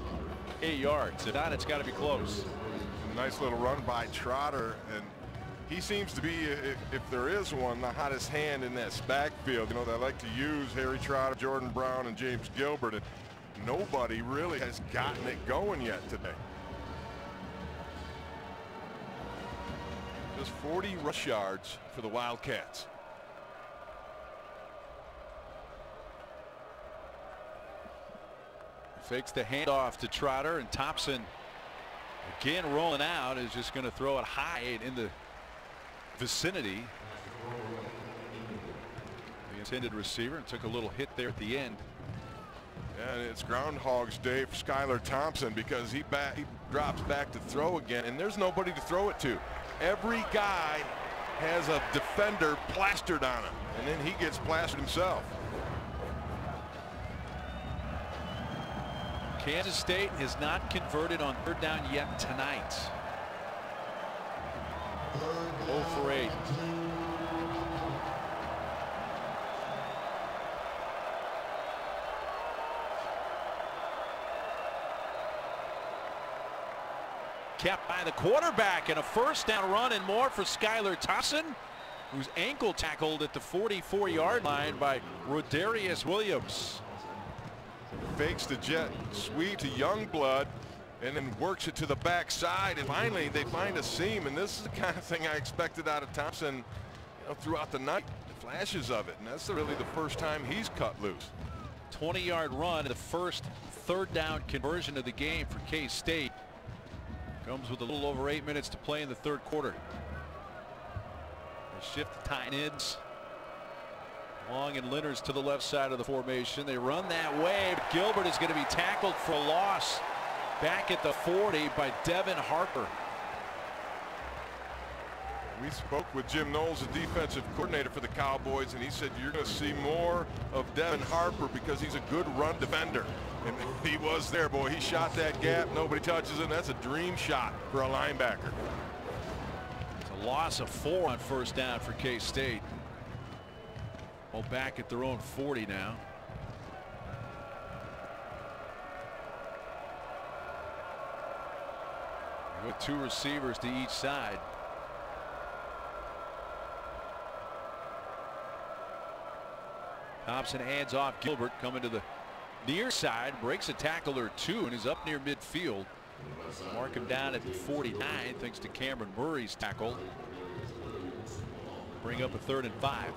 8 yards. And on, it's got to be close. Nice little run by Trotter, and He seems to be, if there is one, the hottest hand in that backfield. You know, they like to use Harry Trotter, Jordan Brown, and James Gilbert, and nobody really has gotten it going yet today. Just 40 rush yards for the Wildcats. Fakes the handoff to Trotter, and Thompson again rolling out is just going to throw it high in the vicinity. The intended receiver, and took a little hit there at the end. And it's Groundhog's Day for Skylar Thompson, because he drops back to throw again, and there's nobody to throw it to. Every guy has a defender plastered on him, and then he gets plastered himself. Kansas State has not converted on third down yet tonight. 0 for 8. Kept by the quarterback, and a first down run and more for Skylar Thompson, who's ankle tackled at the 44-yard line by Rodarius Williams. Fakes the jet sweep to Youngblood, and then works it to the backside, and finally they find a seam, and this is the kind of thing I expected out of Thompson, you know, throughout the night. Flashes of it, and that's really the first time he's cut loose. 20-yard run, the first third down conversion of the game for K-State. Comes with a little over 8 minutes to play in the third quarter. They shift the tight ends. Long and Lenners to the left side of the formation. They run that way. Gilbert is going to be tackled for a loss back at the 40 by Devin Harper. We spoke with Jim Knowles, the defensive coordinator for the Cowboys, and he said you're going to see more of Devin Harper because he's a good run defender. And he was there, boy. He shot that gap. Nobody touches it. That's a dream shot for a linebacker. It's a loss of 4 on first down for K-State. Well, back at their own 40 now. With 2 receivers to each side. Thompson hands off. Gilbert coming to the near side, breaks a tackle or 2, and is up near midfield. Mark him down at the 49 thanks to Cameron Murray's tackle. Bring up a 3rd and 5.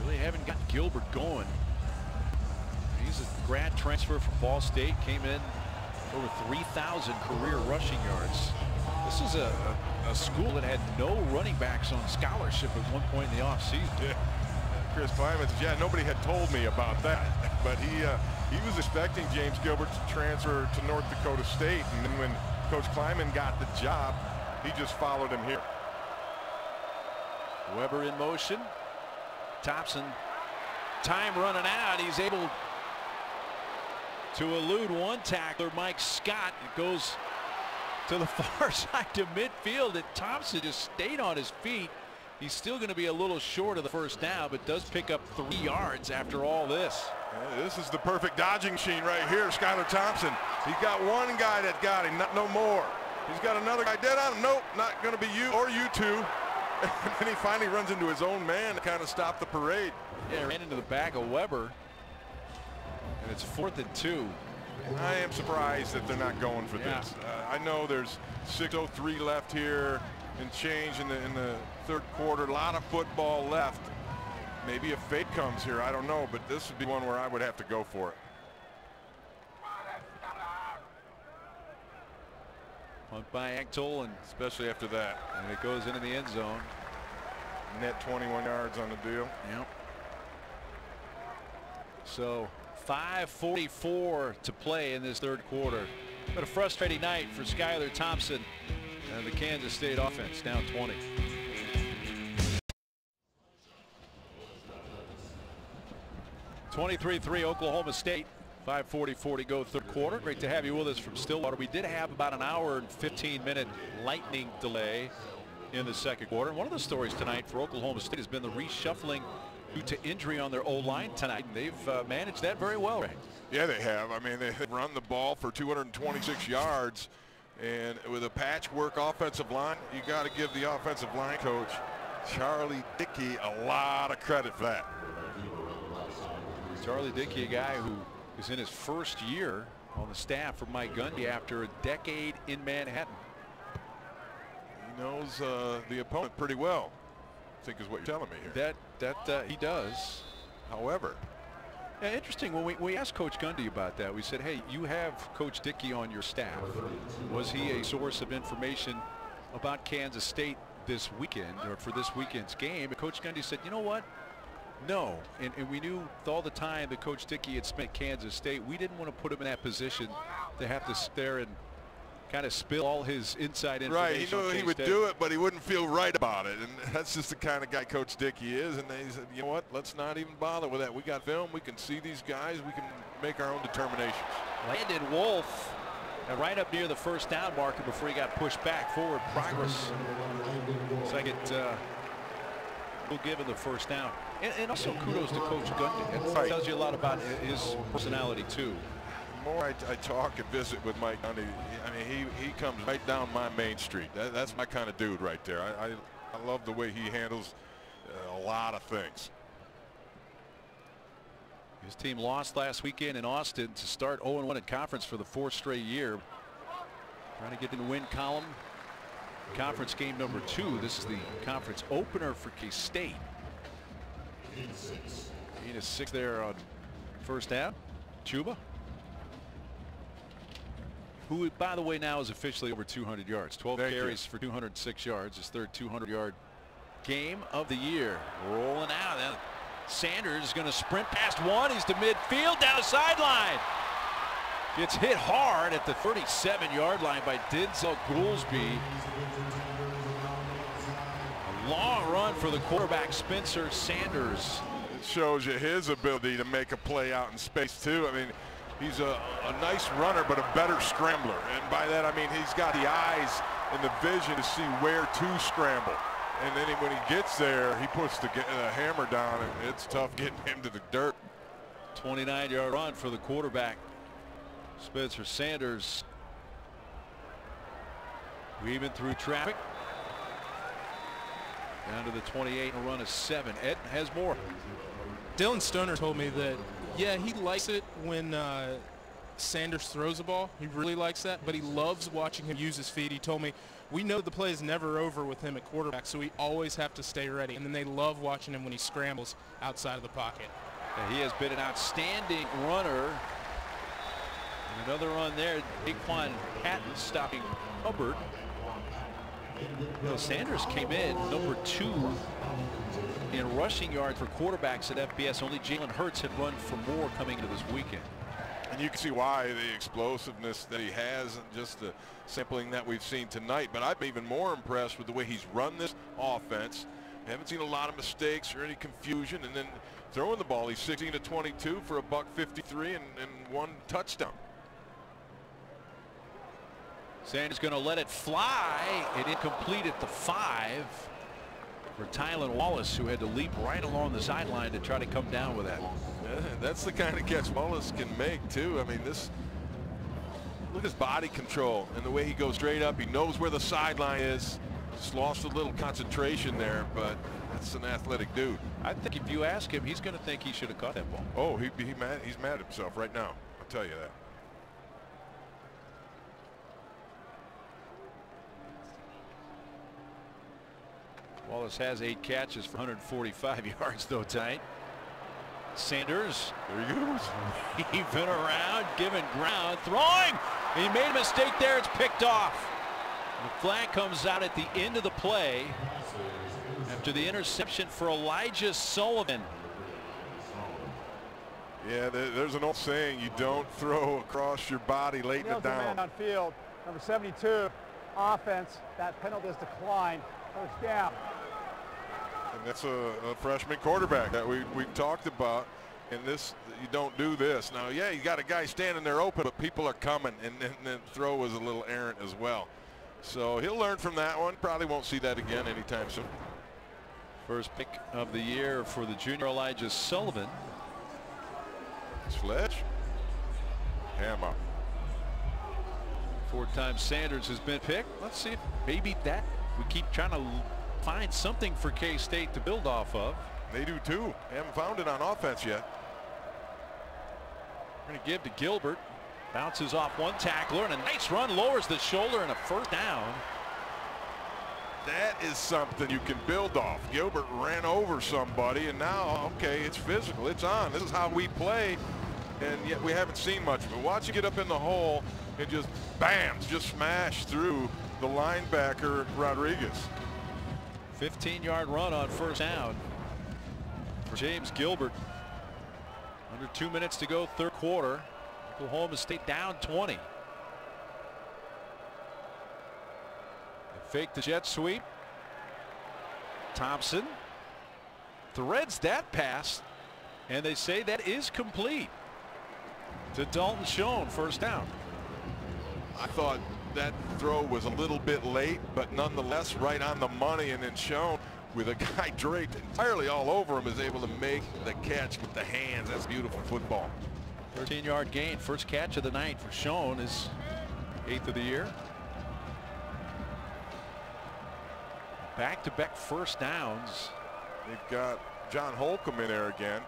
Really haven't got Gilbert going. He's a grad transfer from Ball State, came in over 3,000 career rushing yards. This is a school that had no running backs on scholarship at one point in the offseason. Yeah. Chris Kleiman says, yeah, nobody had told me about that. But he was expecting James Gilbert to transfer to North Dakota State, and then when Coach Kleiman got the job, he just followed him here. Weber in motion. Thompson, time running out. He's able to elude one tackler, Mike Scott. It goes to the far side to midfield, and Thompson just stayed on his feet. He's still going to be a little short of the first down, but does pick up 3 yards after all this. Yeah, this is the perfect dodging machine right here, Skylar Thompson. He's got one guy that got him, no more. He's got another guy dead on him. Nope, not going to be you or you two. And then he finally runs into his own man to kind of stop the parade. Yeah, ran into the back of Weber. And it's 4th and 2. I am surprised that they're not going for this. I know there's 6:03 left here and change in the third quarter. A lot of football left. Maybe a fake comes here. I don't know, but this would be one where I would have to go for it. Punt by Anctil, and especially after that. And it goes into the end zone. Net 21 yards on the deal. Yep. So 5:44 to play in this third quarter. But a frustrating night for Skylar Thompson and the Kansas State offense, down 20. (23-3) Oklahoma State. 5:44 to go third quarter. Great to have you with us from Stillwater. We did have about an hour and 15-minute lightning delay in the second quarter. One of the stories tonight for Oklahoma State has been the reshuffling due to injury on their O-line tonight, and they've managed that very well. Right? Yeah, they have. I mean, they run the ball for 226 yards, and with a patchwork offensive line, you got to give the offensive line coach, Charlie Dickey, a lot of credit for that. Charlie Dickey, a guy who is in his first year on the staff for Mike Gundy after a decade in Manhattan. He knows the opponent pretty well, I think is what you're telling me here. That he does. However, yeah, interesting. When we asked Coach Gundy about that, we said, hey, you have Coach Dickey on your staff. Was he a source of information about Kansas State this weekend or for this weekend's game? And Coach Gundy said, you know what? No. And we knew all the time that Coach Dickey had spent at Kansas State. We didn't want to put him in that position to have to stare and kind of spill all his inside information. Right, he knew he would do it, but he wouldn't feel right about it. And that's just the kind of guy Coach Dickey is. And they said, you know what, let's not even bother with that. We got film, we can see these guys, we can make our own determinations. Landon Wolf right up near the first down marker before he got pushed back. Forward progress. Second, will give him the first down. And also kudos to Coach Gundy. It tells you a lot about his personality too. The more I talk and visit with Mike Gundy, I mean, he comes right down my main street. That's my kind of dude right there. I love the way he handles a lot of things. His team lost last weekend in Austin to start 0-1 in conference for the 4th straight year. Trying to get in the win column. Conference game number 2. This is the conference opener for K-State. 8-6 there on first down. Chuba, who by the way now is officially over 200 yards. 12 carries for 206 yards. His third 200-yard game of the year. Rolling out. Now Sanders is going to sprint past one. He's to midfield, down the sideline. Gets hit hard at the 37-yard line by Denzel Goolsby. A long run for the quarterback, Spencer Sanders. It shows you his ability to make a play out in space too. I mean, he's a nice runner, but a better scrambler. And by that, I mean, he's got the eyes and the vision to see where to scramble. And then when he gets there, he puts the hammer down, and it's tough getting him to the dirt. 29-yard run for the quarterback, Spencer Sanders. Weaving through traffic. Down to the 28 and a run of 7. Ed has more. Dylan Stoner told me that, yeah, he likes it when Sanders throws the ball. He really likes that, but he loves watching him use his feet. He told me, we know the play is never over with him at quarterback, so we always have to stay ready. And then they love watching him when he scrambles outside of the pocket. And he has been an outstanding runner. And another run there, Daquan Hatton stopping Hubbard. Well, Sanders came in number 2 in rushing yards for quarterbacks at FBS. Only Jalen Hurts had run for more coming into this weekend. And you can see why, the explosiveness that he has and just the sampling that we've seen tonight. But I'm even more impressed with the way he's run this offense. I haven't seen a lot of mistakes or any confusion. And then throwing the ball, he's 16 to 22 for $153 and 1 touchdown. Sanders going to let it fly. It incomplete at the 5 for Tylan Wallace, who had to leap right along the sideline to try to come down with that. Yeah, that's the kind of catch Wallace can make too. I mean, look at his body control and the way he goes straight up. He knows where the sideline is. Just lost a little concentration there, but that's an athletic dude. I think if you ask him, he's going to think he should have caught that ball. Oh, he's mad at himself right now. I'll tell you that. Wallace has 8 catches for 145 yards though tonight. Sanders, there he goes. Even around, giving ground, throwing. He made a mistake there. It's picked off. The flag comes out at the end of the play after the interception for Elijah Sullivan. Yeah, there's an old saying, you don't throw across your body late in the down. Man on field, number 72, offense. That penalty is declined. First down. And that's a freshman quarterback that we talked about. And this, you don't do this. Now, yeah, you got a guy standing there open, but people are coming, and the throw was a little errant as well. So he'll learn from that one. Probably won't see that again anytime soon. First pick of the year for the junior, Elijah Sullivan. Sledge. Hammer. 4-time Sanders has been picked. Let's see if maybe that we keep trying to find something for K-State to build off of. They do too. They haven't found it on offense yet. We're going to give to Gilbert. Bounces off one tackler and a nice run, lowers the shoulder, and a first down. That is something you can build off. Gilbert ran over somebody, and now, okay, it's physical. It's on. This is how we play, and yet we haven't seen much of it. Watch you get up in the hole and just, bam, just smash through the linebacker, Rodriguez. 15-yard run on first down for James Gilbert. Under 2 minutes to go, third quarter. Oklahoma State down 20. Fake the jet sweep. Thompson threads that pass, and they say that is complete to Dalton Schoen, first down. I thought that throw was a little bit late, but nonetheless right on the money, and then Schoen, with a guy draped entirely all over him, is able to make the catch with the hands. That's beautiful football. 13-yard gain, first catch of the night for Schoen, his 8th of the year. Back-to-back first downs. They've got John Holcomb in there again,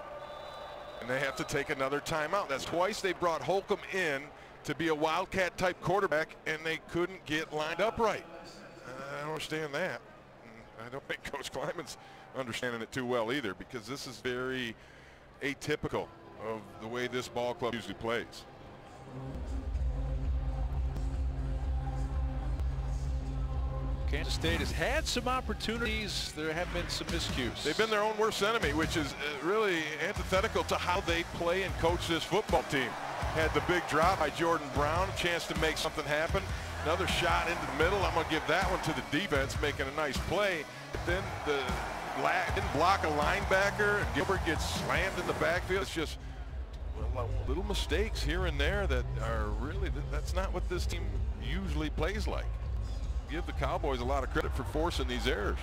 and they have to take another timeout. That's twice they brought Holcomb in to be a Wildcat type quarterback, and they couldn't get lined up right. I don't understand that. I don't think Coach Kleiman's understanding it too well either, because this is very atypical of the way this ball club usually plays. Kansas State has had some opportunities. There have been some miscues. They've been their own worst enemy, which is really antithetical to how they play and coach this football team. Had the big drop by Jordan Brown, a chance to make something happen. Another shot into the middle. I'm going to give that one to the defense, making a nice play. But then the didn't block a linebacker, and Gilbert gets slammed in the backfield. It's just little mistakes here and there that are really, that's not what this team usually plays like. Give the Cowboys a lot of credit for forcing these errors.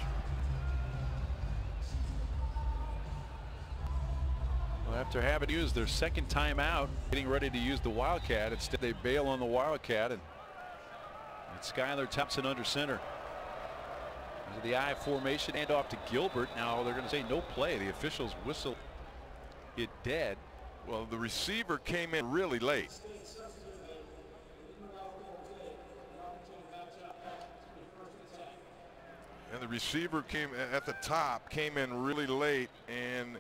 Well, after having used their second timeout, getting ready to use the Wildcat, instead they bail on the Wildcat, and it's Skylar Thompson under center. Into the I formation, and off to Gilbert. Now they're going to say no play. The officials whistle it dead. Well, the receiver came in really late. And the receiver came at the top, came in really late, and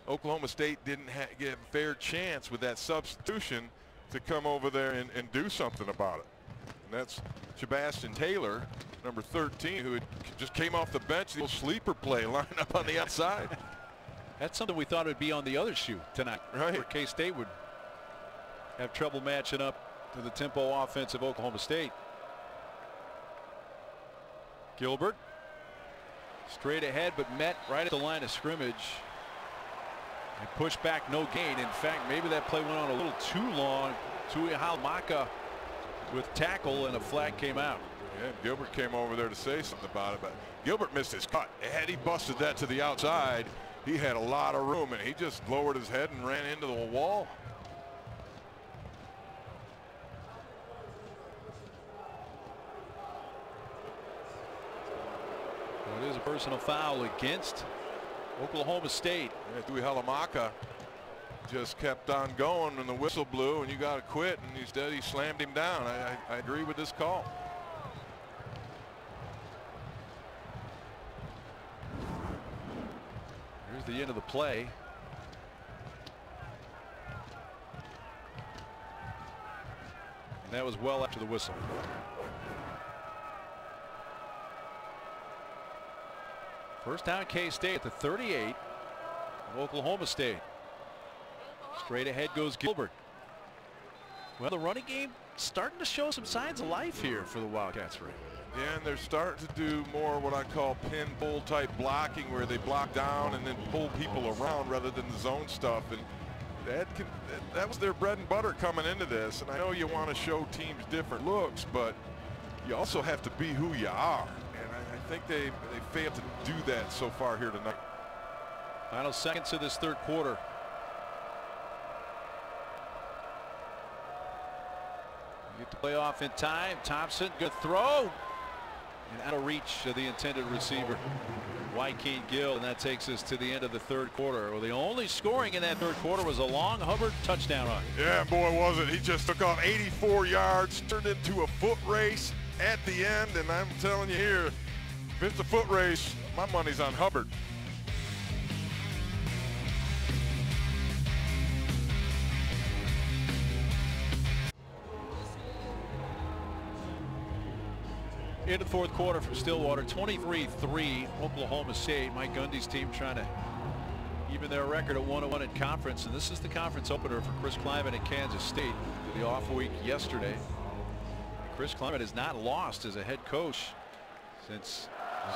Oklahoma State didn't get a fair chance with that substitution to come over there and do something about it. And that's Sebastian Taylor, number 13, who just came off the bench. The sleeper play, line up on the outside. That's something we thought would be on the other shoe tonight. Right. Where K-State would have trouble matching up to the tempo offense of Oklahoma State. Gilbert straight ahead, but met right at the line of scrimmage. And pushed back, no gain. In fact, maybe that play went on a little too long. Tui Halamaka with tackle, and a flag came out. Yeah, Gilbert came over there to say something about it, but Gilbert missed his cut. Had he busted that to the outside, he had a lot of room, and he just lowered his head and ran into the wall. Well, it is a personal foul against Oklahoma State. Yeah, Tui Halamaka just kept on going, and the whistle blew, and you got to quit, and instead he slammed him down. I agree with this call. Here's the end of the play. And that was well after the whistle. First down, K-State at the 38 of Oklahoma State. Straight ahead goes Gilbert. Well, the running game starting to show some signs of life here for the Wildcats right now. Yeah, and they're starting to do more what I call pin pull type blocking, where they block down and then pull people around rather than the zone stuff. And that was their bread and butter coming into this. And I know you want to show teams different looks, but you also have to be who you are. And I think they failed to do that so far here tonight. Final seconds of this third quarter. Get the play off in time. Thompson, good throw. And out of reach of the intended receiver, Joaquin Gill, and that takes us to the end of the third quarter. Well, the only scoring in that third quarter was a long Hubbard touchdown run. Yeah, boy, was it. He just took off 84 yards, turned into a foot race at the end, and I'm telling you here, if it's a foot race, my money's on Hubbard. Into the fourth quarter from Stillwater, 23-3 Oklahoma State. Mike Gundy's team trying to even their record at 1-1 in conference, and this is the conference opener for Chris Klieman at Kansas State. The off week yesterday. Chris Klieman has not lost as a head coach since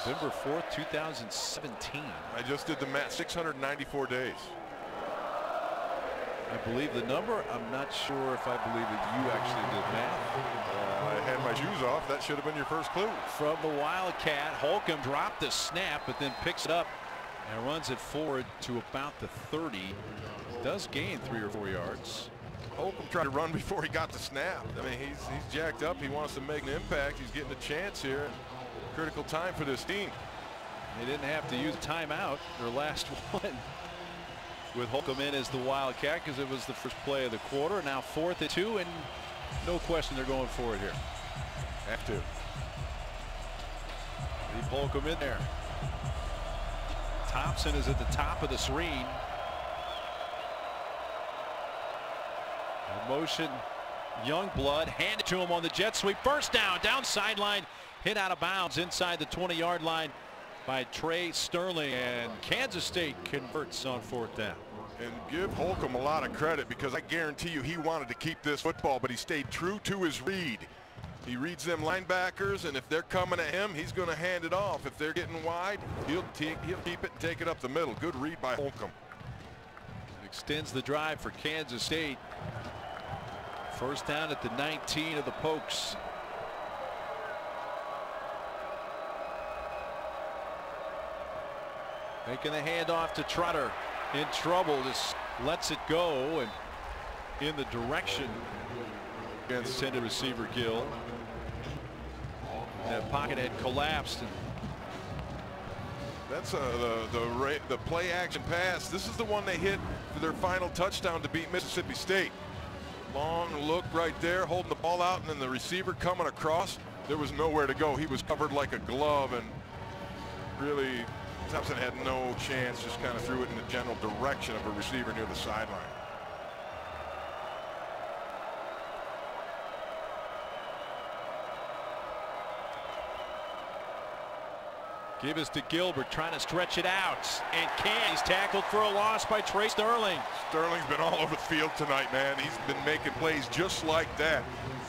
November 4th, 2017. I just did the math, 694 days. I believe the number. I'm not sure if I believe that you actually did math. I had my shoes off. That should have been your first clue. From the Wildcat, Holcomb dropped the snap, but then picks it up and runs it forward to about the 30. Does gain 3 or 4 yards. Holcomb tried to run before he got the snap. I mean, he's jacked up. He wants to make an impact. He's getting a chance here. Critical time for this team. They didn't have to use a timeout, their last one, with Holcomb in as the Wildcat, because it was the first play of the quarter. Now 4th and 2, and no question they're going for it here. Have to. Leave Holcomb in there. Thompson is at the top of the screen. In motion, Youngblood handed to him on the jet sweep. First down sideline, hit out of bounds inside the 20-yard line by Trey Sterling, and Kansas State converts on 4th down. And give Holcomb a lot of credit, because I guarantee you he wanted to keep this football, but he stayed true to his read. He reads them linebackers, and if they're coming at him, he's going to hand it off. If they're getting wide, he'll keep it and take it up the middle. Good read by Holcomb. Extends the drive for Kansas State. First down at the 19 of the Pokes. Making the handoff to Trotter. In trouble, just lets it go and in the direction against intended receiver Gill. That pocket had collapsed. And that's the play action pass. This is the one they hit for their final touchdown to beat Mississippi State. Long look right there, holding the ball out, and then the receiver coming across. There was nowhere to go. He was covered like a glove, and really Thompson had no chance, just kind of threw it in the general direction of a receiver near the sideline. Give us to Gilbert, trying to stretch it out, and he's tackled for a loss by Trey Sterling. Sterling's been all over the field tonight, man. He's been making plays just like that.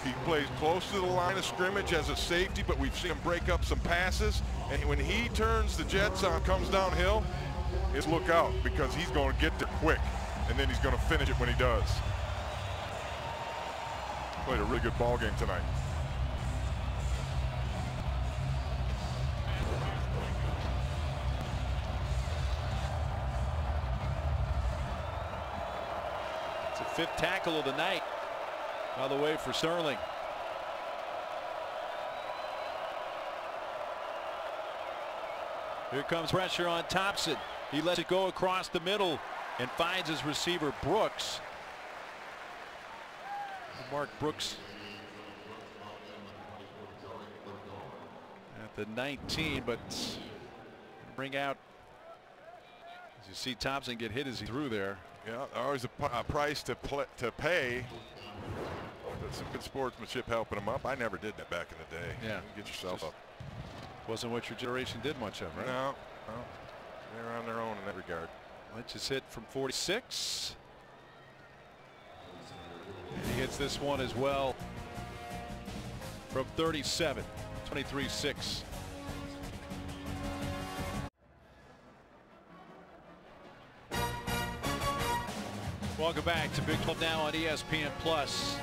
He plays close to the line of scrimmage as a safety, but we've seen him break up some passes. And when he turns the jets on, comes downhill, it's look out, because he's going to get there quick, and then he's going to finish it when he does. Played a really good ball game tonight. It's a 5th tackle of the night, by the way, for Sterling. Here comes pressure on Thompson. He lets it go across the middle and finds his receiver Brooks. Mark Brooks at the 19, but bring out, as you see Thompson get hit as he threw there. Yeah, always a price to pay. But some good sportsmanship helping him up. I never did that back in the day. Yeah, get yourself up. Wasn't what your generation did much of, right? No, they're on their own in that regard. Lynch is hit from 46. And he hits this one as well from 37. 23-6. Welcome back to Big 12 Now on ESPN Plus.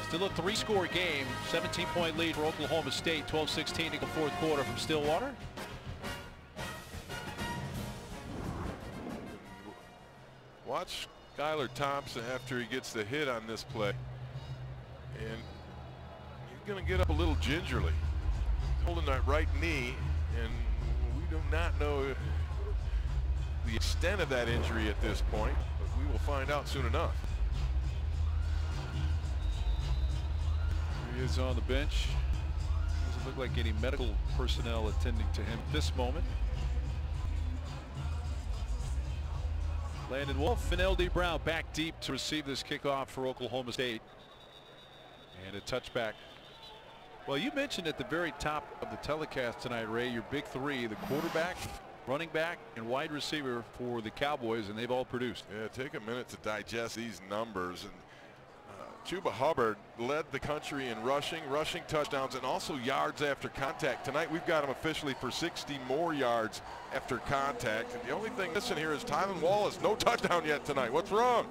Still a 3-score game, 17-point lead for Oklahoma State, 12-16 to go fourth quarter from Stillwater. watch Skylar Thompson after he gets the hit on this play. And he's going to get up a little gingerly, holding that right knee, and we do not know the extent of that injury at this point, but we will find out soon enough. He is on the bench. Doesn't look like any medical personnel attending to him at this moment. Landon Wolf and L.D. Brown back deep to receive this kickoff for Oklahoma State. And a touchback. Well, you mentioned at the very top of the telecast tonight, Ray, your big three, the quarterback, running back, and wide receiver for the Cowboys, and they've all produced. Yeah, take a minute to digest these numbers. And Chuba Hubbard led the country in rushing touchdowns, and also yards after contact. Tonight we've got him officially for 60 more yards after contact. And the only thing missing here is Tylan Wallace. No touchdown yet tonight. What's wrong?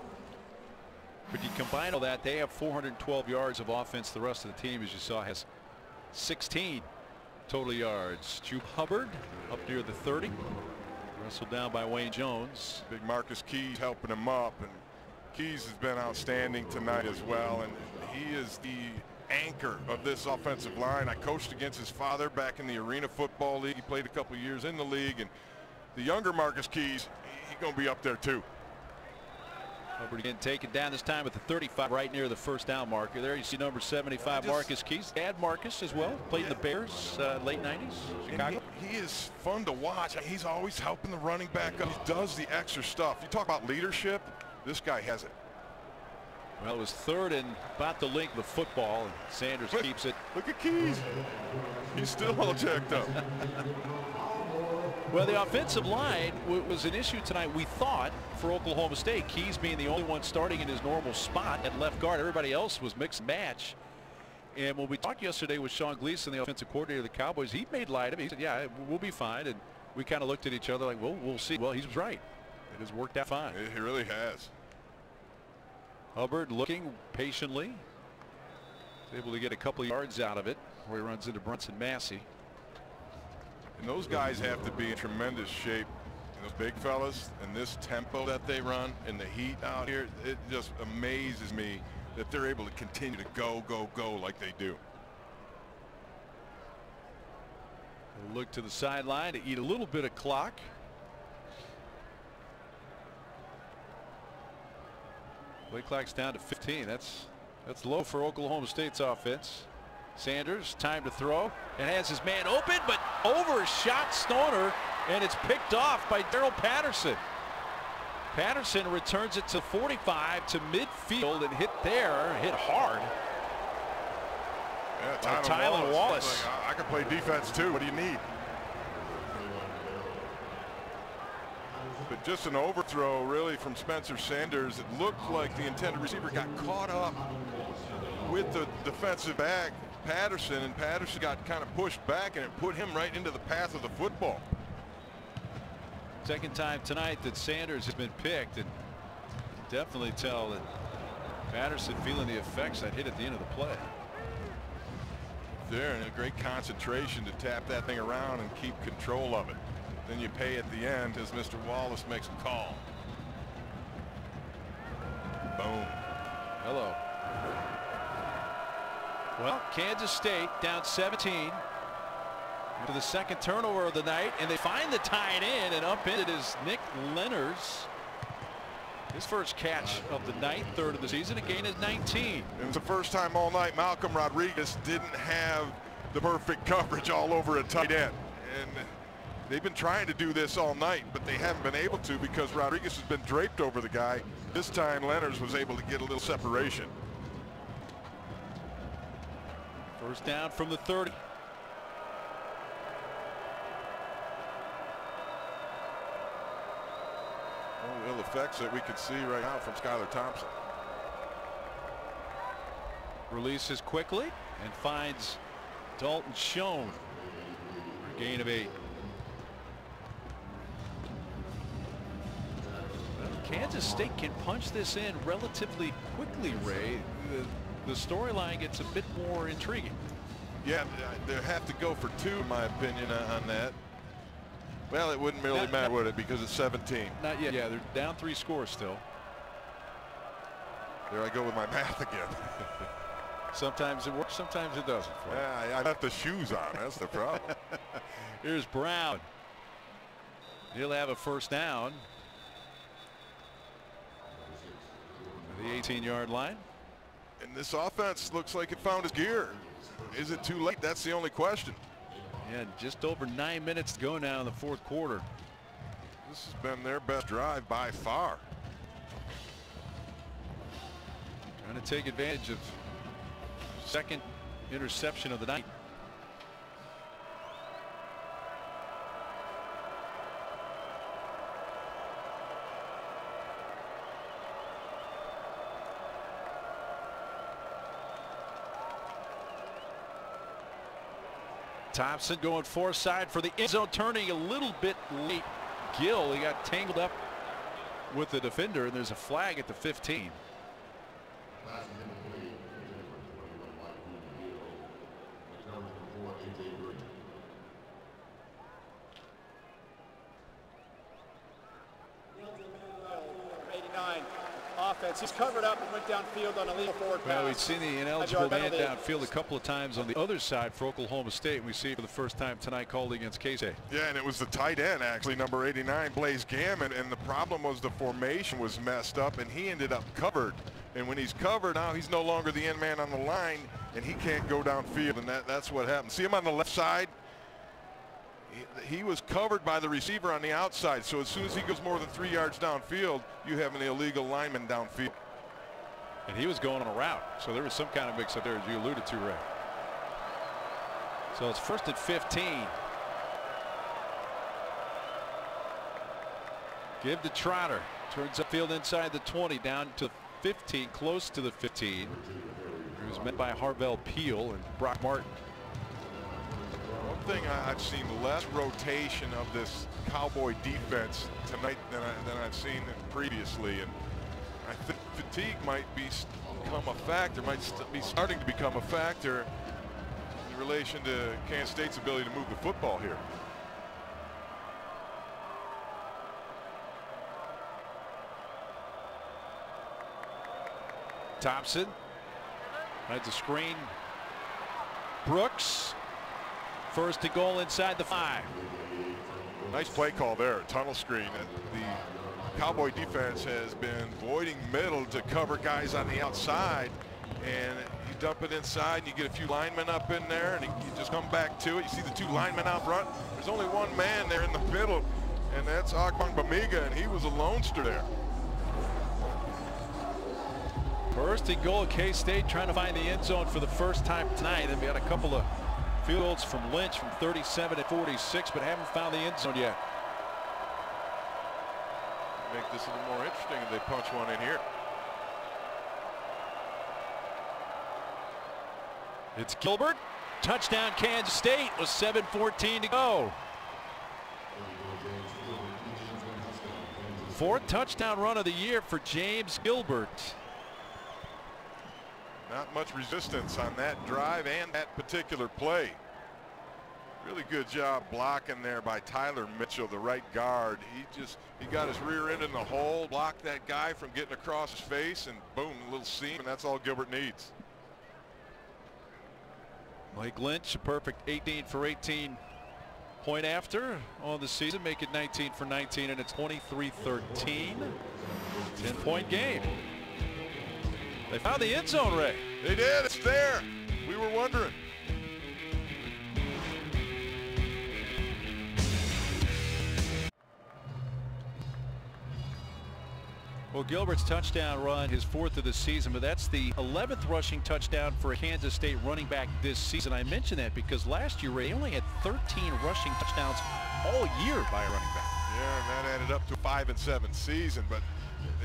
But you combine all that, they have 412 yards of offense. The rest of the team, as you saw, has 16 total yards. Chuba Hubbard up near the 30. Wrestled down by Wayne Jones. Big Marcus Keys helping him up, and Keys has been outstanding tonight as well, and he is the anchor of this offensive line. I coached against his father back in the Arena Football League. He played a couple years in the league, and the younger Marcus Keys, he's going to be up there too. Hubbard again taken down this time at the 35, right near the first down marker. There you see number 75, Marcus Keys. Dad Marcus as well, played in the Bears late 90s, Chicago. He is fun to watch. He's always helping the running back up. He does the extra stuff. You talk about leadership, this guy has it. Well, it was third and about to link the football, and Sanders keeps it. Look at Keys. He's still all jacked up. Well, the offensive line was an issue tonight, we thought, for Oklahoma State. Keys being the only one starting in his normal spot at left guard. Everybody else was mix and match. And when we talked yesterday with Sean Gleason, the offensive coordinator of the Cowboys, he made light of it. He said, yeah, we'll be fine. And we kind of looked at each other like, well, we'll see. Well, he was right. It has worked out fine. He really has. Hubbard looking patiently. He's able to get a couple of yards out of it where he runs into Brunson Massey. And those guys have to be in tremendous shape. And those big fellas and this tempo that they run and the heat out here, it just amazes me that they're able to continue to go like they do. We'll look to the sideline to eat a little bit of clock. Play clock's down to 15. That's low for Oklahoma State's offense. Sanders, time to throw, and has his man open, but overshot Stoner, and it's picked off by Daryl Patterson. Patterson returns it to 45 to midfield and hit hard. Yeah, Tylan Wallace. Like, I can play defense too. What do you need? But just an overthrow really from Spencer Sanders. It looked like the intended receiver got caught up with the defensive back, Patterson, and Patterson got kind of pushed back, and it put him right into the path of the football. Second time tonight that Sanders has been picked, and you can definitely tell that Patterson feeling the effects that hit at the end of the play. There, and a great concentration to tap that thing around and keep control of it. Then you pay at the end as Mr. Wallace makes a call. Boom. Hello. Well, Kansas State down 17 after the second turnover of the night, and they find the tight end, and up in it is Nick Lenners. His first catch of the night, third of the season, a gain of 19. It was the first time all night Malcolm Rodriguez didn't have the perfect coverage all over a tight end. And they've been trying to do this all night, but they haven't been able to because Rodriguez has been draped over the guy. This time Lenners was able to get a little separation. First down from the 30. Well, effects that we can see right now from Skylar Thompson. Releases quickly and finds Dalton Schoen for a gain of 8. Kansas State can punch this in relatively quickly, Ray. The storyline gets a bit more intriguing. Yeah, they have to go for 2, in my opinion, on that. Well, it wouldn't really matter, would it? Because it's 17. Not yet. Yeah, they're down 3 scores still. There I go with my math again. Sometimes it works, sometimes it doesn't. Yeah, I got the shoes on. That's the problem. Here's Brown. He'll have a first down. The 18-yard line. And this offense looks like it found its gear. Is it too late? That's the only question. Yeah, just over 9 minutes to go now in the fourth quarter. This has been their best drive by far. Trying to take advantage of second interception of the night. Thompson going far side for the end zone, turning a little bit late. Gill, he got tangled up with the defender, and there's a flag at the 15. Offense. He's covered up and went downfield on a legal forward pass. Well, we've seen the ineligible man downfield a couple of times on the other side for Oklahoma State, and we see it for the first time tonight called against K-State. Yeah, and it was the tight end, actually, number 89, Blaze Gammon, and the problem was the formation was messed up, and he ended up covered. And when he's covered, now he's no longer the end man on the line, and he can't go downfield, and that's what happened. See him on the left side? He was covered by the receiver on the outside, so as soon as he goes more than 3 yards downfield, you have an illegal lineman downfield. And he was going on a route, so there was some kind of mix-up there, as you alluded to, Ray. So it's first and 15. Give to Trotter. Turns upfield inside the 20, down to 15, close to the 15. He was met by Harvell Peel and Brock Martin. One thing I've seen less rotation of this Cowboy defense tonight than I've seen previously, and I think fatigue might become a factor, might be starting to become a factor in relation to Kansas State's ability to move the football here. Thompson at the screen. Brooks. First to goal inside the 5. Nice play call there, tunnel screen. The Cowboy defense has been voiding middle to cover guys on the outside, and you dump it inside and you get a few linemen up in there, and you just come back to it. You see the 2 linemen out front. There's only one man there in the middle, and that's Ogbongbemiga, and he was a lonester there. First and goal, K-State trying to find the end zone for the first time tonight, and we had a couple of field goals from Lynch from 37 and 46, but haven't found the end zone yet. Make this a little more interesting if they punch one in here. It's Gilbert. Touchdown Kansas State with 7:14 to go. 4th touchdown run of the year for James Gilbert. Not much resistance on that drive and that particular play. Really good job blocking there by Tyler Mitchell, the right guard. He got his rear end in the hole, blocked that guy from getting across his face, and boom, a little seam, and that's all Gilbert needs. Mike Lynch, a perfect 18 for 18 point after on the season, make it 19 for 19, and it's 23-13. 10-point game. They found the end zone, Ray. They did. It's there. We were wondering. Well, Gilbert's touchdown run, his 4th of the season, but that's the 11th rushing touchdown for a Kansas State running back this season. I mention that because last year, Ray, he only had 13 rushing touchdowns all year by a running back. Yeah, and that added up to a 5-7 season, but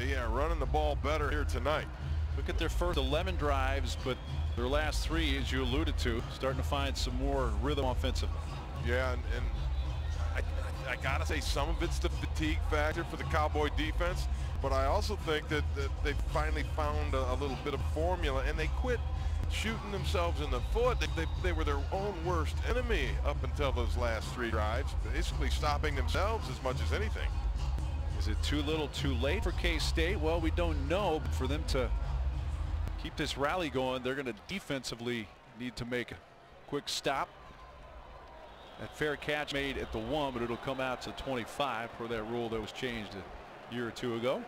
yeah, running the ball better here tonight. Look at their first 11 drives, but their last 3, as you alluded to, starting to find some more rhythm offensively. Yeah, and I gotta say some of it's the fatigue factor for the Cowboy defense, but I also think that they finally found a little bit of formula, and they quit shooting themselves in the foot. They were their own worst enemy up until those last 3 drives, basically stopping themselves as much as anything. Is it too little too late for K-State? Well, we don't know, but for them to keep this rally going, they're going to defensively need to make a quick stop. That fair catch made at the 1, but it'll come out to 25 per that rule that was changed a year or two ago.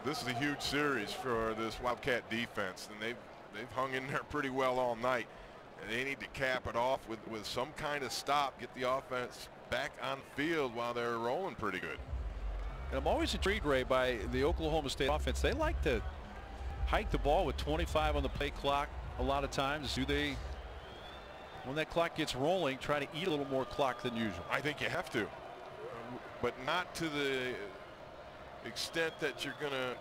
This is a huge series for this Wildcat defense, and they've hung in there pretty well all night. And they need to cap it off with some kind of stop, get the offense back on the field while they're rolling pretty good. And I'm always intrigued, Ray, by the Oklahoma State offense. They like to hike the ball with 25 on the play clock a lot of times. Do they, when that clock gets rolling, try to eat a little more clock than usual? I think you have to, but not to the extent that you're going to,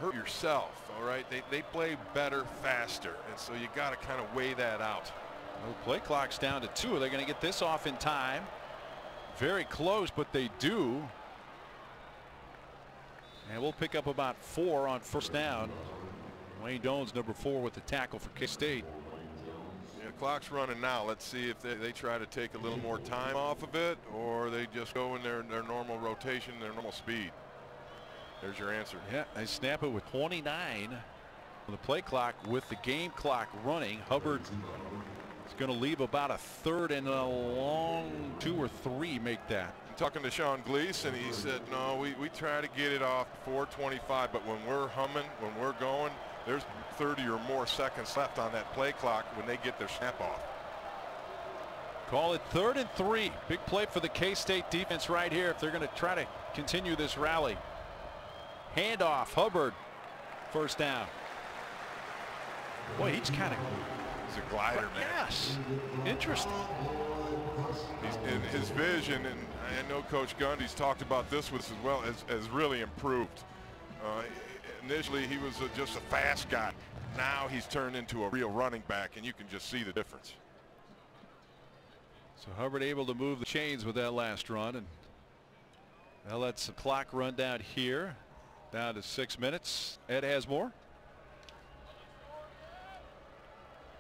hurt yourself. All right, they play better faster, and so you got to kind of weigh that out. Well, play clock's down to 2. Are they going to get this off in time? Very close, but they do. And we'll pick up about 4 on first down. Wayne Dones, number 4, with the tackle for K-State. Yeah, the clock's running now. Let's see if they try to take a little more time off of it, or they just go in their normal rotation, their normal speed. There's your answer. Yeah, they snap it with 29 on the play clock with the game clock running. Hubbard is going to leave about a 3rd and a long 2 or 3 make that. I'm talking to Sean Gleason, he said, no, we try to get it off before 25, but when we're humming, when we're going, there's 30 or more seconds left on that play clock when they get their snap off. Call it 3rd and 3. Big play for the K-State defense right here if they're going to try to continue this rally. Handoff, Hubbard, first down. Boy, he's kind of, he's a glider, man. Yes, interesting. He's in his vision, and I know Coach Gundy's talked about this with us as well, has really improved. Initially, he was just a fast guy. Now he's turned into a real running back, and you can just see the difference. So Hubbard able to move the chains with that last run, and that lets the clock run down here. Down to 6 minutes. Ed has more.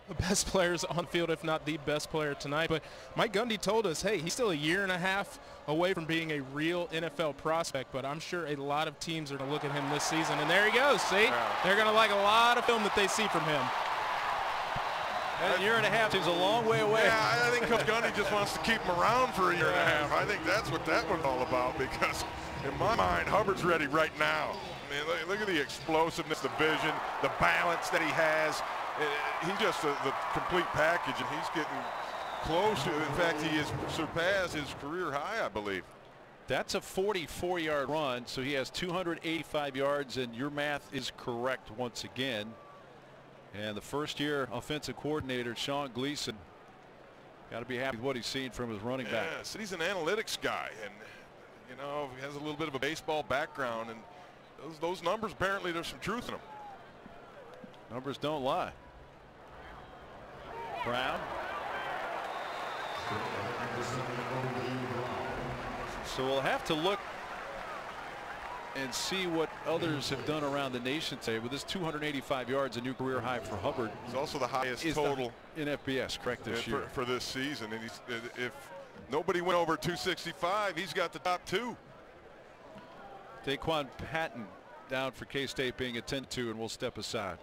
The best players on the field, if not the best player tonight. But Mike Gundy told us, hey, he's still a year and a half away from being a real NFL prospect. But I'm sure a lot of teams are going to look at him this season. And there he goes. See, they're going to like a lot of film that they see from him. That year and a half is a long way away. Yeah, I think Coach Gundy just wants to keep him around for a year and a half. I think that's what that one's all about, because in my mind, Hubbard's ready right now. I mean, look at the explosiveness, the vision, the balance that he has. He's just the complete package, and he's getting close to, in fact, he has surpassed his career high, I believe. That's a 44-yard run, so he has 285 yards, and your math is correct once again. And the first-year offensive coordinator, Sean Gleason, got to be happy with what he's seen from his running back. Yes, he's an analytics guy, and he has a little bit of a baseball background, and those numbers, apparently there's some truth in them. Numbers don't lie. Brown. So we'll have to look and see what others have done around the nation today. With his 285 yards, a new career high for Hubbard. It's also the highest total in FBS, correct, this year for this season. And if nobody went over 265, he's got the top 2. Daquan Patton down for K-State being attended to, and we'll step aside.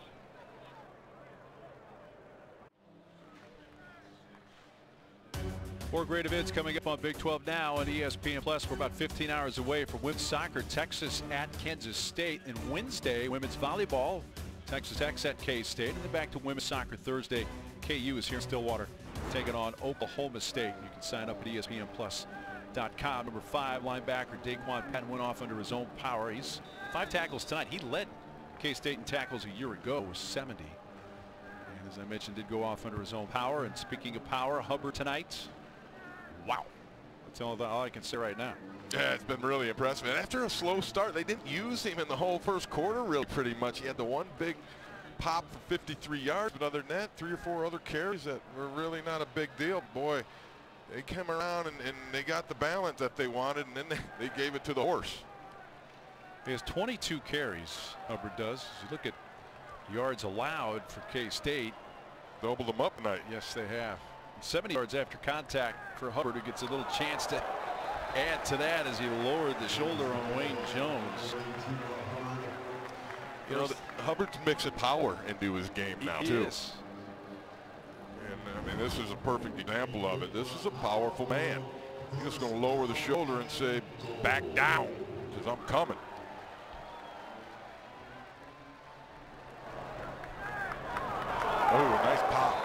More great events coming up on Big 12 Now on ESPN Plus. We're about 15 hours away from women's soccer, Texas at Kansas State, and Wednesday women's volleyball, Texas Tech at K-State, and then back to women's soccer Thursday. KU is here in Stillwater taking on Oklahoma State. You can sign up at ESPNplus.com. Number 5 linebacker Daquan Patton went off under his own power. He's 5 tackles tonight. He led K-State in tackles a year ago with 70. And as I mentioned, did go off under his own power. And speaking of power, Hubbard tonight. Wow. That's all I can say right now. Yeah, it's been really impressive. And after a slow start, they didn't use him in the whole first quarter really pretty much. He had the one big pop for 53 yards, but other than that, 3 or 4 other carries that were really not a big deal. Boy, they came around and they got the balance that they wanted, and then they gave it to the horse. He has 22 carries, Hubbard does. As you look at yards allowed for K-State. Doubled them up tonight. Yes, they have. 70 yards after contact for Hubbard, who gets a little chance to add to that as he lowered the shoulder on Wayne Jones. You know, Hubbard's mixing power into his game now, too. Is. And, I mean, this is a perfect example of it. This is a powerful man. He's just going to lower the shoulder and say, back down, because I'm coming. Oh, nice pop.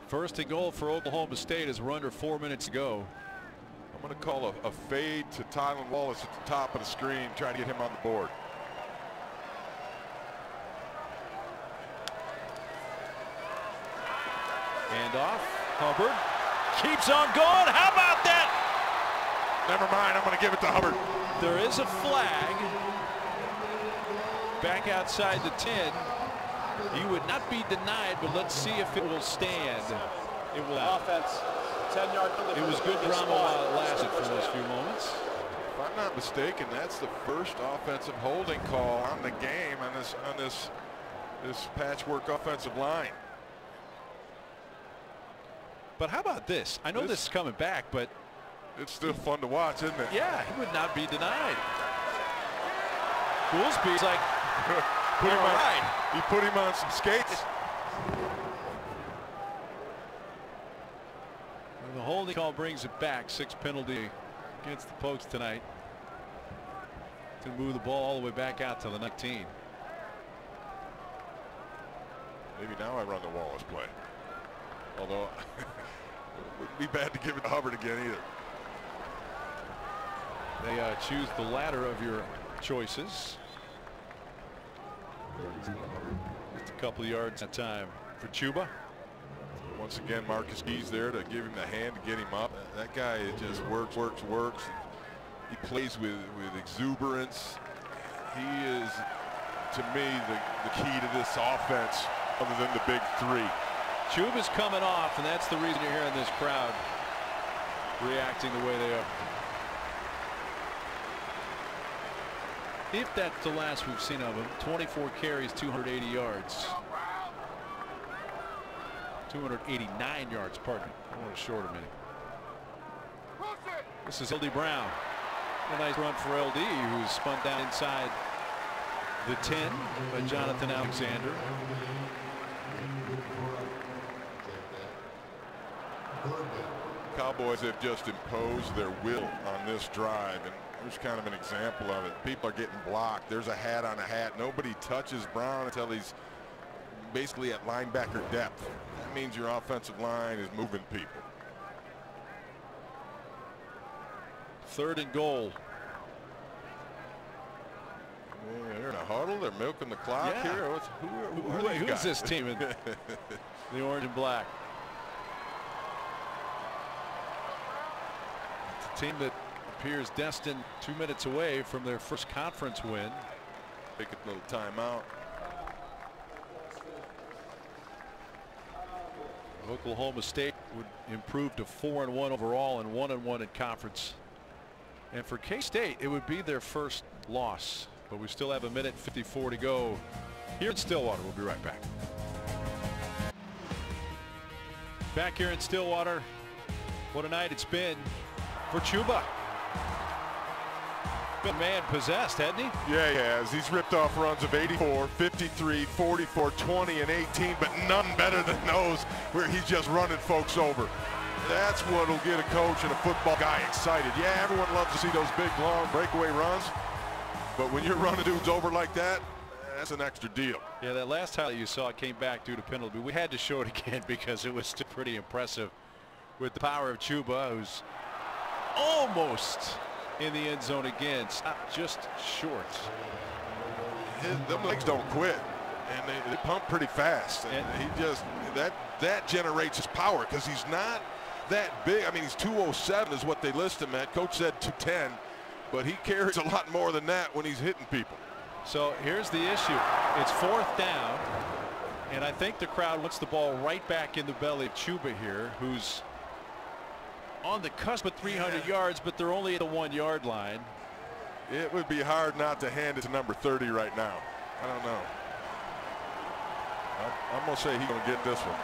First and goal for Oklahoma State as we're under 4 minutes to go. I'm going to call a fade to Tylan Wallace at the top of the screen, try to get him on the board. Hand off. Hubbard keeps on going. How about that? Never mind, I'm going to give it to Hubbard. There is a flag back outside the 10. He would not be denied, but let's see if it will stand. It will. Offense, 10-yard. It was good drama while it lasted for those few moments. If I'm not mistaken, that's the first offensive holding call on the game on this patchwork offensive line. But how about this? I know this is coming back, but it's still fun to watch, isn't it? Yeah, he would not be denied. Goolsby's like, put him on. Right. He put him on some skates. And the holding call brings it back. 6 penalty against the Pokes tonight to move the ball all the way back out to the 19. Maybe now I run the Wallace play. Although it wouldn't be bad to give it to Hubbard again either. They choose the latter of your choices. Just a couple of yards at a time for Chuba. Once again, Marcus Keys there to give him the hand to get him up. That guy just works. He plays with exuberance. He is, to me, the key to this offense other than the big three. Chuba's coming off, and that's the reason you're hearing this crowd reacting the way they are. If that's the last we've seen of him, 24 carries, 280 yards. 289 yards, pardon me. I want to short a minute. This is LD Brown. A nice run for LD, who's spun down inside the 10 by Jonathan Alexander. Cowboys have just imposed their will on this drive, and there's kind of an example of it. People are getting blocked. There's a hat on a hat. Nobody touches Brown until he's basically at linebacker depth. That means your offensive line is moving people. 3rd and goal. Yeah, they're in a huddle. They're milking the clock here. Who is this team in the orange and black? It's a team that appears destined 2 minutes away from their first conference win. Take a little timeout. Oklahoma State would improve to 4-1 overall and 1-1 in conference. And for K-State, it would be their first loss. But we still have 1:54 to go here in Stillwater. We'll be right back. Back here in Stillwater. What a night it's been for Chuba. Been man possessed, hasn't he? Yeah, he has. He's ripped off runs of 84, 53, 44, 20, and 18, but none better than those where he's just running folks over. That's what'll get a coach and a football guy excited. Yeah, everyone loves to see those big, long breakaway runs, but when you're running dudes over like that, that's an extra deal. Yeah, that last highlight you saw came back due to penalty. We had to show it again because it was still pretty impressive with the power of Chuba, who's almost in the end zone again. Stopped just short. Them legs don't quit, and they pump pretty fast. And he just that generates his power because he's not that big. I mean, he's 207 is what they list him at. Coach said 210, but he carries a lot more than that when he's hitting people. So here's the issue. It's 4th down, and I think the crowd wants the ball right back in the belly of Chuba here, who's on the cusp of 300 yards, but they're only at the 1-yard line. It would be hard not to hand it to number 30 right now. I don't know. I'm going to say he's going to get this one.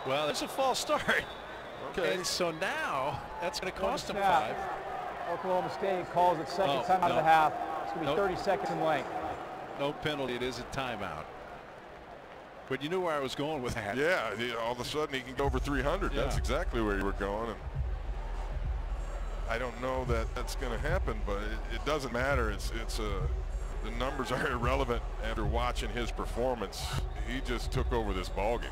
Well, it's a false start. Okay. And so now that's going to cost him Snap. 5. Oklahoma State calls it second Oh, time out of no. the half. It's going to be Nope. 30 seconds in length. No penalty. It is a timeout. But you knew where I was going with that. Yeah, all of a sudden he can go over 300. Yeah. That's exactly where you were going. And I don't know that that's going to happen, but it doesn't matter. The numbers are irrelevant after watching his performance. He just took over this ballgame.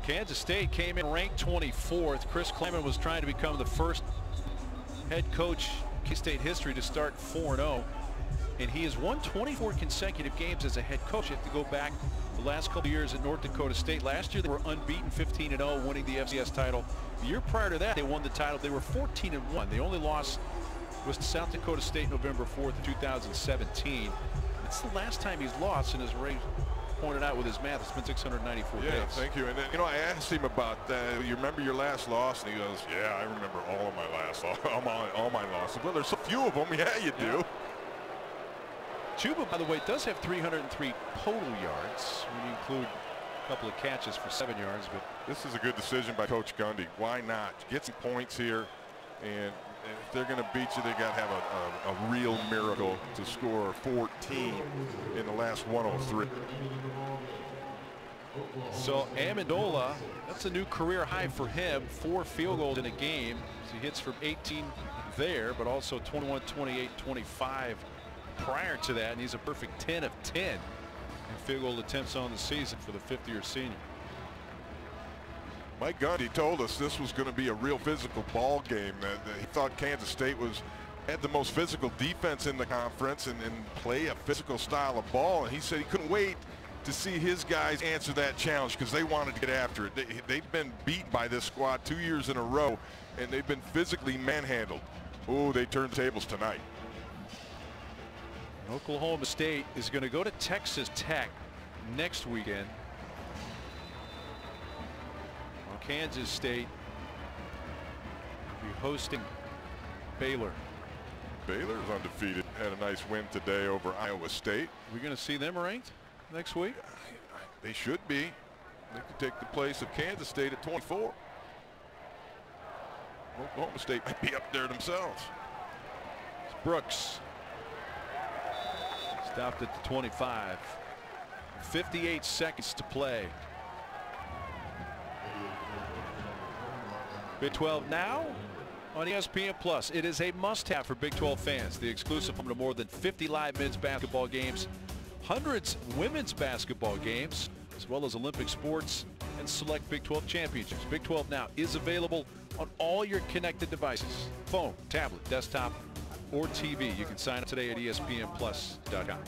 Kansas State came in ranked 24th. Chris Klieman was trying to become the first head coach in K-State history to start 4-0. And he has won 24 consecutive games as a head coach. You have to go back the last couple of years at North Dakota State. Last year they were unbeaten, 15-0, winning the FCS title. The year prior to that they won the title. They were 14-1. The only loss was to South Dakota State November 4th, 2017. It's the last time he's lost, and as Ray pointed out with his math, it's been 694 days. Yeah, thank you. And then, I asked him about that. You remember your last loss? And he goes, yeah, I remember all of my last all my losses. Well, there's so few of them. Yeah, you do. Chuba, by the way, does have 303 total yards when you include a couple of catches for 7 yards. But this is a good decision by Coach Gundy. Why not? Get some points here. And if they're going to beat you, they got to have a real miracle to score 14 in the last 103. So Amendola, that's a new career high for him. 4 field goals in a game. So he hits from 18 there, but also 21, 28, 25 prior to that. And he's a perfect 10 of 10 in field goal attempts on the season for the 50-year senior. Mike Gundy told us this was going to be a real physical ball game. That he thought Kansas State had the most physical defense in the conference and play a physical style of ball. And he said he couldn't wait to see his guys answer that challenge because they wanted to get after it. They've been beat by this squad 2 years in a row, and they've been physically manhandled. Oh, they turned the tables tonight. Oklahoma State is going to go to Texas Tech next weekend. Kansas State will be hosting Baylor. Baylor's undefeated. Had a nice win today over Iowa State. We're going to see them ranked next week? They should be. They could take the place of Kansas State at 24. Oklahoma State might be up there themselves. It's Brooks. Stopped at the 25. 58 seconds to play. Big 12 now on ESPN Plus. It is a must-have for Big 12 fans. The exclusive home to more than 50 live men's basketball games, hundreds of women's basketball games, as well as Olympic sports and select Big 12 championships. Big 12 now is available on all your connected devices, phone, tablet, desktop, or TV. You can sign up today at ESPNplus.com.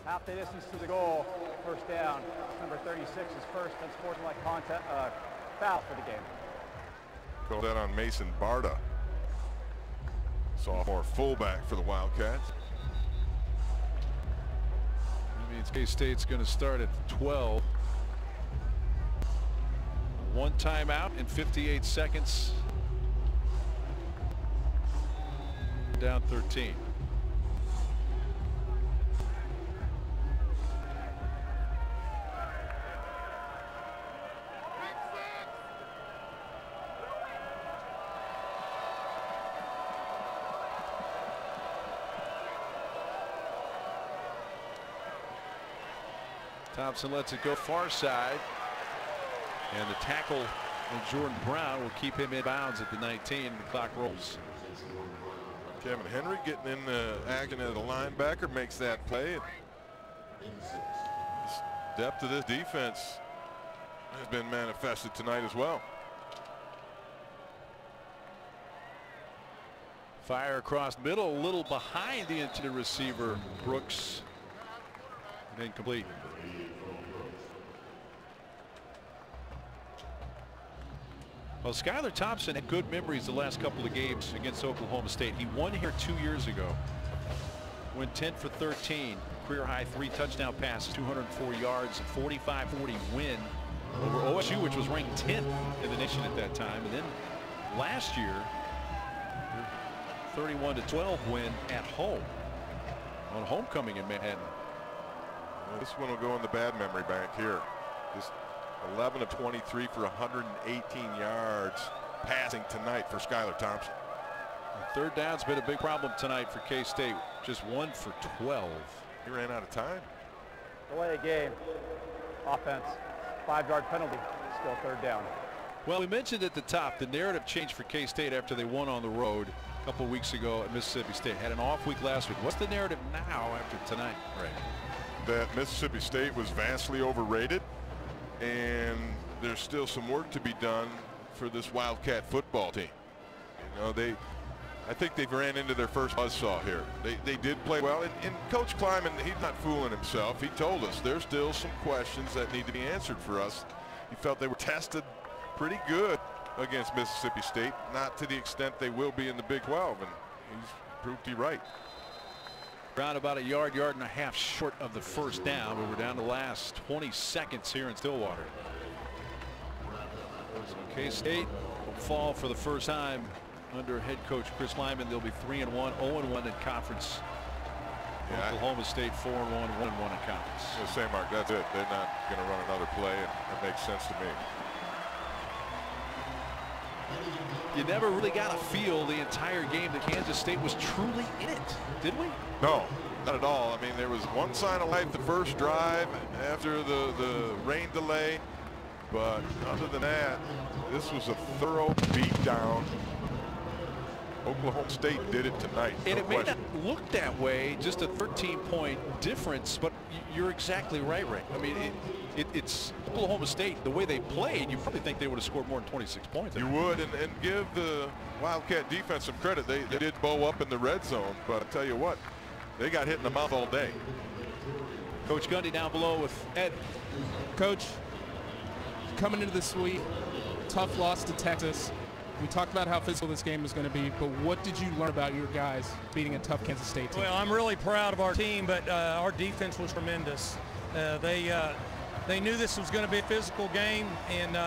Half the distance to the goal. First down. Number 36 is first. Unsportsmanlike contact. Foul for the game. Called that on Mason Barta. Sophomore fullback for the Wildcats. That means K-State's going to start at 12. One timeout in 58 seconds. Down 13. Thompson lets it go far side, and the tackle of Jordan Brown will keep him in bounds at the 19. The clock rolls. Kevin Henry getting in the action as a linebacker makes that play. Depth of this defense has been manifested tonight as well. Fire across middle, a little behind the intended receiver, Brooks. And incomplete. Well, Skylar Thompson had good memories the last couple of games against Oklahoma State. He won here 2 years ago. Went 10 for 13. Career high 3 touchdown passes, 204 yards, 45-40 win over OSU, which was ranked 10th in the nation at that time. And then last year, 31-12 win at home on homecoming in Manhattan. Well, this one will go in the bad memory bank here. Just 11 of 23 for 118 yards passing tonight for Skylar Thompson. Third down's been a big problem tonight for K-State. Just 1 for 12. He ran out of time. Delay a game. Offense. 5-yard penalty. Still third down. Well, we mentioned at the top the narrative changed for K-State after they won on the road a couple weeks ago at Mississippi State. Had an off week last week. What's the narrative now after tonight, Ray? That Mississippi State was vastly overrated, and there's still some work to be done for this Wildcat football team. You know, I think they've ran into their first buzzsaw here. They did play well, and Coach Kleiman, he's not fooling himself. He told us there's still some questions that need to be answered for us. He felt they were tested pretty good against Mississippi State, not to the extent they will be in the Big 12, and he's proved he right. Around about a yard and a half short of the first down, but we're down to the last 20 seconds here in Stillwater. So K-State will fall for the first time under head coach Chris Lyman. They'll be 3-1, 0-1 in conference. Yeah, Oklahoma State 4-1, 1-1 in conference. I was say, Mark, that's it. They're not going to run another play, and that makes sense to me. You never really got a feel the entire game that Kansas State was truly in it, did we? No, not at all. I mean, there was one sign of life the first drive after the rain delay, but other than that, this was a thorough beatdown. Oklahoma State did it tonight. And it may not look that way, just a 13-point difference, but you're exactly right, Ray. I mean, it's Oklahoma State, the way they played, you probably think they would have scored more than 26 points. You would, and give the Wildcat defense some credit. They did bow up in the red zone, but I tell you what, they got hit in the mouth all day. Coach Gundy down below with Ed. Coach, coming into this week, tough loss to Texas. We talked about how physical this game is going to be, but what did you learn about your guys beating a tough Kansas State team? Well, I'm really proud of our team, but our defense was tremendous. They knew this was going to be a physical game, and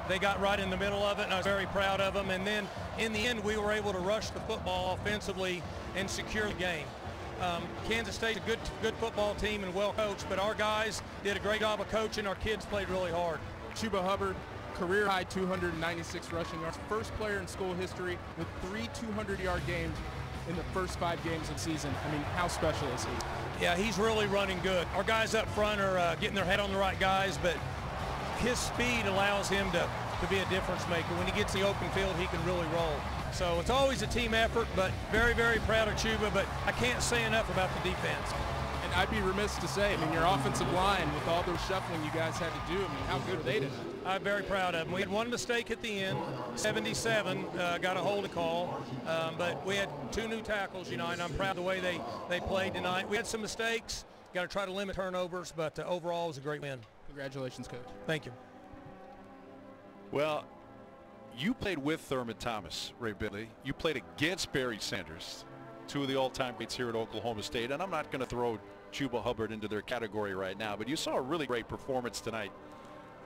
they got right in the middle of it, and I was very proud of them. And then in the end, we were able to rush the football offensively and secure the game. Kansas State's a good football team and well coached, but our guys did a great job of coaching. Our kids played really hard. Chuba Hubbard, career high 296 rushing yards, first player in school history with 3 200-yard games in the first 5 games of the season. I mean, how special is he? Yeah, he's really running good. Our guys up front are getting their head on the right guys, but his speed allows him to be a difference maker. When he gets the open field, he can really roll. So it's always a team effort, but very, very proud of Chuba, but I can't say enough about the defense. And I'd be remiss to say, I mean, your offensive line, with all those shuffling you guys had to do, I mean, how good are they tonight? I'm very proud of them. We had one mistake at the end. 77 got a holding call, but we had 2 new tackles, you know, and I'm proud of the way they played tonight. We had some mistakes. Got to try to limit turnovers, but overall it was a great win. Congratulations, Coach. Thank you. Well, you played with Thurman Thomas, Ray Bentley. You played against Barry Sanders, 2 of the all-time greats here at Oklahoma State, and I'm not going to throw Chuba Hubbard into their category right now, but you saw a really great performance tonight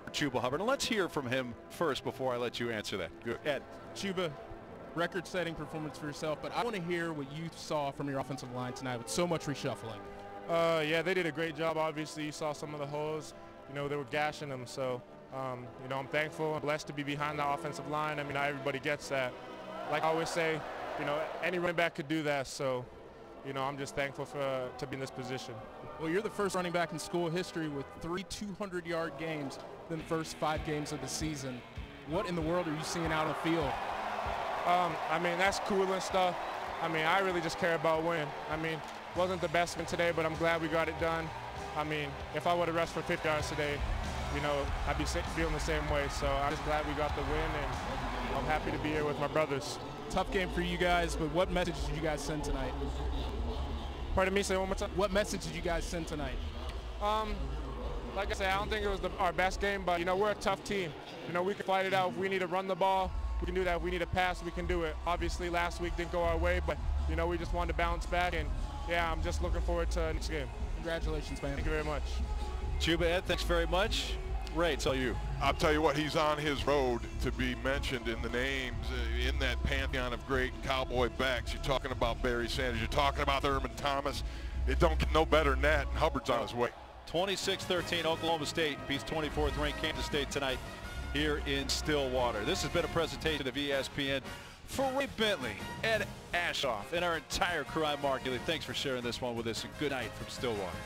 for Chuba Hubbard. And let's hear from him first before I let you answer that. Go ahead. Chuba, record-setting performance for yourself, but I want to hear what you saw from your offensive line tonight with so much reshuffling. Yeah, they did a great job. Obviously, you saw some of the holes. You know, they were gashing them. So, you know, I'm thankful and blessed to be behind the offensive line. I mean, not everybody gets that. Like I always say, you know, any running back could do that. So, you know, I'm just thankful to be in this position. Well, you're the first running back in school history with 3 200-yard games in the first 5 games of the season. What in the world are you seeing out on the field? I mean, that's cool and stuff. I mean, I really just care about winning. I mean, wasn't the best one today, but I'm glad we got it done. I mean, if I would have rushed for 50 yards today, you know, I'd be feeling the same way. So I'm just glad we got the win, and I'm happy to be here with my brothers. Tough game for you guys, but what message did you guys send tonight? Pardon me, say one more time. What message did you guys send tonight? Like I said, I don't think it was our best game, but, you know, we're a tough team. You know, we can fight it out. If we need to run the ball, we can do that. If we need to pass, we can do it. Obviously, last week didn't go our way, but, you know, we just wanted to bounce back, and, yeah, I'm just looking forward to next game. Congratulations, man. Thank you very much. Chuba, Ed, thanks very much. Ray, it's all you. I'll tell you what, he's on his road to be mentioned in the names in that pantheon of great Cowboy backs. You're talking about Barry Sanders. You're talking about Thurman Thomas. It don't get no better than that. Hubbard's on his way. 26-13, Oklahoma State beats 24th ranked Kansas State tonight here in Stillwater. This has been a presentation of ESPN. For Ray Bentley, Ed Ashoff, and our entire crew, I'm Mark Gilley. Thanks for sharing this one with us, and good night from Stillwater.